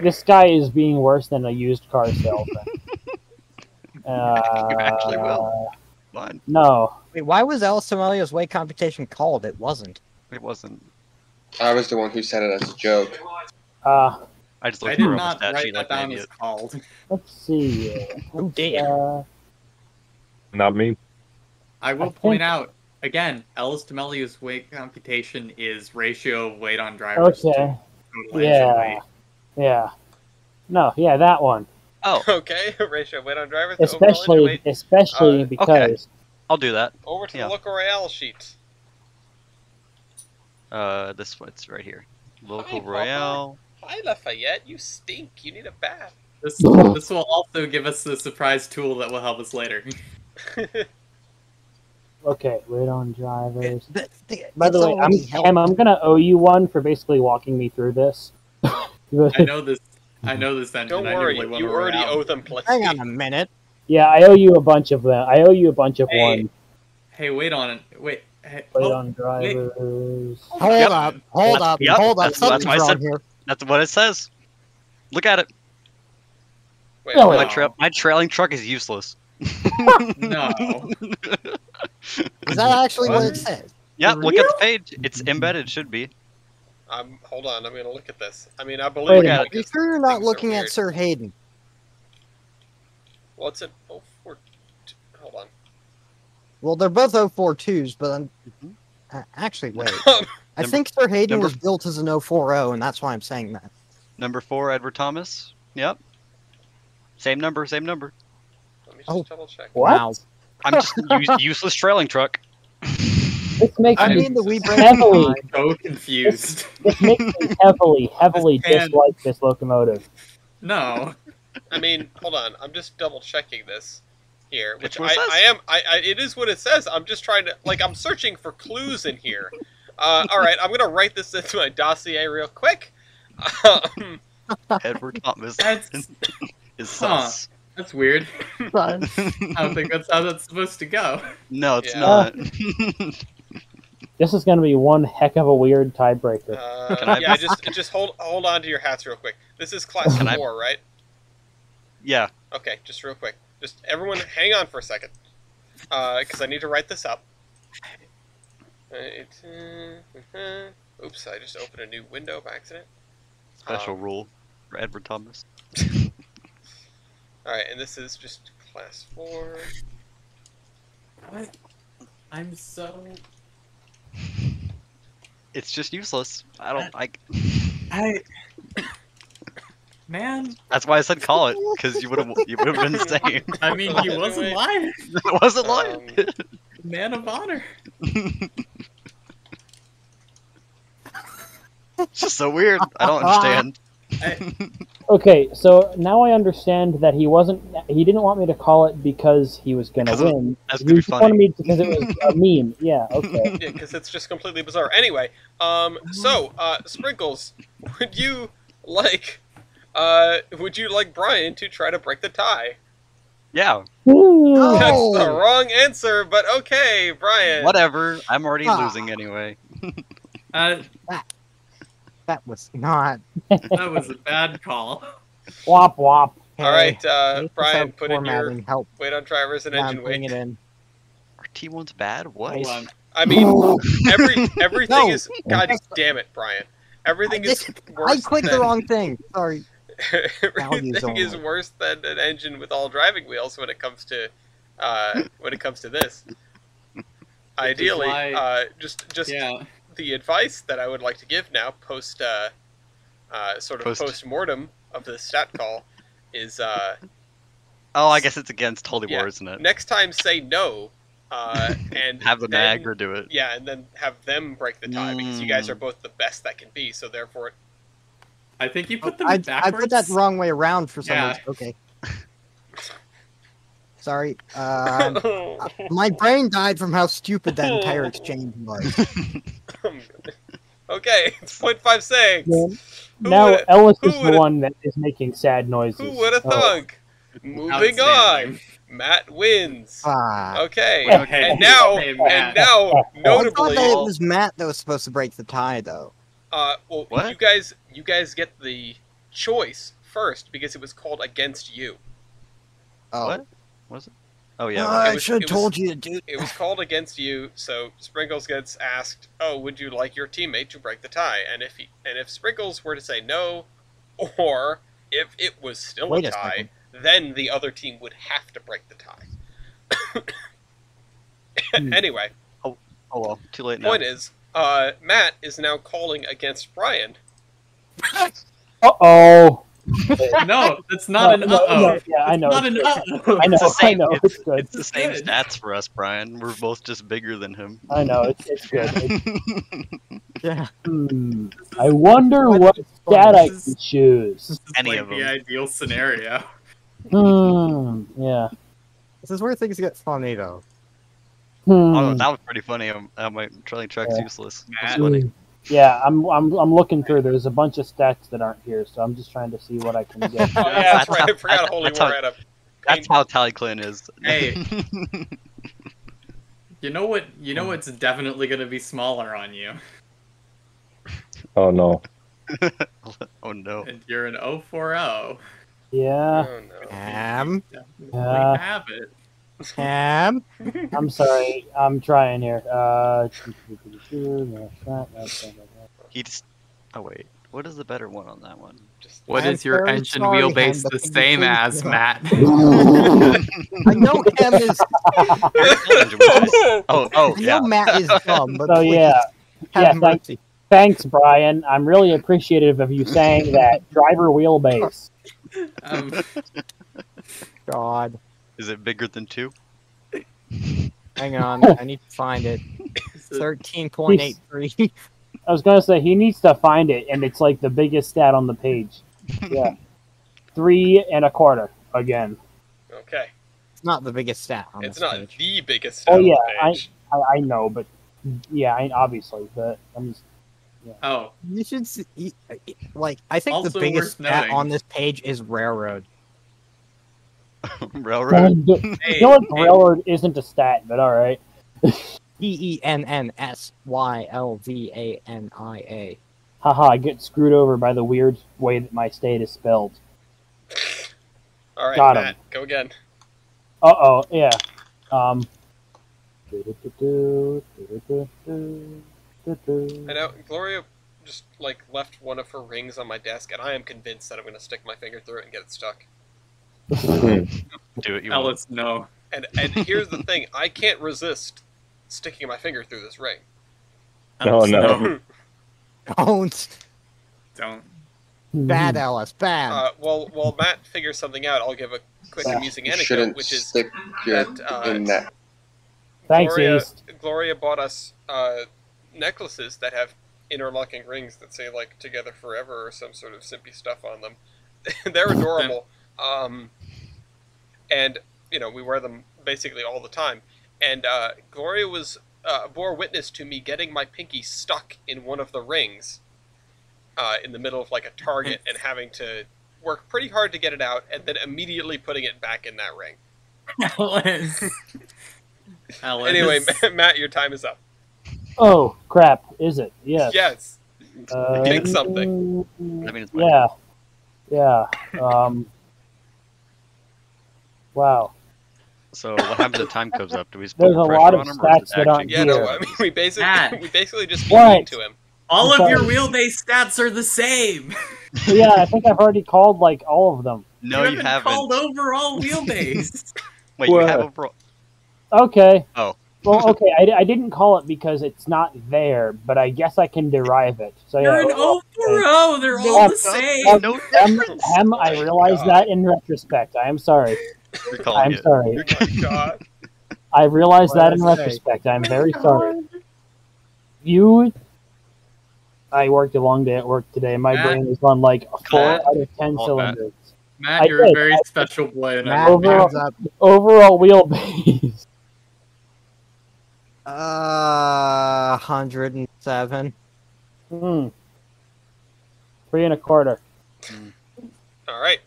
This guy is being worse than a used car salesman. You actually will. Fine. No. Wait, why was Alice Tomelia's weight computation called? It wasn't. It wasn't. I was the one who said it as a joke. I just I looked did for not a stat write sheet that like an down as idiot. called. Let's see. Oh, damn. Not me. I will point out, again, Alice Tomelia's weight computation is ratio of weight on drivers to Okay. total engine weight. Yeah. No, yeah, that one. Oh. Okay, ratio of weight on drivers. to overall engine Especially weight. because. Okay. I'll do that. Over to Yeah. the Loco Royale sheet. This one's right here. Hi, Local Papa. Royale. Hi, Lafayette. You stink. You need a bath. This will also give us the surprise tool that will help us later. Okay, wait on drivers. It's By the way, already helped. I'm gonna owe you one for basically walking me through this. I know this engine. Don't I worry, nearly won you a already royale. owe them plenty. Hang on a minute. Yeah, I owe you a bunch of them. I owe you a bunch of Hey, ones. Hey, wait on it. Wait. Hey, Wait oh, on drivers. Hold Yep. up. Hold up. Yep. Hold up. That's Something's what I wrong said. here. That's what it says. Look at it. Wait, No, what? My trailing truck is useless. No. Is that actually what it says? Yeah, For look at the real? page. It's embedded. Should be. Hold on, I'm gonna look at this. I mean, I Wait believe a it minute. Are you because sure you're not things are looking at weird. Sir Hayden? What's it? Oh, hold on. Well, they're both 042s, but I'm... actually, wait. I think Sir Hayden number- was built as an 040, and that's why I'm saying that. Number 4, Edward Thomas. Yep. Same number. Same number. Let me just Oh. double check. What? Wow. I'm just useless trailing truck. This makes I me mean, the we bring heavily, I'm so confused. this makes me heavily This can- dislike this locomotive. No. I mean, hold on. I'm just double checking this here, which That's what it says. I am. It is what it says. I'm just trying to I'm searching for clues in here. All right, I'm gonna write this into my dossier real quick. Edward Thomas That's is sus. that's weird. Son. I don't think that's how that's supposed to go. No, it's Yeah. not. This is going to be one heck of a weird tiebreaker. Can I- Yeah, just hold on to your hats real quick. This is class Can I- 4, right? Yeah. Okay, just real quick. Just everyone, hang on for a second, because I need to write this up. Oops, I just opened a new window by accident. Special rule for Edward Thomas. Alright, and this is just class 4. I'm so. It's just useless. I don't. Man, That's why I said call it, because you would have been insane. I mean, he wasn't lying. I wasn't lying. Man of honor. It's just so weird. I don't understand. Okay, so now I understand that he didn't want me to call it because he was going to Because win. that's He gonna be just funny. wanted me because it was a meme. Yeah, okay. Yeah, because it's just completely bizarre. Anyway, Sprinkles, would you like Brian to try to break the tie? Yeah. No! That's the wrong answer, but okay, Brian. Whatever. I'm already Ah. losing anyway. That was not. That was a bad call. Wop wop. All right, Hey, Brian, put in your formatting help. weight on drivers and Yeah, I'm engine putting weight. it in. Are T1's bad? What? Hold on. I mean, everything No. is. God damn it, Brian. Everything is I worse. clicked the than- wrong thing. Sorry. Everything is only. worse than an engine with all driving wheels when it comes to this. Ideally, why- just Yeah. the advice that I would like to give now, post mortem of the stat call, is Oh, I guess it's against Holy yeah, War, isn't it? next time say no, and Have the then- Niagara do it. Yeah, and then have them break the tie because you guys are both the best that can be. So therefore, I think you put them I backwards. put that the wrong way around for some Yeah. reason. Okay. Sorry. My brain died from how stupid that entire exchange was. okay, it's 0.56. Yeah. Who Now would've- Ellis who is the would've- one that is making sad noises. Who would have Oh. thunk? Moving on. Outstanding. Matt wins. Ah. Okay. Okay. And now, I notably, thought that it was Matt that was supposed to break the tie, though. well, What? you guys get the choice first because it was called against you. Oh. What? Was it? Oh yeah. I should have told you to do. It was called against you, so Sprinkles gets asked, "Oh, would you like your teammate to break the tie?" And if Sprinkles were to say no, or if it was still a tie, then the other team would have to break the tie. Anyway. Oh well, too late now. Point is, Matt is now calling against Brian. Uh-oh. No, that's not an uh-oh. No, yeah, I know. Not an uh-oh. I know, I know. it's good. It's the same stats for us, Brian. We're both just bigger than him. I know, it's good. Yeah. I wonder what stat I can choose. Any of them. The ideal scenario. Yeah. This is where things get funny, though. Oh, that was pretty funny. My trailing track's useless. That's funny. Yeah, I'm looking through. There's a bunch of stats that aren't here, so I'm just trying to see what I can get. Oh, yeah, that's right. I forgot Holy War had a... That's how Tally Clan is. Hey. You know what? You know what's definitely going to be smaller on you. Oh no. Oh no. And you're an 040. Yeah. Oh no. Definitely have it. I'm sorry. I'm trying here. He just. Oh wait. What is the better one on that one? What is your engine wheelbase the same as, Matt? I know M is. Oh, yeah. I know Matt is dumb, but so yeah, thanks, Brian. I'm really appreciative of you saying that. Driver wheelbase. God. Is it bigger than 2? Hang on, I need to find it. 13.83. I was gonna say he needs to find it, and it's like the biggest stat on the page. Yeah, 3 1/4 again. Okay. It's not the biggest stat on It's this not page. the biggest stat Oh yeah, on the page. I know, but yeah, obviously, but I'm just. Yeah. Oh, you should see. Like, I think also the biggest stat noting. on this page is railroad. Railroad. You know what? Railroad isn't a stat, but all right. DENNSYLVANIA. Haha, I get screwed over by the weird way that my state is spelled. All right, Got Matt, go again. Uh-oh, yeah. I know Gloria just like left one of her rings on my desk, and I am convinced that I'm going to stick my finger through it and get it stuck. Do it. You tell want. us no. And here's the thing: I can't resist sticking my finger through this ring. Oh no! Don't. Bad, Alice. Bad. While Matt figures something out, I'll give a quick amusing anecdote, which is stick your in that. Thanks, East. Gloria bought us necklaces that have interlocking rings that say like "Together Forever" or some sort of simpy stuff on them. They're adorable, and you know we wear them basically all the time. And Gloria was bore witness to me getting my pinky stuck in one of the rings in the middle of like a target and having to work pretty hard to get it out, and then immediately putting it back in that ring. Alice. Anyway, Matt, your time is up. Oh, crap. Is it? Yes. Yes. Pick something. I mean, it's Yeah. Yeah. Wow. So what happens if time comes up? Do we put There's a pressure lot of on him, or is stats it that aren't actually... Yeah, no, I mean, we basically just mean to him. All of your wheelbase stats are the same. Yeah, I think I've already called like all of them. No, you haven't. Called overall wheelbase. Wait, you have overall. Okay. Oh. Well, okay, I didn't call it because it's not there, but I guess I can derive it. So You're yeah, an 040. They're all the same. No I realize that in retrospect. I am sorry. I'm sorry. Oh my God. I realize that in retrospect. I'm very sorry. I worked a long day at work today. My brain is on like 4 out of 10 cylinders. Matt, you're a very special boy. And overall wheelbase. 107. 3 1/4. All right.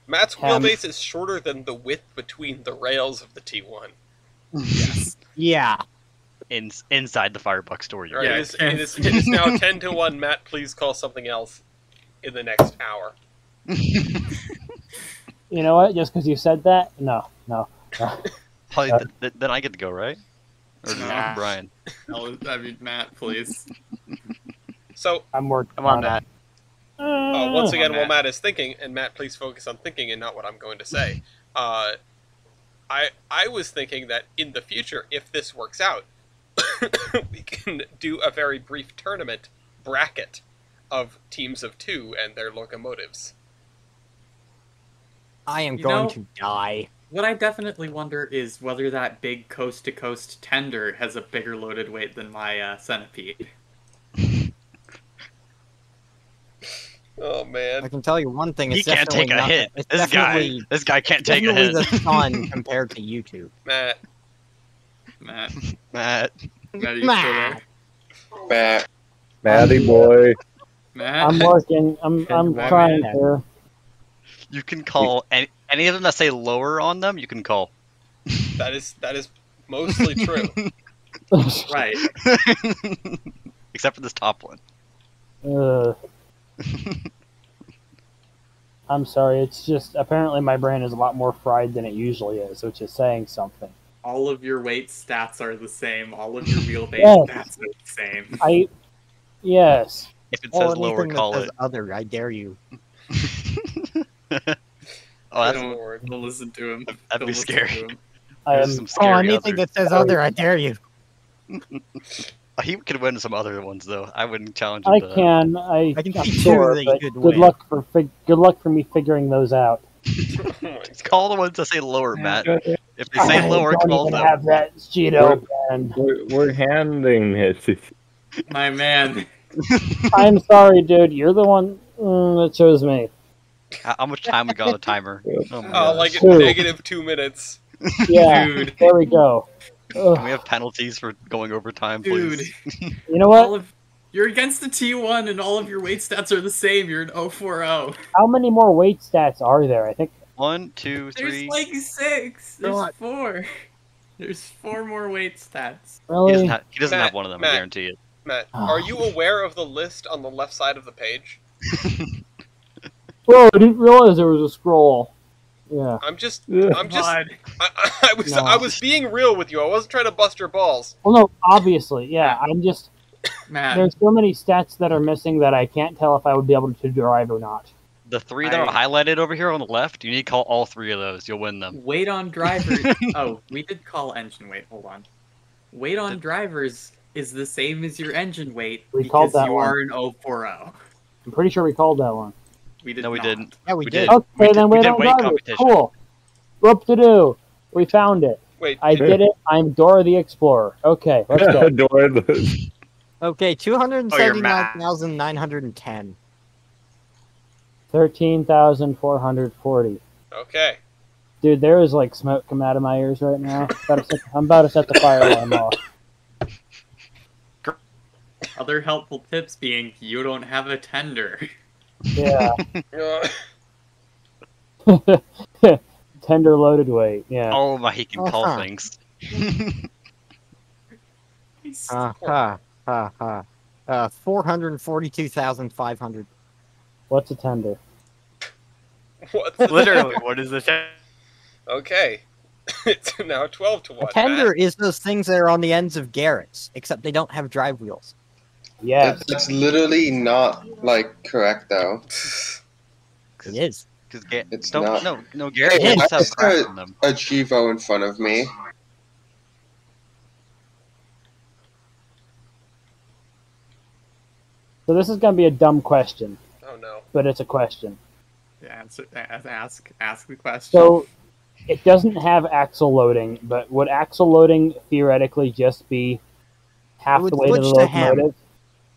Matt's wheelbase is shorter than the width between the rails of the T1. Yes. Yeah. Inside the Firebox store. Right, yeah, it is now 10 to 1. Matt, please call something else in the next hour. You know what? Just because you said that? No. Then I get to go, right? Or No. Brian? No, I mean, Matt, please. So I'm working. Come on, Matt. Once again, while Matt is thinking, and Matt, please focus on thinking and not what I'm going to say. I was thinking that in the future, if this works out, we can do a very brief tournament bracket of teams of 2 and their locomotives. I am going to die. What I definitely wonder is whether that big coast-to-coast tender has a bigger loaded weight than my Centipede. Oh man! I can tell you one thing: he can't take a hit. This guy can't take a hit. The sun compared to you two. Matt. Are you Matt. still there? Matty boy. Matt. I'm working. I'm trying here. You can call any of them that say lower on them. You can call. That is mostly true. Right. Except for this top one. I'm sorry. It's just apparently my brain is a lot more fried than it usually is, which is saying something. All of your weight stats are the same. All of your wheelbase stats are the same. Yes. If it says lower, call it. Other, I dare you. Don't listen to him. That'd be scary. Anything that says other, I dare you. He could win some other ones though. I wouldn't challenge him. I can I'm sure, but good luck for me figuring those out. Call the ones that say lower, Matt. If they say lower, call them. Have that sheet open. We're handing it. My man. I'm sorry, dude. You're the one that chose me. How much time we got on the timer? Like -2 minutes. Yeah, dude. There we go. Can we have penalties for going over time, please? Dude. You know what? You're against the T1 and all of your weight stats are the same. You're an 040. How many more weight stats are there? I think 1, 2, 3. There's like 6. There's 4. There's 4 more weight stats. Really? He doesn't have one of them, I guarantee it. Matt, are you aware of the list on the left side of the page? Bro, I didn't realize there was a scroll. Yeah. I was being real with you. I wasn't trying to bust your balls. Well, no, obviously, yeah. I'm just... Matt. There's so many stats that are missing that I can't tell if I would be able to drive or not. The 3 that are highlighted over here on the left, you need to call all 3 of those. You'll win them. Weight on drivers... Oh, we did call engine weight. Hold on. Weight on drivers is the same as your engine weight because you are an 040. I'm pretty sure we called that one. We did No, we didn't. Yeah, we did. Okay, then weight on drivers. Cool. Whoop-de-doo. We found it. Wait. I did it. I'm Dora the Explorer. Okay, let's go. Dora the... Okay, 279,910. 13,440. Okay. Dude, there is like smoke coming out of my ears right now. I'm about to set the fire alarm off. Other helpful tips being you don't have a tender. Yeah. Tender loaded weight. Yeah. Oh my, he can call things. 442,500. What's a tender? Literally, what is the tender? Okay. It's now 12 to 1. A tender is those things that are on the ends of Garrett's, except they don't have drive wheels. Yes. That's literally not, correct, though. It is. It's not. No, Garrett does have crap on them. A Chivo in front of me. So this is going to be a dumb question. Oh, no. But it's a question. Yeah, ask the question. So, it doesn't have axle loading, but would axle loading theoretically just be half the weight of the locomotive?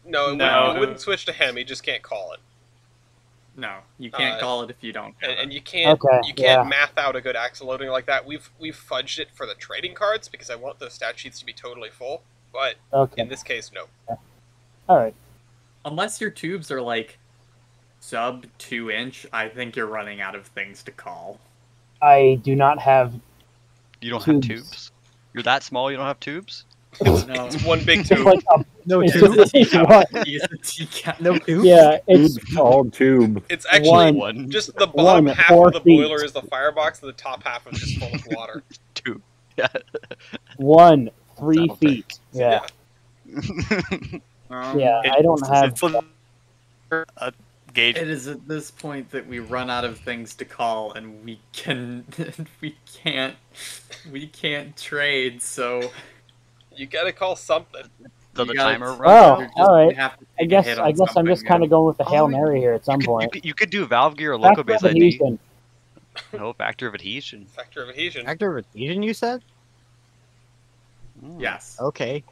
No, it wouldn't switch to hem. You just can't call it. No, you can't call it if you don't. And you can't math out a good axle loading like that. We've fudged it for the trading cards because I want those stat sheets to be totally full. But in this case, no. All right. Unless your tubes are sub 2-inch, I think you're running out of things to call. I do not have. You don't have tubes? You're that small, you don't have tubes? No. It's one big tube. Like no tube. He's a teacup. No tube? Yeah, it's all tube. It's actually one. just the bottom half 4 of the feet. boiler is the firebox, and the top half is just full of water. Tube. Yeah. 3 feet. Yeah. Yeah, I don't have. A gauge. It is at this point that we run out of things to call, and we can't trade. So you gotta call something. So the timer runs Oh, out? all right. I guess I'm just kind of going with the Hail Mary here at some point. You could do Valve Gear or Factor Loco Base of ID. adhesion. No, Factor of Adhesion. Factor of adhesion. Factor of adhesion, you said? Yes. Okay.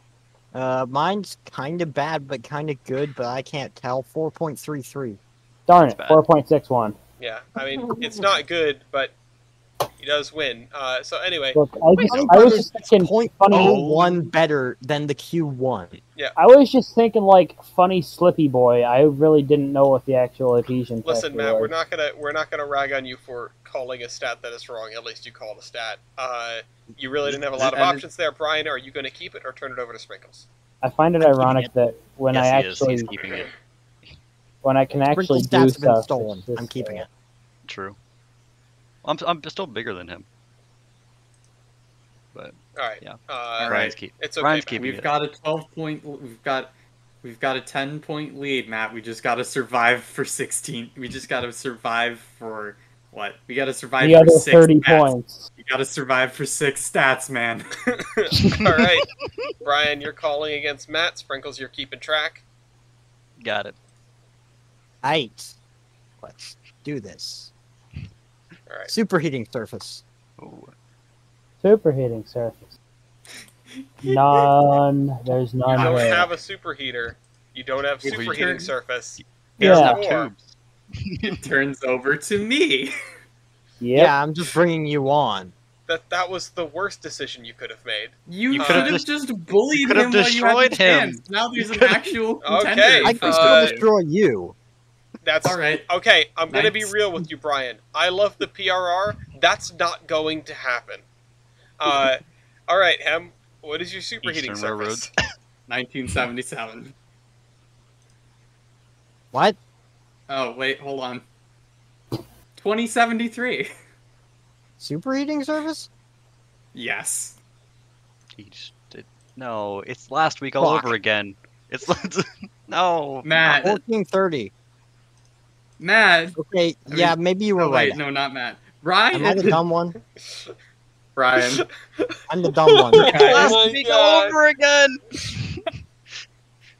Mine's kind of bad, but kind of good, but I can't tell. 4.33. Darn it, 4.61. Yeah, I mean, it's not good, but he does win. So anyway, Look, I was just thinking funny. 0.01 better than the Q1. Yeah. I was just thinking like funny Slippy Boy. I really didn't know what the actual adhesion. Listen, factor Matt, was. we're not gonna rag on you for calling a stat that is wrong. At least you called a stat. You really didn't have a lot of options there, Brian. Are you going to keep it or turn it over to Sprinkles? I find it ironic that when Yes, I he is. actually He's keeping it. when I can actually Sprinkle's do stats have been stuff, stolen. it's just, I'm keeping it. True. I'm still bigger than him. But All right. yeah. Brian's it's okay. Brian's Matt. keeping We've it. got a 12-point. We've got a 10-point lead, Matt. We just got to survive for 16. We just got to survive for what? We got to survive the for other 6 30 stats. points. You got to survive for 6 stats, man. All right, Brian, you're calling against Matt. Sprinkles, you're keeping track. Got it. Aight. Let's do this. All right. Superheating surface. Ooh. Superheating surface. None. There's none. You don't there. have a superheater. You don't have If we superheating turn- surface. Yeah. Therefore, It turns over to me. Yep. Yeah, I'm just bringing you on. that was the worst decision you could have made. You You could could've have just bullied could've him while you had the destroyed him. chance. Now there's an actual contender. Okay, I can still destroy you. That's All right. Okay, I'm gonna be Nice. real with you, Brian. I love the PRR. That's not going to happen. All right, Hem. What is your superheating Eastern Railroad. surface? 1977. What? Oh, wait, hold on. 2073. Superheating surface? Yes. He just did. No, it's last week all Fuck. over again. It's no. Matt. 1430. Matt. Okay, I yeah, mean- maybe you were Oh, right. wait, no, not Matt. Am I the Brian. dumb one? Brian. I'm the dumb one. Last my week God. all over again.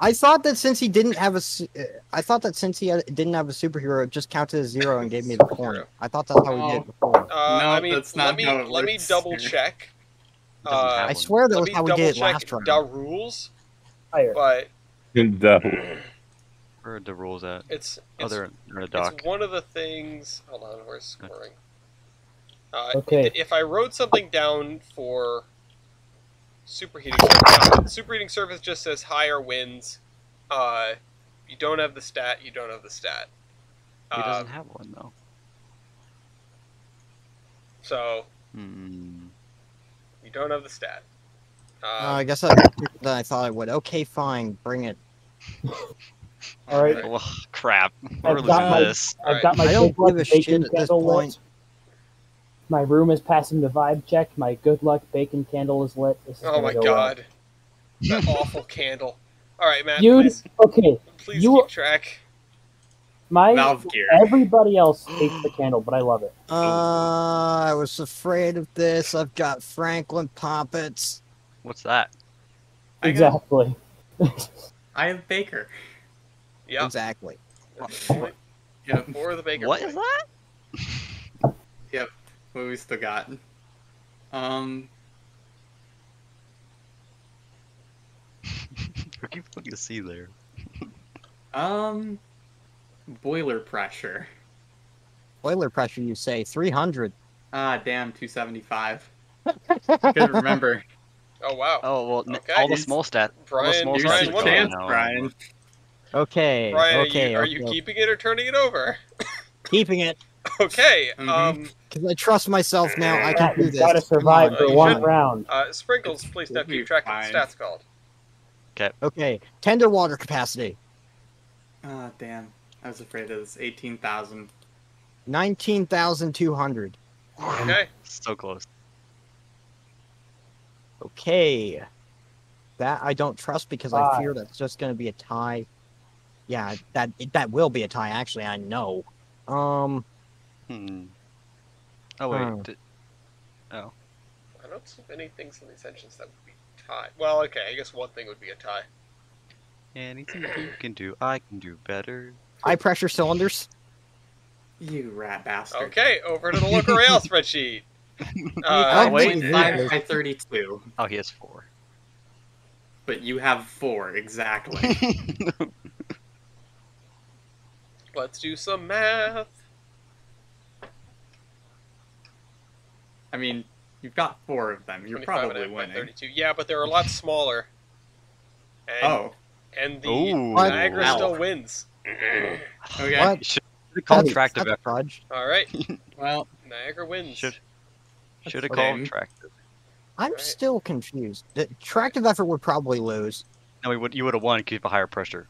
I thought that since he didn't have a, didn't have a superhero, it just counted as 0 and gave me the point. I thought that's how we did it before. No, I mean, that's not how it let me works double here. check. Doesn't have I one. swear that Let was me how we double did it check last round. the rules, Fire. but Where are the rules at? it's Oh, they're in a dock. it's one of the things. Hold on, where's scoring? Okay. If I wrote something down for superheating superheating surface just says higher wins. You don't have the stat. You don't have the stat. He doesn't have one though. So Hmm. you don't have the stat. I guess I than I thought I would. Okay, fine, bring it. All right. Oh, crap. We're I've losing got my, this. I've got my I don't good luck give a shit bacon at this candle lit. point. My room is passing the vibe check. My good luck bacon candle is lit. This is Oh gonna my go well. god, that awful candle. All right, Matt. Dude, okay. Please you- keep track. Valve gear. Everybody else hates the candle, but I love it. I was afraid of this. I've got Franklin Poppets. What's that? Exactly. I have Baker. Yeah. Exactly. Yep. Or the Baker. What plate. is that? Yep. What we still got? I keep looking to see there. Boiler pressure. Boiler pressure, you say? 300. Ah, damn, 275. Couldn't remember. Oh wow. Oh well, Okay. all the small stat. all the Brian, small Here's Brian stats your are won. gone chance, now. Brian. Okay. Brian, okay. are you keeping it or turning it over? Keeping it. Okay. Because I trust myself now. I can do this. Gotta survive for one round. Sprinkles, please now keep track of the stats called. Okay. Okay. Tender water capacity. Ah, damn. I was afraid of this. 18,000. 19,200. Okay. So close. Okay. That I don't trust because I fear that's just going to be a tie. Yeah, that will be a tie. Actually, I know. Oh wait. Oh. I don't see many things in these engines that would be tied. Well, okay, I guess one thing would be a tie. Anything you can do, I can do better. High pressure cylinders. You rat bastard. Okay, over to the local rail spreadsheet. Wait. 5 by 32. Oh, he has 4. But you have 4, exactly. Let's do some math. I mean, you've got 4 of them. You're probably winning. 32. Yeah, but they're a lot smaller. And, and the Niagara still wins. Okay. What? Should have called tractive effort. Fudge. All right. Well, Niagara wins. Should have called tractive. I'm still confused. The tractive effort would probably lose. No, you would have won because you have a higher pressure.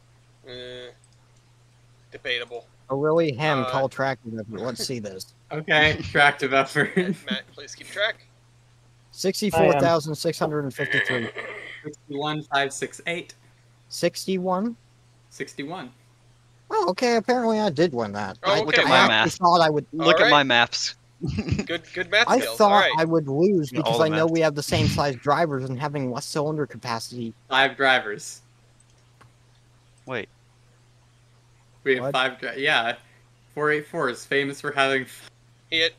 Debatable. Oh, really? Call tractive effort. Let's see this. Okay, tractive effort. Matt, please keep track. 64,653. 61,568. 61? 61. Oh, okay. Apparently, I did win that. Oh, Look at my math. Thought I would. Look at my maths. Good math I skills. thought All right. I would lose because the I know math. we have the same size drivers and having less cylinder capacity. 5 drivers. Wait. We have What? 5 drivers. Yeah. 484 is famous for having...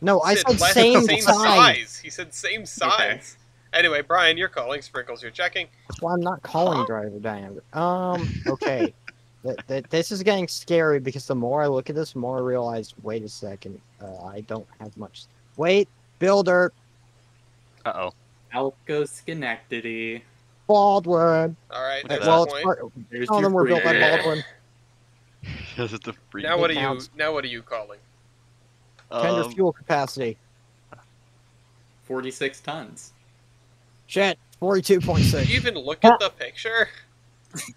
No, I said less- same size. size. He said same size. Anyway, Brian, you're calling. Sprinkles, you're checking. That's why I'm not calling driver diameter. Okay. This is getting scary because the more I look at this, the more I realize, wait a second, I don't have much. Wait, builder. Uh-oh. Alco Schenectady. Baldwin. All right, Look at that's Well, the it's point. part, There's all of your them were built by free- Baldwin. This is the free. Now what are you? counts. Now what are you calling? Tender fuel capacity. 46 tons. Shit, Did 42.6. you even look at the picture?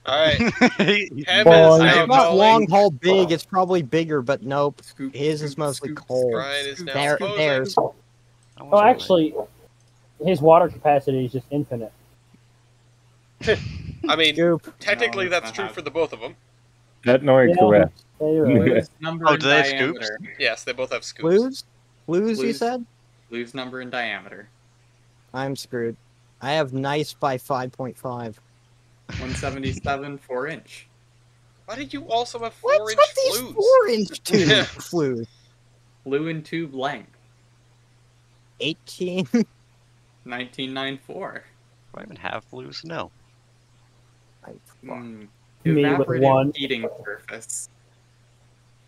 All right. Hem Boy. is now It's not long calling. haul big, it's probably bigger, but nope. Scoop, His is scoop, mostly scoop, cold. Brian is now There, opposing. there's. Oh, actually, his water capacity is just infinite. I mean, Scoop. technically No, that's that's true not for the both of them. That noise Yeah. correct. Yeah, you're right. Blues number Oh, and do they have diameter. Yes, they both have scoops. Blues? Blues, you Blues. said? Blues number and diameter. I'm screwed. I have nice by 5.5. 177 4-inch. Why did you also have What's 4-inch with these flues? 4-inch tube Yeah. flues? Blue and tube length. 18. 1994. Do I even have blues? No. Mm. Me with Evaporative one. heating surface.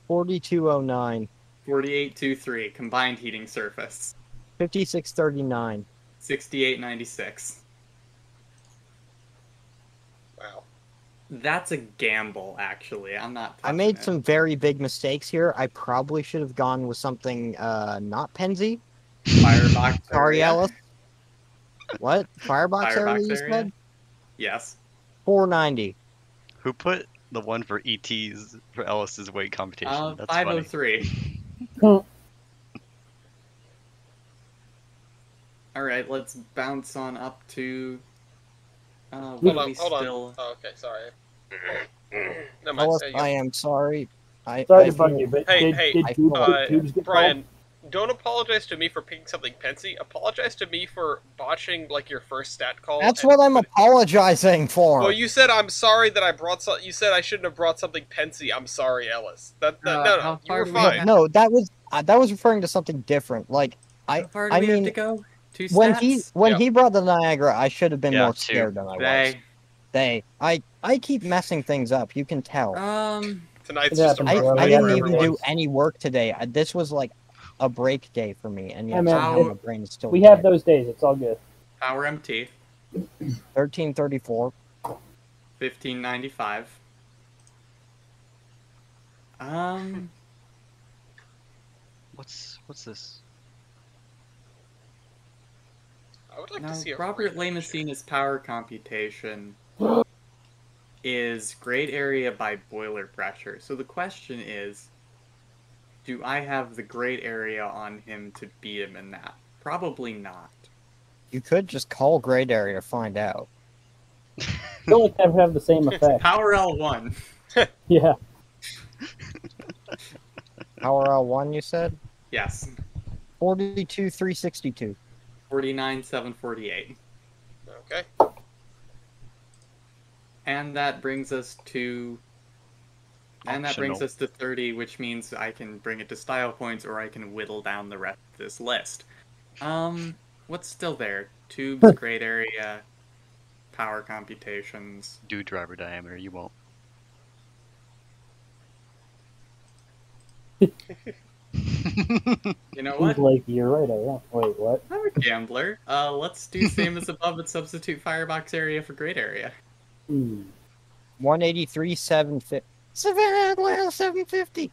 4209. 4823. Combined heating surface. 5639. 6896. Wow. That's a gamble, actually. I'm not. I made touching it. some very big mistakes here. I probably should have gone with something not Penzi. Firebox Sorry, area. Alice. What? Firebox area, Firebox you area? said? Yes. 490. Who put the one for ETs for Ellis's weight computation? That's funny. 503. Alright, let's bounce on up to. Hold what are on, we hold on. still... Oh, okay, sorry. Never mind. Alice, There you go. I am sorry. Sorry I to bug feel- you, but Hey, did, hey, did tubes get Brian, don't apologize to me for picking something Pensy. Apologize to me for botching like your first stat call. That's and what I'm put- apologizing for. Well, you said I'm sorry that I brought some. You said I shouldn't have brought something Pensy. I'm sorry, Ellis. No, how you far were do we fine. have? No, that was referring to something different. Like How far do I we have mean, to go? 2 when stats? he brought the Niagara, I should have been Yeah, more 2. scared than I was. They. I keep messing things up. You can tell. Tonight's Yeah, just a I- rough I night I Yeah, didn't for even everyone. do any work today. This was like a break day for me, and yet Yeah, man, somehow it- my brain is still. We have those days. It's all good. Power MT. 1334. 1595. What's this? I would like now, to see a Robert frame Lamessina's power computation is grade area by boiler pressure. So the question is, do I have the grade area on him to beat him in that? Probably not. You could just call grade area to find out. I feel like that would have the same effect. Power L1. Yeah. Power L1, you said? Yes. 42,362. 49,748. Okay. And that brings us to... And that brings us to 30, which means I can bring it to style points, or I can whittle down the rest of this list. What's still there? Tubes, grade area, power computations. Do driver diameter, you won't. You know what? Seems like you're right, I am. Wait, what? I'm a gambler. Let's do same as above and substitute firebox area for grade area. 183,750. 750.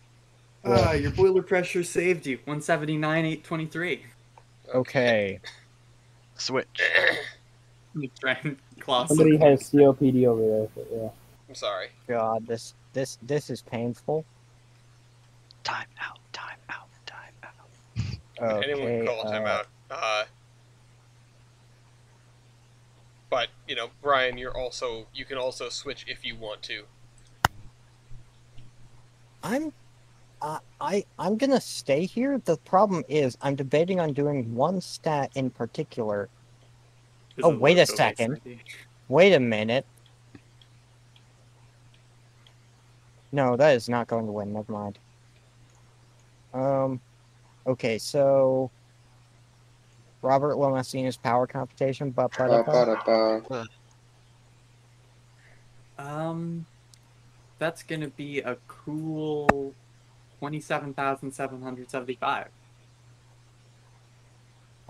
Your boiler pressure saved you. 179,823. Okay. Switch. Try and claw Somebody some has COPD over there, but yeah. I'm sorry. God, this is painful. Time out. Okay, Anyone can call a timeout. But you know, Brian, you can also switch if you want to. I'm gonna stay here. The problem is I'm debating on doing one stat in particular. Oh, wait a second. Wait a minute. No, that is not going to win. Never mind. Okay, so Robert Lamessina's power computation, that's gonna be a cool 27,775.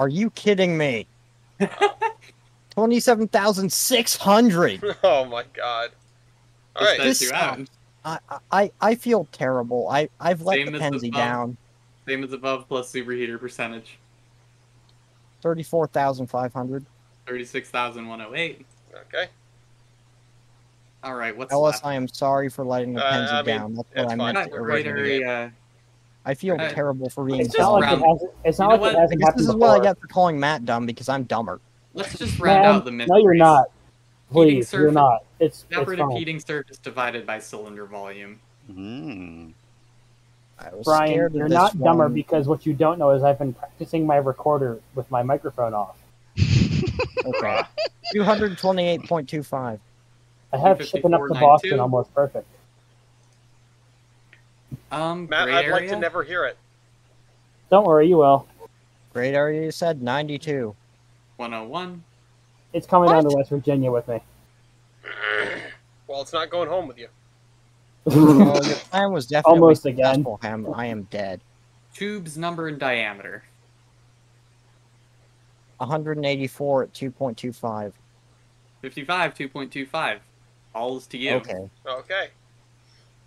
Are you kidding me? 27,600. Oh my god! All right, This I feel terrible. I've let Same the as Penzi above. down. Same as above plus superheater percentage. 34,500. 36,108. Okay. All right, what's Ellis, left? I am sorry for letting the Penzi down. That's what I meant originally. I feel terrible for being dumb. It's not like it hasn't happened This is before. what I get for calling Matt dumb because I'm dumber. Let's just round out the mysteries. No, you're not. Heating Please, you're surface, not. It's evaporative fine. heating surface divided by cylinder volume. Brian, you're not dumber because what you don't know is I've been practicing my recorder with my microphone off. Okay. 228.25. I have shipping up to Boston almost perfect. Matt, I'd like to never hear it. Don't worry, you will. Great area, you said 92. 101. It's coming down to West Virginia with me. Well, it's not going home with you. Well, your plan was definitely Almost again. successful, Ham. I am dead. Tubes, number, and diameter. 184 at 2.25. 55, 2.25. All is to you. Okay. Okay.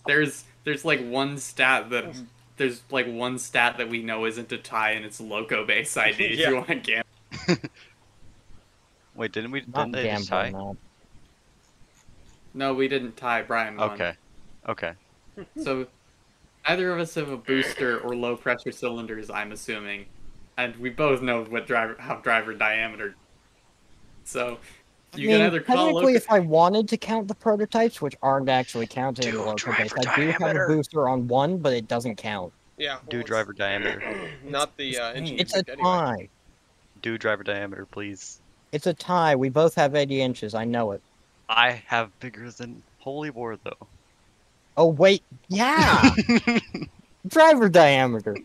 There's like one stat that we know isn't a tie, and it's loco base ID. If you want to gamble. Wait, didn't they just tie? No, we didn't tie. Brian won. Okay. So, neither of us have a booster or low pressure cylinders, I'm assuming, and we both know what driver diameter. So, you can either call technically, if I wanted to count the prototypes, which aren't actually counted in the local base, I do have a booster on one, but it doesn't count. Yeah. Do driver diameter. Not the engine. It's a tie. Do driver diameter, please. It's a tie. We both have 80 inches. I know it. I have bigger than Holy War, though. Oh, wait. Yeah! Driver diameter.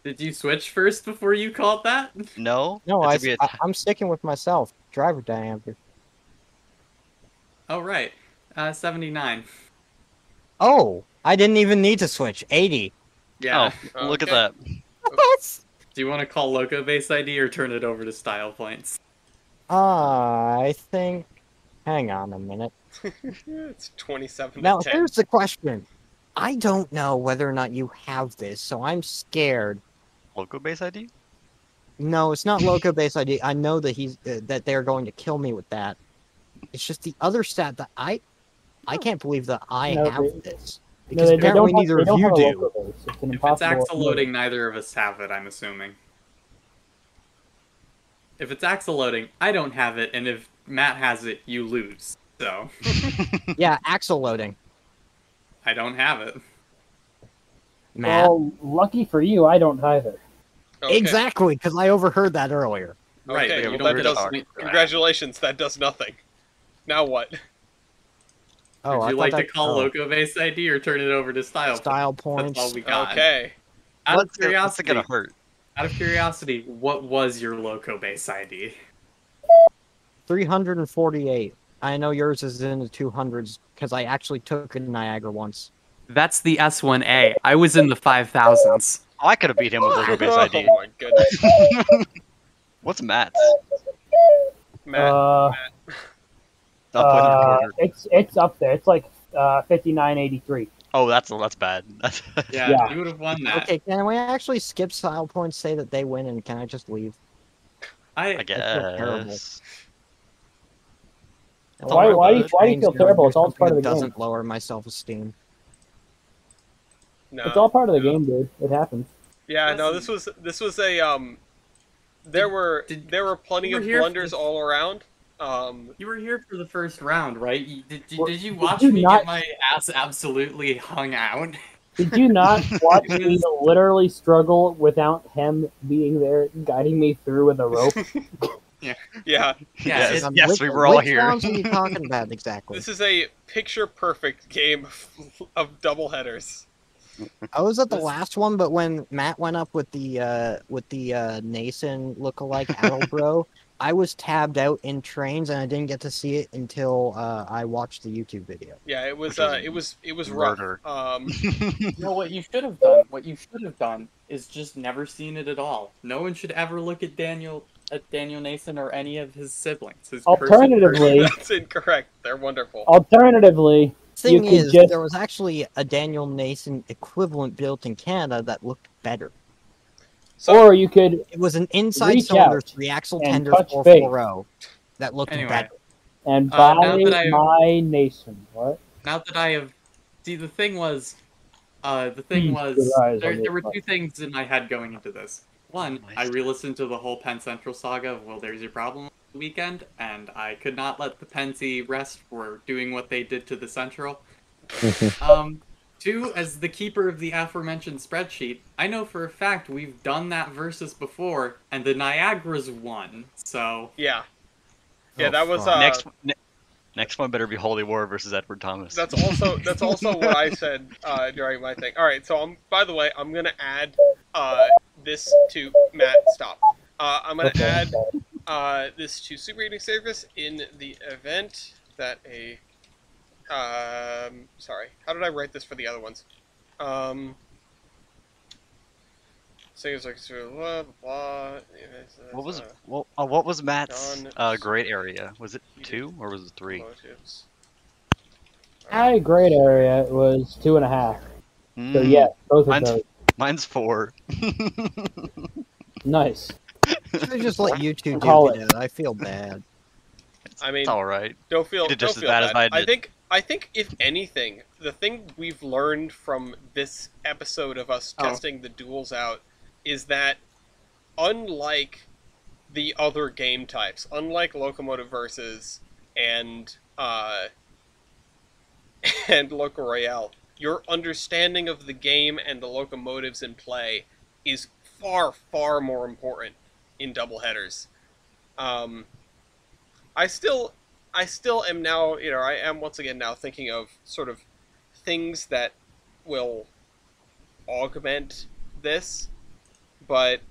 Did you switch first before you called that? No. No, I'm sticking with myself. Driver diameter. Oh, right. 79. Oh, I didn't even need to switch. 80. Yeah. Oh, look at that. What? Do you want to call loco base ID or turn it over to style points? I think... Hang on a minute. It's 27 Now, to 10. here's the question. I don't know whether or not you have this, so I'm scared. Local base ID? No, it's not Loco base ID. I know that that they're going to kill me with that. It's just the other stat that I can't believe that I have this. Because apparently neither of you do. If it's axle-loading, neither of us have it, I'm assuming. If it's axle-loading, I don't have it, and if Matt has it, you lose. So. Yeah, axle-loading. I don't have it. Matt? Well, lucky for you, I don't either. Okay. Exactly, because I overheard that earlier. Right, Okay, but well, you don't that get a does, point for that. congratulations, that does nothing. Now what? Oh, Would you like to call Loco base ID or turn it over to style? Style points? That's all we got. Okay. Out of What's curiosity, gonna hurt? Out of curiosity, what was your Loco base ID? 348. I know yours is in the 200s because I actually took it in Niagara once. That's the S1A. I was in the 5000s. Oh, I could have beat him with Local base ID. Oh my goodness. What's Matt's? Matt. It's up there. It's like 5983. Oh, that's bad. Yeah, you would have won that. Okay, can we actually skip style points, say that they win, and can I just leave? I guess. I feel terrible. Why do you feel terrible? It's all part of the game. Doesn't lower my self-esteem. No. It's all part of the game, dude. It happens. Yeah, no, this was a there were plenty of blunders all around. You were here for the first round, right? Did you watch you me not- get my ass absolutely hung out? Did you not watch me literally struggle without him being there, guiding me through with a rope? Yeah. Yeah. Yes, we were all here. Which rounds are you talking about exactly? This is a picture-perfect game of doubleheaders. I was at the last one, but when Matt went up with the Nason lookalike Adalbro, I was tabbed out in trains and I didn't get to see it until I watched the YouTube video. Yeah, it was rough. No, what you should have done is just never seen it at all. No one should ever look at Daniel Nason or any of his siblings. Alternatively, that's incorrect. They're wonderful. Alternatively, Thing you could is, just there was actually a Daniel Nason equivalent built in Canada that looked better. or you could It was an inside reach cylinder out 3-axle and tender touch 440 that looked Anyway. better. and Now buy that I- my Nason. What? Now that I have, see, the thing was, Your eyes there on were this. two things in my head going into this. One, I re-listened to the whole Penn Central saga of Well, There's Your Problem weekend, and I could not let the Pennsy rest for doing what they did to the Central. Two, as the keeper of the aforementioned spreadsheet, I know for a fact we've done that versus before, and the Niagaras won. So Yeah, Oh, that was fuck. Next one better be Holy War versus Edward Thomas. That's also what I said during my thing. All right, so by the way, I'm gonna add this to Matt. Stop. I'm gonna add this to Super Eating Service in the event that a sorry, how did I write this for the other ones? Things like blah blah. What was Matt's Done. great area? Was it 2 or was it 3? Motives. My grade area was 2.5. So yeah, both of those. Mine's 4. Nice. Should I just let you two Call do it. that? I feel bad. I mean, It's all right. don't feel You did don't just as feel bad as bad. I did. I think if anything, the thing we've learned from this episode of us testing the duels out is that unlike the other game types, unlike Locomotive Versus and Local Royale, your understanding of the game and the locomotives in play is far, far more important in doubleheaders. I still am now, I am once again now thinking of sort of things that will augment this, but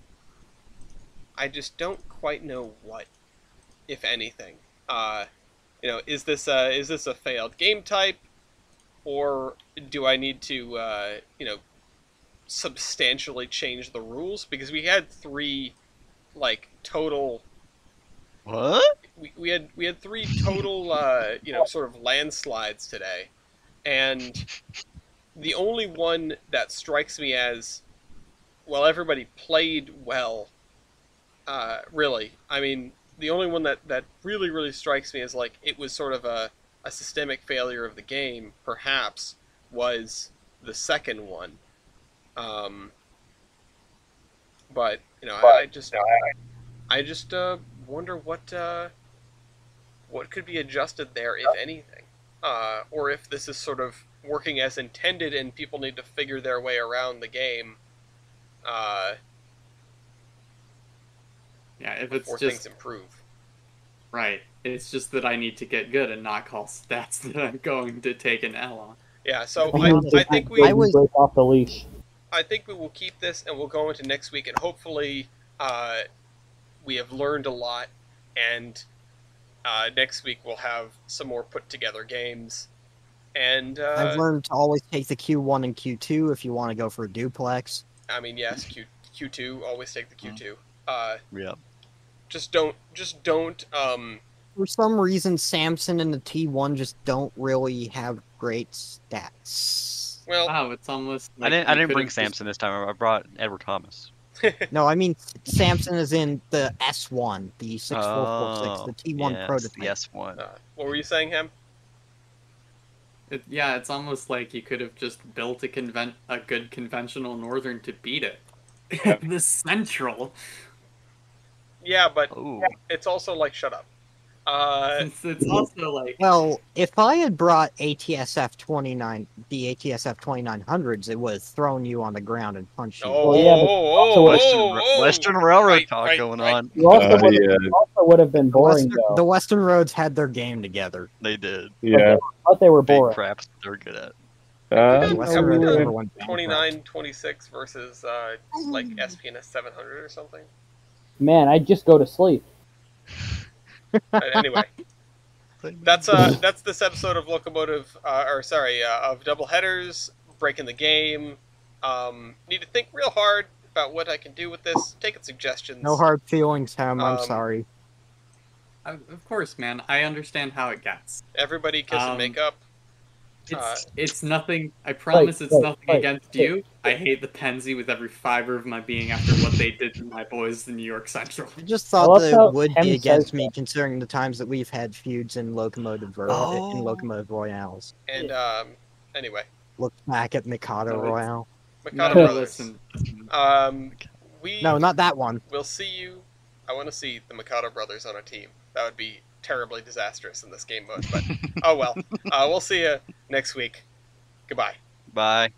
I just don't quite know what, if anything. Is this a failed game type, or do I need to, substantially change the rules? Because we had 3, total. What? We we had 3 total sort of landslides today, and the only one that strikes me as, well, everybody played well. Really, I mean, the only one that really strikes me as like it was sort of a systemic failure of the game, perhaps, was the second one. But I just wonder what could be adjusted there, if anything, or if this is sort of working as intended and people need to figure their way around the game. If before it's just things improve. Right. It's just that I need to get good and not call stats that I'm going to take an L on. Yeah, so I think we break off the leash. I think we will keep this, and we'll go into next week, and hopefully we have learned a lot, and next week we'll have some more put together games. And I've learned to always take the Q1 and Q2 if you want to go for a duplex. I mean, yes, Q2, always take the Q2. Yeah. Just don't. For some reason, Samson and the T1 just don't really have great stats. Well, wow, it's almost. Like I didn't bring Samson this time. I brought Edward Thomas. No, I mean Samson is in the S1, the 6446, the T1 prototype. The S1. What were you saying, Hem? It's almost like you could have just built a good conventional Northern to beat it. The Central. Yeah, but it's also like, shut up. It's also like... Well, if I had brought the ATSF 2900s, it would have thrown you on the ground and punched you. Western Railroad talk going on. You also would have been boring, though. The Western Roads had their game together. They did. Yeah. I thought they were boring. Big craps they're good at. Have we done 2926 versus like SPNS 700 or something? Man, I'd just go to sleep. Anyway, that's this episode of Locomotive, of Double Headers, breaking the game. Need to think real hard about what I can do with this. Taking suggestions. No hard feelings, Ham. I'm sorry. Of course, man. I understand how it gets. Everybody kiss and make up. It's nothing. I promise it's nothing against you. I hate the Penzi with every fiber of my being after what they did to my boys in New York Central. I just thought that it would be against me, considering the times that we've had feuds in Locomotive Royales. And anyway, look back at Mikado Royale. Mikado Brothers. No, not that one. We'll see you. I want to see the Mikado Brothers on a team. That would be terribly disastrous in this game mode, but oh well. We'll see you next week. Goodbye. Bye.